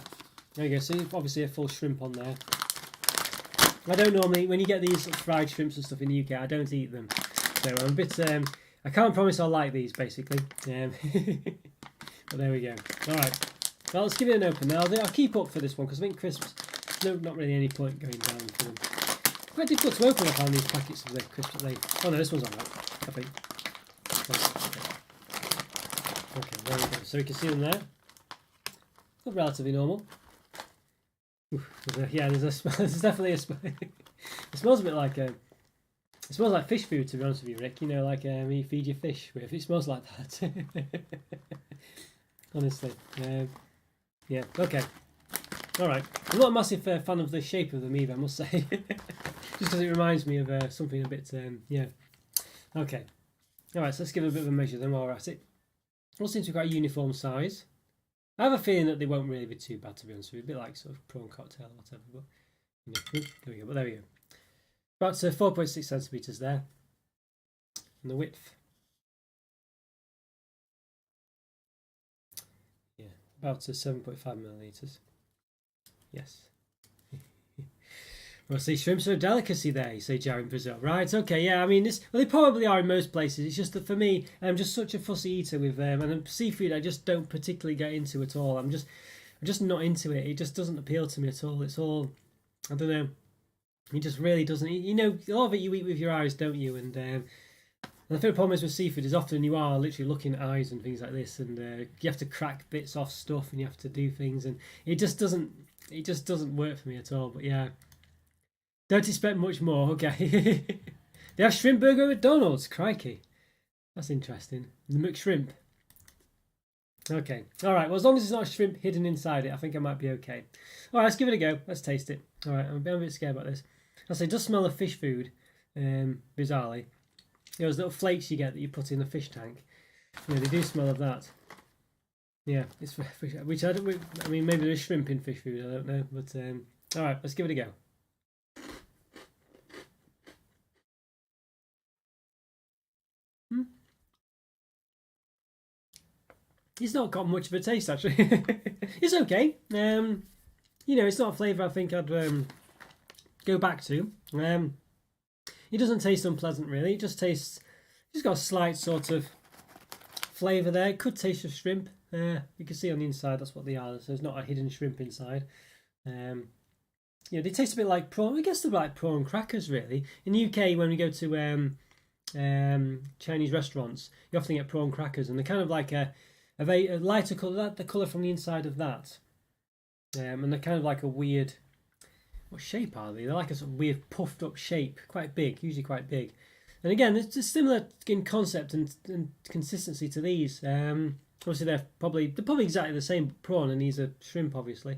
there you go. See, obviously a full shrimp on there. I don't normally, when you get these fried shrimps and stuff in the UK, I don't eat them. So I'm a bit. I can't promise I'll like these basically. But there we go. All right. Well, let's give it an open now. I'll keep up for this one because I think crisps. No, not really any point going down for them. Quite difficult to open up on these packets of the crisps that they. Oh no, this one's on that. I think. Okay, there we go. So you can see them there. Look relatively normal. Yeah, there's a smell. There's definitely a smell. It smells a bit like it smells like fish food, to be honest with you, Rick. You know, like you feed your fish with. It smells like that. Honestly. Yeah. Okay. All right. I'm not a massive fan of the shape of them either, I must say. Just because it reminds me of something a bit. Yeah. Okay. All right. So let's give it a bit of a measure then while we're at it. All seems to be quite a uniform size. I have a feeling that they won't really be too bad, to be honest with you. A bit like sort of prawn cocktail or whatever. But yeah. There we go. But there we go. About 4.6 centimeters there. And the width. Yeah. About 7.5 millimeters. Yes. Well, see, shrimps are a delicacy there, you say, Joe, in Brazil. Right, okay, yeah, I mean, they probably are in most places. It's just that for me, I'm just such a fussy eater with and seafood I just don't particularly get into at all. I'm just not into it. It just doesn't appeal to me at all. It's all, I don't know, it just really doesn't. You know, a lot of it you eat with your eyes, don't you? And I think the problem is with seafood is often you are literally looking at eyes and things like this, and you have to crack bits off stuff and you have to do things, and it just doesn't work for me at all. But yeah, don't expect much more. Okay. They have shrimp burger at McDonald's. Crikey, that's interesting. The McShrimp. Okay, all right. Well, as long as it's not shrimp hidden inside it, I think I might be okay. All right, let's give it a go. Let's taste it. All right, I'm a bit scared about this. I say, it does smell of fish food, bizarrely. You know, those little flakes you get that you put in the fish tank. Yeah, they do smell of that. Yeah, it's fish, which I don't. I mean, maybe there's shrimp in fish food. I don't know, but all right, let's give it a go. It's not got much of a taste actually. It's okay. You know, it's not a flavour I think I'd go back to. It doesn't taste unpleasant really. It just tastes. It's got a slight sort of flavour there. It could taste of shrimp. You can see on the inside that's what they are. So there's not a hidden shrimp inside. Yeah, they taste a bit like prawn. I guess they're like prawn crackers really. In the UK, when we go to Chinese restaurants, you often get prawn crackers, and they're kind of like a lighter colour, the colour from the inside of that, and they're kind of like a weird what shape are they? They're like a sort of weird puffed up shape, quite big, usually quite big. And again, it's just similar in concept and consistency to these. Obviously, they're probably exactly the same prawn, and these are shrimp, obviously.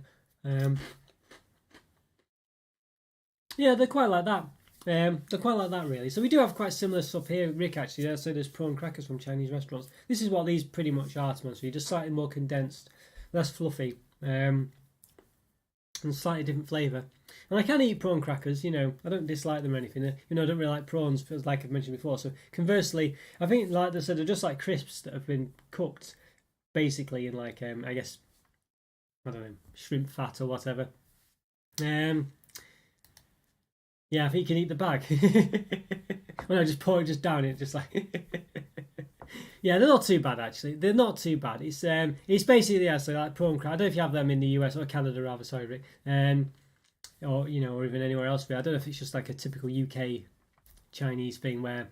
Yeah, they're quite like that. They're quite like that, really. So we do have quite similar stuff here, Rick, actually. So there's prawn crackers from Chinese restaurants. This is what these pretty much are, to be honest with you. Just slightly more condensed, less fluffy, and slightly different flavour. And I can eat prawn crackers, you know. I don't dislike them or anything. You know, I don't really like prawns, like I've mentioned before. So conversely, I think, like they said, they're just like crisps that have been cooked, basically, in like, I guess, I don't know, shrimp fat or whatever. Yeah, I think you can eat the bag. When I just pour it just down it, just like. Yeah, they're not too bad actually. They're not too bad. It's basically, yeah, so like prawn crackers. I don't know if you have them in the US or Canada rather. Sorry, Rick. Or you know, or even anywhere else. I don't know if it's just like a typical UK Chinese thing where,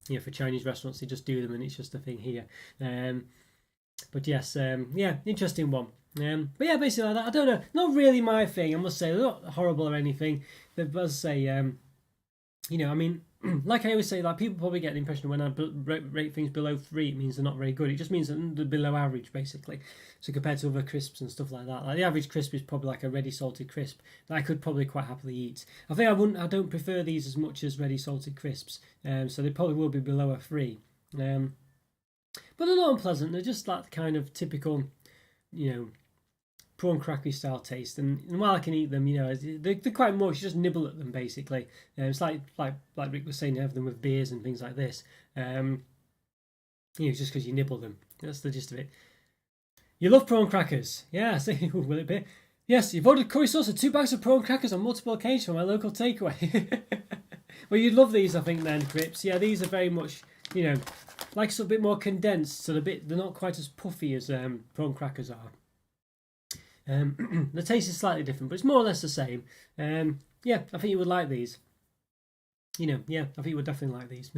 you know, for Chinese restaurants they just do them and it's just a thing here. But yes, yeah, interesting one. But yeah, basically like that. I don't know, not really my thing. I must say, they're not horrible or anything. But as I say, you know, I mean, like I always say, like people probably get the impression when I rate things below 3, it means they're not very good. It just means that they're below average, basically. So compared to other crisps and stuff like that, like the average crisp is probably like a ready salted crisp that I could probably quite happily eat. I think I don't prefer these as much as ready salted crisps. So they probably will be below a 3. But they're not unpleasant. They're just like the kind of typical, you know, prawn crackery style taste. And while I can eat them, you know, they're quite much. You just nibble at them basically. It's like Rick was saying, you have them with beers and things like this. You know, just because you nibble them. That's the gist of it. You love prawn crackers, yeah? Will it be? Yes, you've ordered curry sauce and 2 bags of prawn crackers on multiple occasions from my local takeaway. Well, you'd love these, I think, then, Crips. Yeah, these are very much, you know, like a bit more condensed, so they're not quite as puffy as prawn crackers are. The taste is slightly different, but it's more or less the same. Yeah, I think you would like these. You know, yeah, I think you would definitely like these.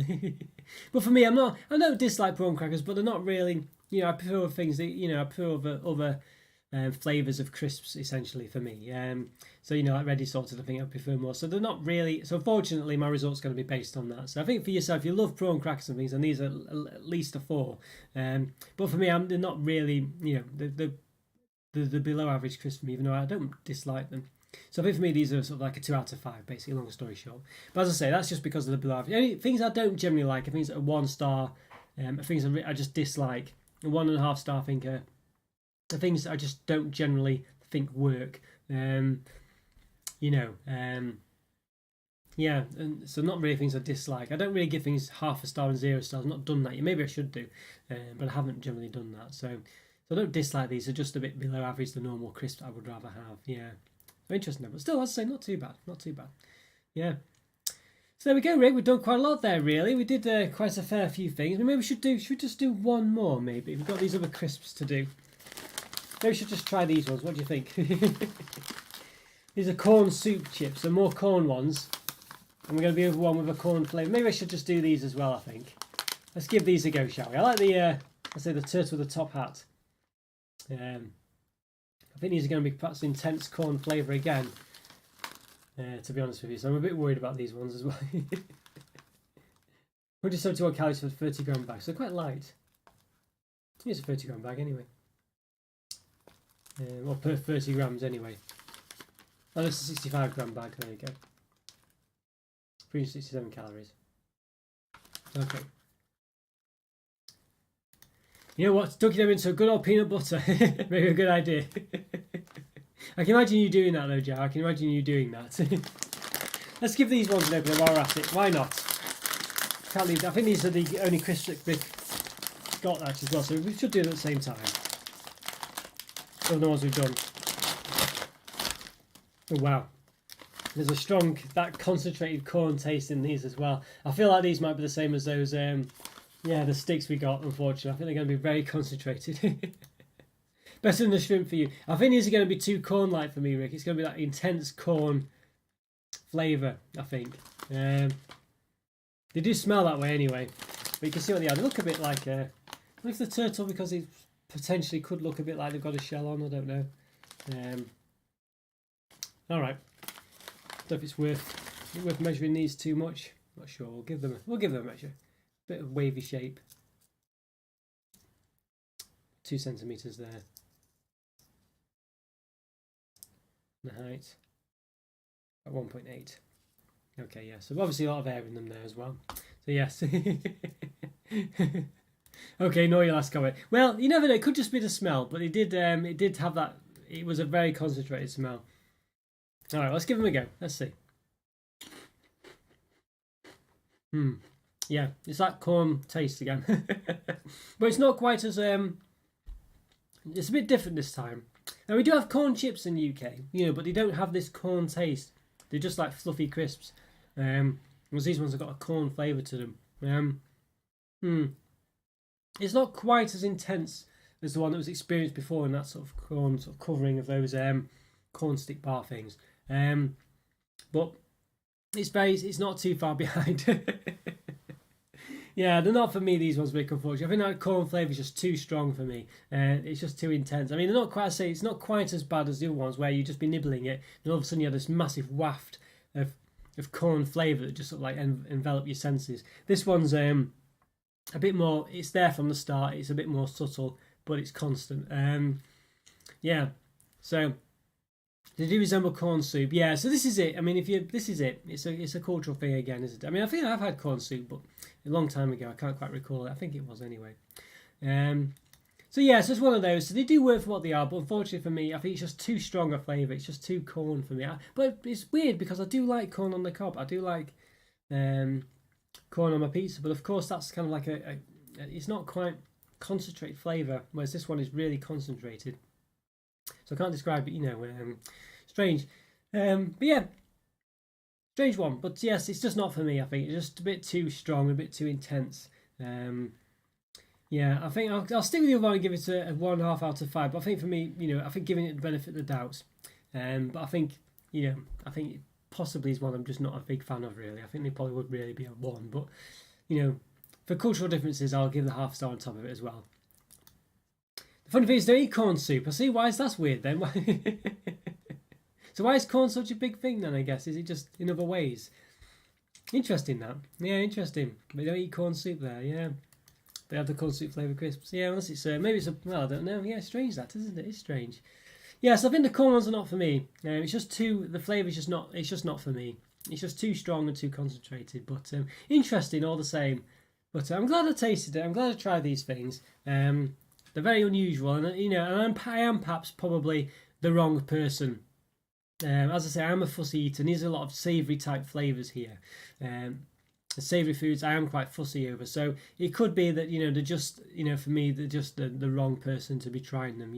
But for me, I don't dislike prawn crackers, but they're not really, you know, I prefer things that, you know, I prefer other flavours of crisps, essentially, for me. So, you know, like ready salted, I think I prefer more. So they're not really, so unfortunately, my result's going to be based on that. So I think for yourself, you love prawn crackers and things, and these are at least a 4. But for me, they're not really, you know, the below average crisp for me, even though I don't dislike them. So I think for me these are sort of like a 2 out of 5, basically, long story short. But as I say, that's just because of the below average. Things I don't generally like are things that are 1 star, things I just dislike. A 1.5 star thinker. The things that I just don't generally think work. You know, yeah, and so not really things I dislike. I don't really give things 0.5 star and 0 stars. I've not done that yet. Maybe I should do, but I haven't generally done that. So I don't dislike these. They're just a bit below average, the normal crisp I would rather have. Yeah. Interesting, but still, as I say, not too bad. Not too bad. Yeah. So there we go, Rick. We've done quite a lot there, really. We did quite a fair few things. Maybe we should just do one more, maybe. We've got these other crisps to do. Maybe we should just try these ones. What do you think? These are corn soup chips. They're more corn ones. And we're going to be over one with a corn flavour. Maybe I should just do these as well, I think. Let's give these a go, shall we? I like the, let's say, the turtle with the top hat. I think these are going to be perhaps intense corn flavour again, to be honest with you. So I'm a bit worried about these ones as well. 171 calories for a 30 gram bag, so quite light. I think it's a 30 gram bag anyway. Or per 30 grams anyway. Oh, that's a 65 gram bag, there you go. 367 calories. Okay. You know what? Dunking them into a good old peanut butter. Maybe a good idea. I can imagine you doing that though, Joe. I can imagine you doing that. Let's give these ones an opener while we're at it. Why not? Can't leave. I think these are the only crisps that we've got actually as well, so we should do them at the same time. All the ones we've done. Oh wow. There's a strong, that concentrated corn taste in these as well. I feel like these might be the same as those yeah, the sticks we got, unfortunately. I think they're going to be very concentrated. Better than the shrimp for you. I think these are going to be too corn-like for me, Rick. It's going to be that intense corn flavour, I think. They do smell that way anyway. But you can see what they are. They look a bit like... Look at the turtle, because it potentially could look a bit like they've got a shell on. I don't know. Alright. don't know if it's worth measuring these too much. Not sure. We'll give them a measure. Bit of wavy shape. 2 centimeters there. The height at 1.8. Okay, yeah. So obviously a lot of air in them there as well. So yes. Okay, no, your last comment. Well, you never know. It could just be the smell, but it did have that. It was a very concentrated smell. All right, let's give them a go. Let's see. Yeah, it's that corn taste again, but it's not quite as It's a bit different this time. Now we do have corn chips in the UK, but they don't have this corn taste. They're just like fluffy crisps. Whereas these ones have got a corn flavour to them. It's not quite as intense as the one that was experienced before in that sort of corn sort of covering of those corn stick bar things. But it's not too far behind. Yeah, they're not for me, these ones, Rick, unfortunately. I think that corn flavour is just too strong for me. It's just too intense. I mean, they're not quite, it's not quite as bad as the other ones where you just be nibbling it and all of a sudden you have this massive waft of corn flavour that just sort of like envelop your senses. This one's a bit more, it's there from the start, it's a bit more subtle, but it's constant. Yeah, so they do resemble corn soup. Yeah, so this is it. I mean, this is it. It's a cultural thing again, isn't it? I mean, I think I've had corn soup, but a long time ago. I can't quite recall it. I think it was anyway. So yeah, so it's one of those. So they do work for what they are, but unfortunately for me, I think it's just too strong a flavour. It's just too corn for me. But it's weird because I do like corn on the cob. I do like corn on my pizza, but of course that's kind of like it's not quite concentrated flavour, whereas this one is really concentrated. So I can't describe it, strange. But yeah, strange one. But yes, it's just not for me, I think. It's just a bit too strong, a bit too intense. Yeah, I think I'll stick with the other one and give it a 1.5 out of 5. But I think for me, I think giving it the benefit of the doubt. But I think, I think it possibly is one I'm just not a big fan of, really. I think they probably would really be a 1. But, for cultural differences, I'll give the half star on top of it as well. The funny thing is, don't eat corn soup. I see, that's weird then. So why is corn such a big thing then, I guess? Is it just in other ways? Interesting, that. Yeah, interesting. They don't eat corn soup there, yeah. They have the corn soup flavoured crisps. Yeah, unless it's, maybe it's well, I don't know. Yeah, strange that, isn't it? It's strange. Yeah, so I think the corn ones are not for me. It's just the flavour is just not, it's just not for me. It's just too strong and too concentrated. But interesting all the same. But I'm glad I tasted it. I'm glad I tried these things. They're very unusual, and I am perhaps probably the wrong person. As I say, I'm a fussy eater, and there's a lot of savoury type flavours here. The savoury foods I am quite fussy over, so it could be that they're just for me they're just the wrong person to be trying them.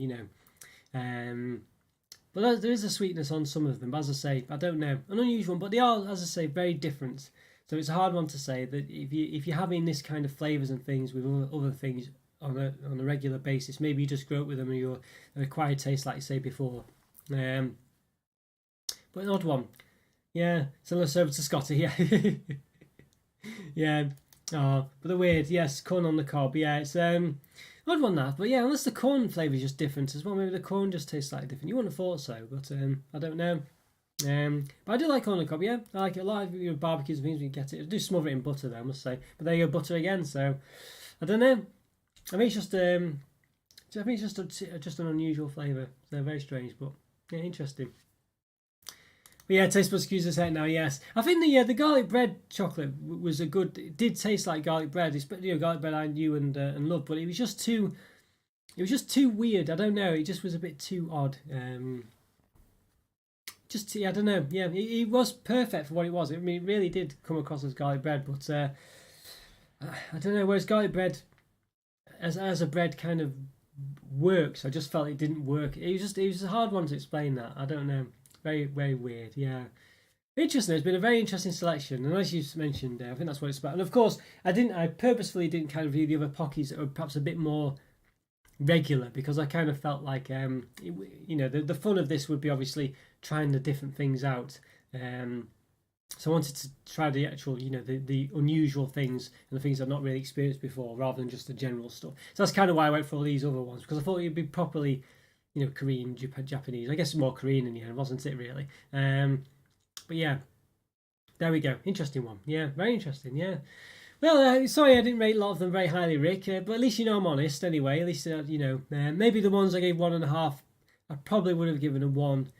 But there is a sweetness on some of them. But as I say, I don't know, an unusual one, but they are, as I say, very different. So it's a hard one to say that if you're having this kind of flavours and things with other things on a regular basis, maybe you just grow up with them and you're an acquired taste, like you say before. But an odd one. Yeah, similar over to Scotty, yeah. Yeah. Oh, but the weird, yes, corn on the cob. Yeah, it's odd one that. But yeah, unless the corn flavour is just different as well. Maybe the corn just tastes slightly different. You wouldn't have thought so, but I don't know. But I do like corn on the cob, yeah. I like it a lot. Barbecues and things, when you get it. I do smother it in butter though, I must say. But there you go, butter again, so I don't know. I think it's just just an unusual flavour. So very strange, but yeah, interesting. But yeah, taste buds excuse us out now. Yes, I think the garlic bread chocolate was a good. It did taste like garlic bread. It's garlic bread I knew and loved, but it was just too. It was just too weird. I don't know. It just was a bit too odd. I don't know. Yeah, it was perfect for what it was. I mean, it really did come across as garlic bread, but I don't know. Whereas garlic bread, as a bread, kind of works. I just felt it didn't work. It was a hard one to explain that. I don't know. Very, very weird, yeah. Interesting. It's been a very interesting selection, and as you mentioned, I think that's what it's about. And of course, I purposefully didn't kind of view the other pockies that were perhaps a bit more regular, because I kind of felt like, the fun of this would be obviously trying the different things out. So I wanted to try the actual, the unusual things and the things I've not really experienced before, rather than just the general stuff. So that's kind of why I went for all these other ones, because I thought it'd be properly. Korean, Japanese. I guess more Korean in the end, wasn't it, really? But But yeah, there we go. Interesting one. Yeah, very interesting. Yeah. Well, sorry I didn't rate a lot of them very highly, Rick, but at least you know I'm honest anyway. At least, maybe the ones I gave 1.5, I probably would have given a 1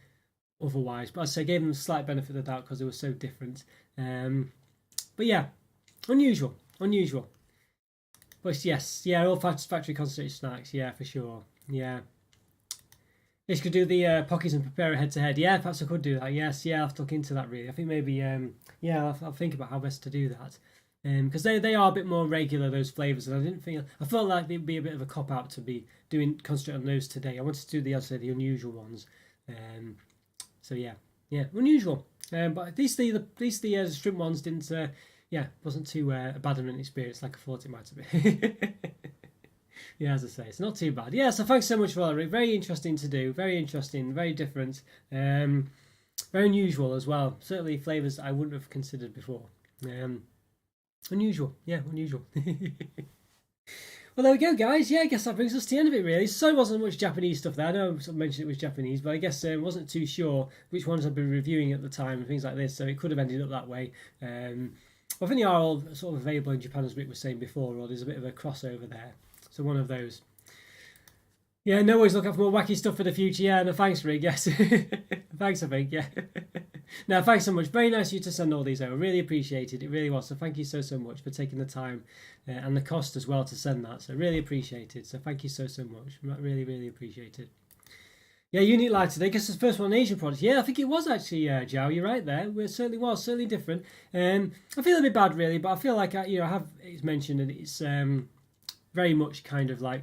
otherwise. But I gave them a slight benefit of the doubt because they were so different. But yeah, unusual. But yes, yeah, all factory concentrated snacks, yeah, for sure. Yeah. This could do the Pockies and prepare a head-to-head. Yeah, perhaps I could do that. Yes, yeah, I'll have to look into that really. I think maybe, I'll think about how best to do that. Because they are a bit more regular, those flavours, and I felt like it'd be a bit of a cop-out to be concentrate on those today. I wanted to do the unusual ones. So yeah, unusual. But at least the shrimp ones didn't, wasn't too bad of an experience like I thought it might have been. Yeah, as I say, it's not too bad. Yeah, so thanks so much for that, Rick. Very interesting to do. Very interesting, very different. Very unusual as well. Certainly flavours I wouldn't have considered before. Unusual. Yeah, unusual. Well, there we go, guys. Yeah, I guess that brings us to the end of it, really. So there wasn't much Japanese stuff there. I know I mentioned it was Japanese, but I guess I wasn't too sure which ones I'd been reviewing at the time and things like this, so it could have ended up that way. I think they are all sort of available in Japan, as Rick was saying before, or there's a bit of a crossover there. So one of those. Yeah, no worries, look out for more wacky stuff for the future. Yeah, no, thanks, Rick. Yes. Thanks, I think, yeah. No, thanks so much. Very nice of you to send all these over. Really appreciate it. It really was. So thank you so much for taking the time and the cost as well to send that. So really appreciate it. So thank you so much. Really, really appreciate it. Yeah, Unique Live today. I guess it's the first one on Asian products. Yeah, I think it was actually, Joe. You're right there. It certainly was. Certainly different. I feel a bit bad, really, but I feel like, I have it's mentioned that it's very much kind of like,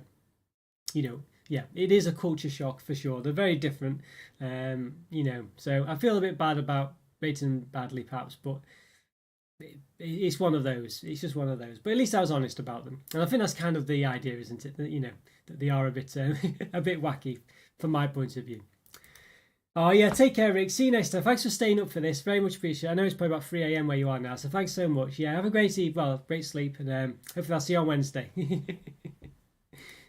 yeah, it is a culture shock for sure. They're very different, so I feel a bit bad about rating them badly perhaps, but it's one of those. It's just one of those. But at least I was honest about them. And I think that's kind of the idea, isn't it? That, that they are a bit a bit wacky from my point of view. Oh, yeah, take care, Rick. See you next time. Thanks for staying up for this. Very much appreciated. I know it's probably about 3 a.m. where you are now, so thanks so much. Yeah, have a great great sleep, and hopefully I'll see you on Wednesday.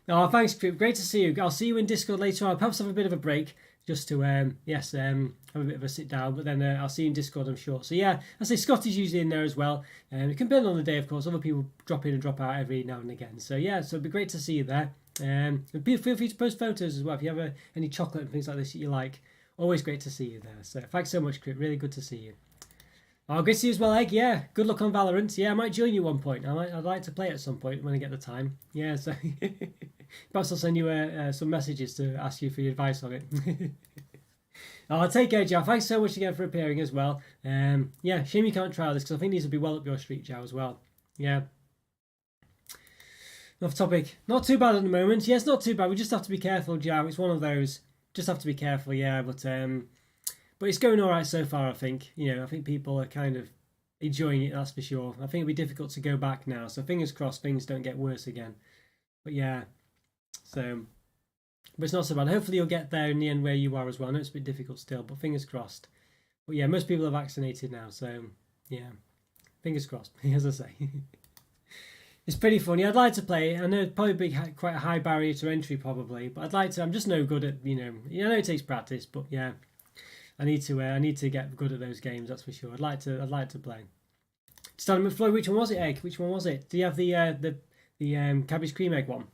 Oh, thanks, great to see you. I'll see you in Discord later on. I'll perhaps have a bit of a break just to, have a bit of a sit down, but then I'll see you in Discord, I'm sure. So yeah, I say Scott is usually in there as well. It can depend on the day, of course. Other people drop in and drop out every now and again. So yeah, so it'd be great to see you there. Feel free to post photos as well if you have any chocolate and things like this that you like. Always great to see you there. So thanks so much, Crit. Really good to see you. Oh, good to see you as well, Egg. Yeah, good luck on Valorant. Yeah, I might join you at one point. I'd like to play at some point when I get the time. Yeah, so perhaps I'll send you some messages to ask you for your advice on it. Oh, take care, Joe. Thanks so much again for appearing as well. Yeah, shame you can't try this because I think these would be well up your street, Joe, as well. Yeah. Off topic. Not too bad at the moment. Yes, not too bad. We just have to be careful, Joe. It's one of those. Just have to be careful, yeah. But it's going all right so far, I think. I think people are kind of enjoying it, that's for sure. I think it'll be difficult to go back now. So fingers crossed things don't get worse again. But yeah. So, but it's not so bad. Hopefully you'll get there in the end where you are as well. I know it's a bit difficult still, but fingers crossed. But yeah, most people are vaccinated now. So yeah, fingers crossed, as I say. It's pretty funny. I'd like to play. I know it'd probably be quite a high barrier to entry, probably. But I'd like to. I'm just no good at. I know it takes practice, but yeah, I need to get good at those games. That's for sure. I'd like to play. Stanley McFloyd, which one was it? Egg? Which one was it? Do you have the cabbage cream egg one?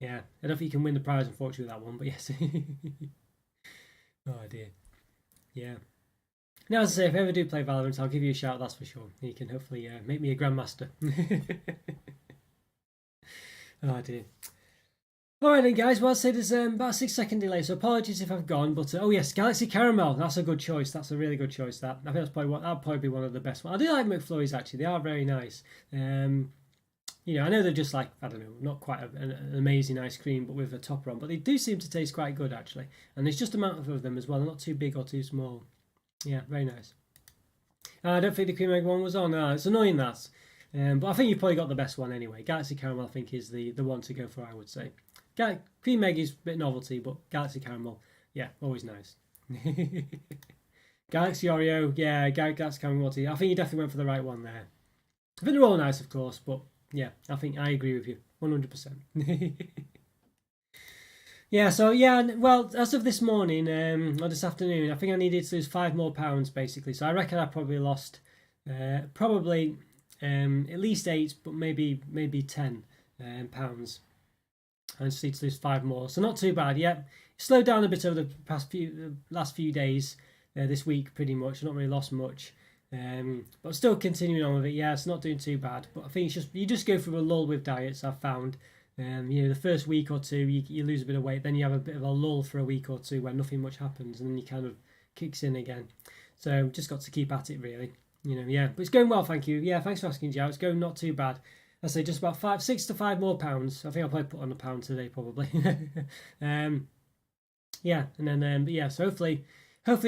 Yeah, I don't think you can win the prize, unfortunately, with that one. But yes. Oh dear. Yeah. Now, as I say, if I ever do play Valorant, I'll give you a shout, that's for sure. You can hopefully make me a Grandmaster. Oh, dear. Alright then, guys. Well, I'd say there's about a 6-second delay, so apologies if I've gone. But, oh yes, Galaxy Caramel. That's a good choice. That's a really good choice, that. I think that'll probably be one of the best ones. I do like McFlurries, actually. They are very nice. I know they're just like, I don't know, not quite an amazing ice cream, but with a topper on. But they do seem to taste quite good, actually. And there's just a amount of them as well. They're not too big or too small. Yeah, very nice. I don't think the cream egg one was on. It's annoying that. But I think you've probably got the best one anyway. Galaxy Caramel, I think, is the one to go for, I would say. Cream egg is a bit novelty, but Galaxy Caramel, yeah, always nice. Galaxy Oreo, yeah, Galaxy Caramel. I think you definitely went for the right one there. I think they're all nice, of course, but yeah, I think I agree with you 100%. Yeah, so yeah, well, as of this morning, or this afternoon, I think I needed to lose £5 more basically. So I reckon I probably lost probably at least 8, but maybe £10. I just need to lose 5 more, so not too bad. Yeah, slowed down a bit over the last few days. This week, pretty much, not really lost much. But still continuing on with it. Yeah, it's not doing too bad. But I think it's just you just go through a lull with diets. I've found. The first week or two you lose a bit of weight, then you have a bit of a lull for a week or two where nothing much happens, and then you kind of kicks in again. So just got to keep at it, really. Yeah, but it's going well, thank you. Yeah, thanks for asking, Joe. It's going not too bad. I say just about 6 to 5 more pounds. I think I'll probably put on a pound today, probably. Yeah, and then but yeah, so hopefully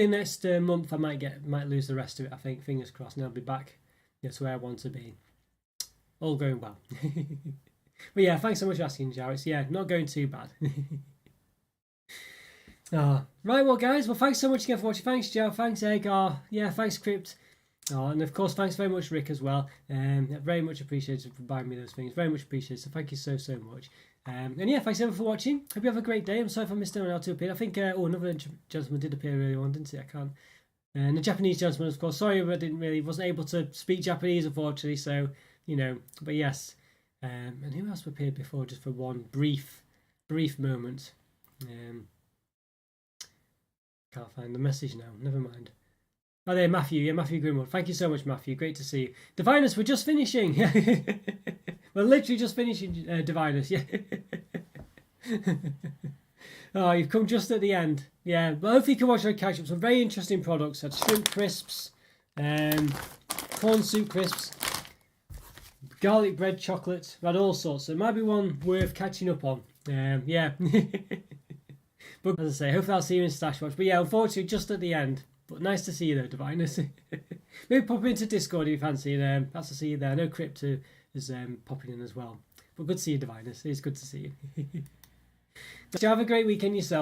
next month I might lose the rest of it. I think, fingers crossed, and I'll be back to where I want to be. All going well. But yeah, thanks so much for asking, Joe. It's not going too bad. Right, well, guys, thanks so much again for watching. Thanks, Joe. Thanks, Egg. Thanks, Crypt. And of course, thanks very much, Rick, as well. Very much appreciated for buying me those things. Very much appreciated. So thank you so much. And yeah, thanks everyone for watching. Hope you have a great day. I'm sorry if I missed anyone else to appear. I think another gentleman did appear earlier on, didn't he? I can't. And the Japanese gentleman, of course. Sorry, I wasn't able to speak Japanese, unfortunately. So but yes. And who else appeared before, just for one brief moment? Can't find the message now. Never mind. Oh, there, Matthew. Yeah, Matthew Grimwood. Thank you so much, Matthew. Great to see you. Divinus, we're just finishing. We're literally just finishing, Divinus. Yeah. Oh, you've come just at the end. Yeah, but hopefully you can watch and catch up. Some very interesting products. Had shrimp crisps, corn soup crisps, garlic bread chocolate. We had all sorts. So it might be one worth catching up on. Yeah. But as I say, hopefully I'll see you in Stash Watch. But yeah, unfortunately, just at the end. But nice to see you though, Divinus. Maybe pop into Discord if you fancy. Nice to see you there. I know Crypto is popping in as well. But good to see you, Divinus. It's good to see you. So have a great weekend yourself.